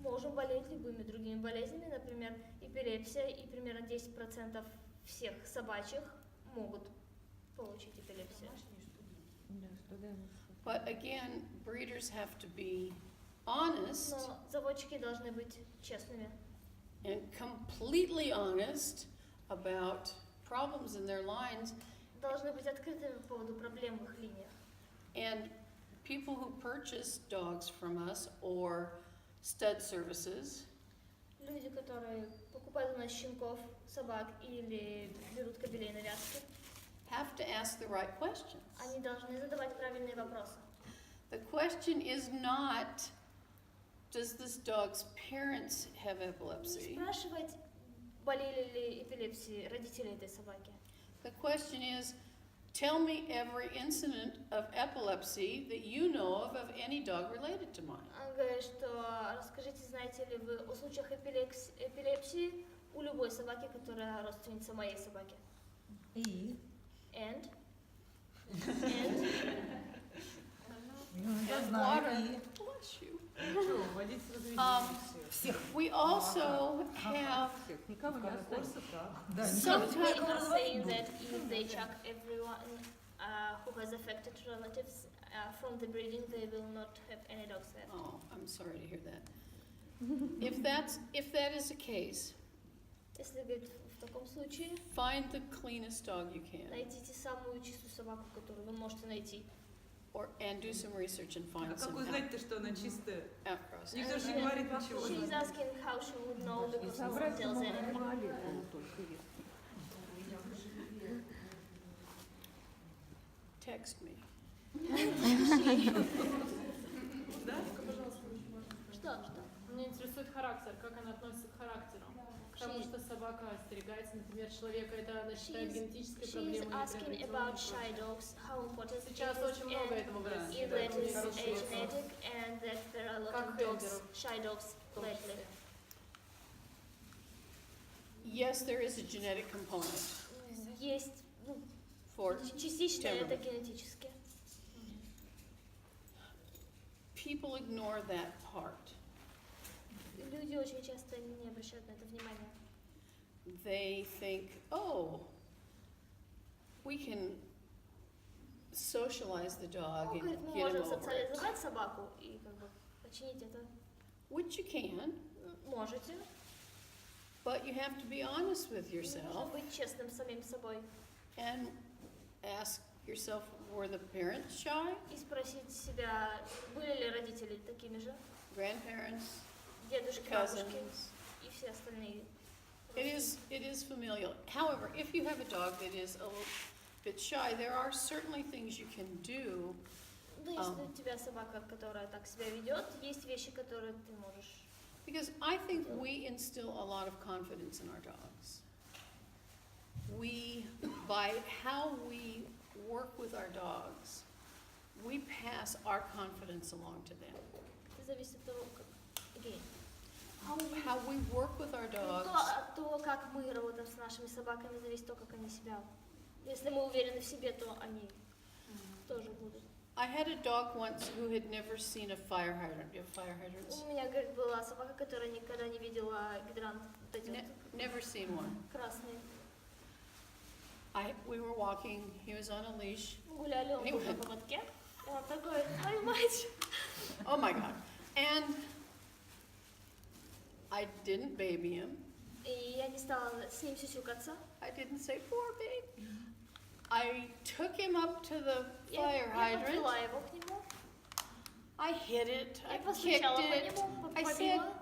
можем болеть любыми другими болезнями, например, эпилепсия, и примерно 10% всех собачьих могут получить эпилепсию. But again, breeders have to be honest Но заводчики должны быть честными and completely honest about problems in their lines. должны быть открытыми по поводу проблем в их линиях. And people who purchase dogs from us or stud services Люди, которые покупают у нас щенков, собак или берут кобелей на вязки, have to ask the right questions. они должны задавать правильные вопросы. The question is not, does this dog's parents have Не epilepsy? спрашивать, болели ли эпилепсией родители этой собаки. The question is, tell me every incident of epilepsy that you know of any dog related to mine. Он говорит, что расскажите, знаете ли вы о случаях эпилепсии у любой собаки, которая родственница моей собаки. И? And And water. Bless you. Что, вводить в разведение всех? We also have Никого не оставится. sometimes people saying that if they check everyone who has affected relatives from the breeding, they will not have any dogs left. Oh, I'm sorry to hear that. If that is the case, Если, говорит, в таком случае, find the cleanest dog you can, найдите самую чистую собаку, которую вы можете найти. and do some research and find А как some узнать-то, что она чистая? outcross. Никто же не говорит ничего. She is asking how she would know because no one Собрать tells anything. молекулу только есть. Text me. Да? Что? Меня интересует характер, как она относится к характеру. Потому что собака остерегается, например, человека, это она считает генетической She is проблемой. asking about shy dogs, how important it Сейчас is, очень много and этого в России. if that is genetic, and that there are a lot Как of dogs, хендеров. shy dogs lately. Yes, there is a genetic component Есть, for частично это temperament. генетически. People ignore that part. Люди очень часто не обращают на это внимания. They think, oh, we can socialize the dog and Говорит, мы get him можем over it. социализовать собаку и как бы починить это. Which you can, Можете, but you have to be honest with нужно yourself быть честным с самим собой and ask yourself, were the parents shy? и спросить себя, были ли родители такими же, Grandparents, дедушки, бабушки cousins? и все остальные. It is familial. However, if you have a dog that is a little bit shy, there are certainly things you can do. Ну, если у тебя собака, которая так себя ведет, есть вещи, которые ты можешь. Because I think we instill a lot of confidence in our dogs. We, by how we work with our dogs, we pass our confidence along to them. Это зависит от того, как... Again. How we work with our dogs. То, как мы работаем с нашими собаками, зависит от того, как они себя... Если мы уверены в себе, то они тоже будут. I had a dog once who had never seen a fire hydrant. Do you have fire hydrants? У меня, говорит, была собака, которая никогда не видела гидрант. Вот эти Never seen one. красные. We were walking, he was on a leash. Гуляли, он был на поводке. И он такой, ой, мать! Oh my God. And I didn't baby him. И я не стала с ним сюсюкаться. I didn't say, poor baby. I took him up to the fire Я hydrant. подвела его к нему. I hit it. I Я kicked постучала по it. нему, I said, побила.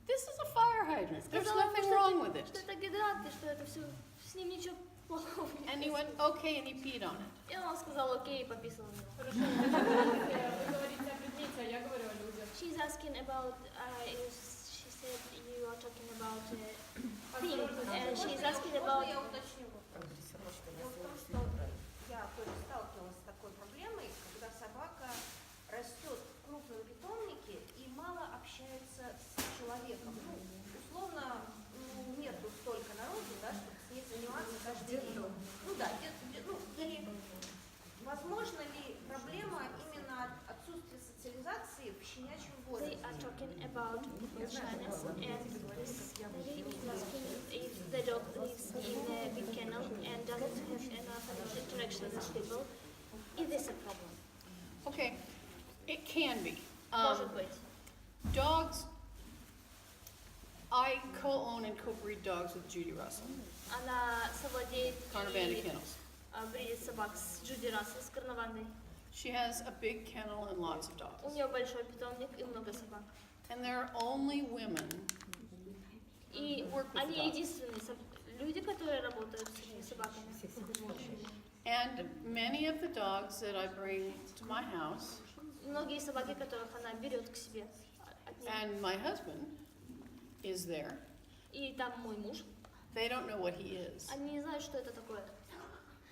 this is a fire hydrant. There's Сказала ему, nothing что wrong with что it. это гидрант, и что это все, с ним ничего плохого нет. And he went, okay, and he peed on it. И он сказал окей, и пописал на него. Хорошо, вы говорите о предмете, а я говорю о людях. She's asking about, she said you are talking about thing, and she's asking about... Я уточню вопрос. Дело в том, что я тоже сталкивалась с такой проблемой, когда собака растет в крупном питомнике и мало общается с человеком. Ну, условно, нету столько народу, да, чтобы с ней заниматься каждый день. Ну да, или возможно ли проблема именно от отсутствия социализации в щенячьем They возрасте? are talking about people shyness, and this lady is asking if the dog lives in a big kennel and doesn't have enough interaction with people. Is this a problem? Okay, it can be. Может быть. Dogs, I co-own and co-breed dogs with Judy Russell, Она совладеет Carnivanda и Kennels. бридит собак с Джуди Рассел, с Карнавандой. She has a big kennel and lots of У dogs. нее большой питомник и много собак. And there are only women И work with они dogs. единственные люди, которые работают с этими собаками. And many of the dogs that I bring to my house, Многие собаки, которых она берет к себе от них. and my husband is there, И там мой муж. they don't know what he is. Они не знают, что это такое.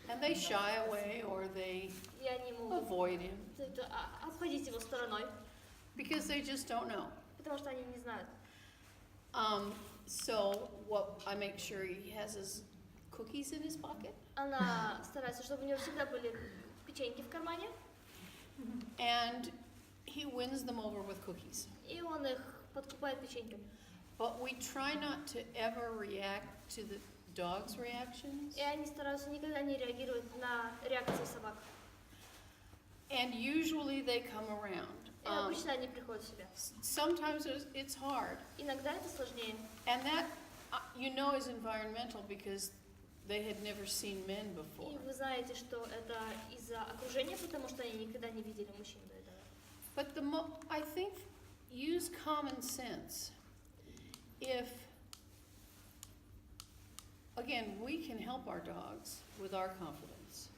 And they shy away or they И они могут avoid him обходить его стороной, because they just don't know. потому что они не знают. So what I make sure he has his cookies in his pocket, Она старается, чтобы у нее всегда были печеньки в кармане, and he wins them over with cookies. и он их подкупает печеньками. But we try not to ever react to the dog's reactions. И они стараются никогда не реагировать на реакции собак. And usually they come around. И обычно они приходят в себя. Sometimes it's hard. Иногда это сложнее. And that, you know, is environmental because they had never seen men before. И вы знаете, что это из-за окружения, потому что они никогда не видели мужчин до этого. But I think, use common sense. If, again, we can help our dogs with our confidence.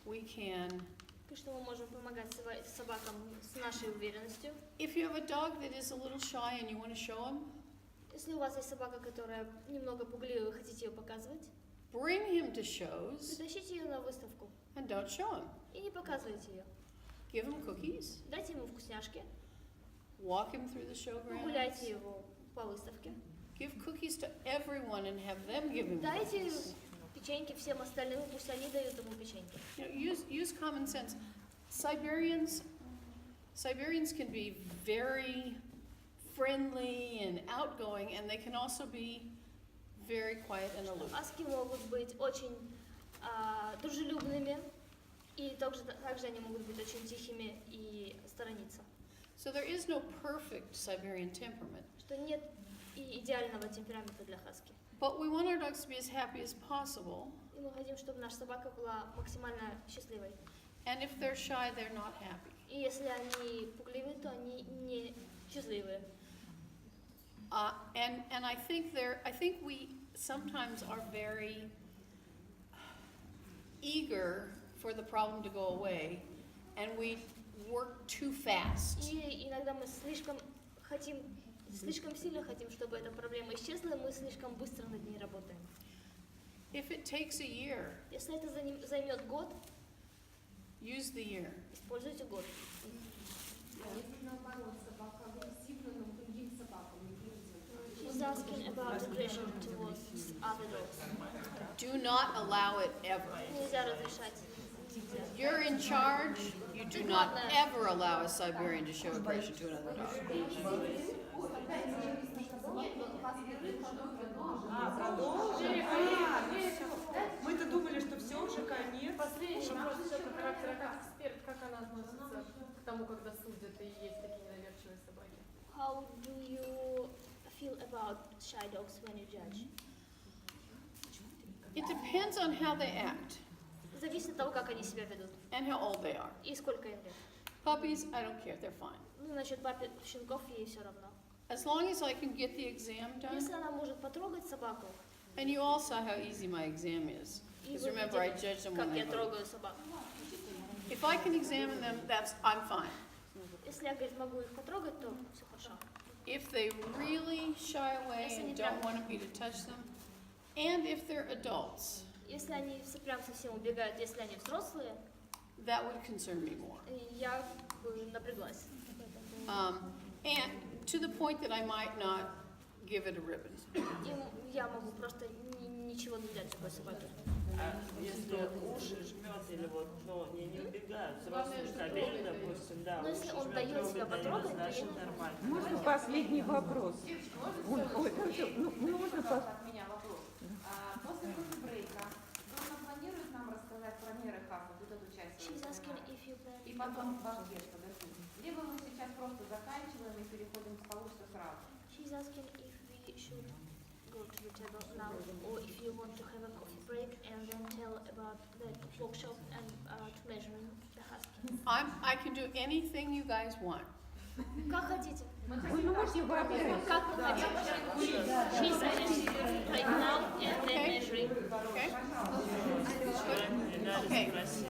We can, И что мы можем помогать собакам с нашей уверенностью. if you have a dog that is a little shy and you want to show him, Если у вас есть собака, которая немного пугливая, вы хотите ее показывать, bring him to shows притащите ее на выставку and don't show him. и не показывайте ее. Give him cookies, Дайте ему вкусняшки, walk him through the погуляйте showgrounds, его по выставке. give cookies to everyone and have them give him Дайте cookies. печеньки всем остальным, пусть они дают ему печеньки. You know, use common sense. Siberians can be very friendly and outgoing, and they can also be very quiet and aloof. Аски могут быть очень дружелюбными, и также они могут быть очень тихими и сторониться. So there is no perfect Siberian temperament, Что нет и идеального темперамента для хаски. but we want our dogs to be as happy as possible. И мы хотим, чтобы наша собака была максимально счастливой. And if they're shy, they're not happy. И если они пугливые, то они не счастливые. And I think we sometimes are very eager for the problem to go away, and we work too fast. И иногда мы слишком сильно хотим, чтобы эта проблема исчезла, и мы слишком быстро над ней работаем. If it takes a year, Если это займет год, Use the year. Используйте год. А если наоборот собака агрессивна, но к другим собакам, не к людям? She's asking about aggression towards other dogs. Do not allow it ever. Нельзя разрешать. You're in charge. You do not ever allow a Siberian to show aggression to another dog. Продолжим. Мы-то думали, что все, уже конец. Последний вопрос еще по характеру. Как эксперт, как она относится к тому, когда судят и есть такие недоверчивые собаки? How do you feel about shy dogs when you judge? It depends on how they act Зависит от того, как они себя ведут and how old they are. и сколько им лет. Puppies, I don't care. They're fine. Ну, насчет папе щенков ей все равно. As long as I can get the exam done. Если она может потрогать собаку, And you all saw how easy my exam is. и Because вы remember, I видели, judge them как when я they move. трогаю собаку. If I can examine them, I'm fine. Если я, говорит, могу их потрогать, то все хорошо. If they really shy away and don't want me to touch them, and if they're adults, Если они прям совсем убегают, если они взрослые, that would concern me more. я бы напряглась. And to the point that I might not give it a ribbon. И я могу просто ничего не взять с такой собаки. А если уши жмет или вот, ну, не убегают, взрослый колени, допустим, да, Но если уши он жмет, дает себя трогает, потрогать, то значит я- нормально. Можно последний вопрос? Ой, можно От меня вопрос. После кофе-брейка Дона планирует нам рассказать про меры ХАСа, вот эту часть She's своего asking семинара? if you plan И потом ваш гест подожди. Либо мы сейчас просто заканчиваем и переходим к столу все сразу. She's asking if we should go to the table now, or if you want to have a coffee break and then tell about the workshop and to measuring the husky. I can do anything you guys want. Как хотите. Ой, ну можно вопрос? Как вы хотите. She's asking right now and then measuring. Okay? Good. Okay.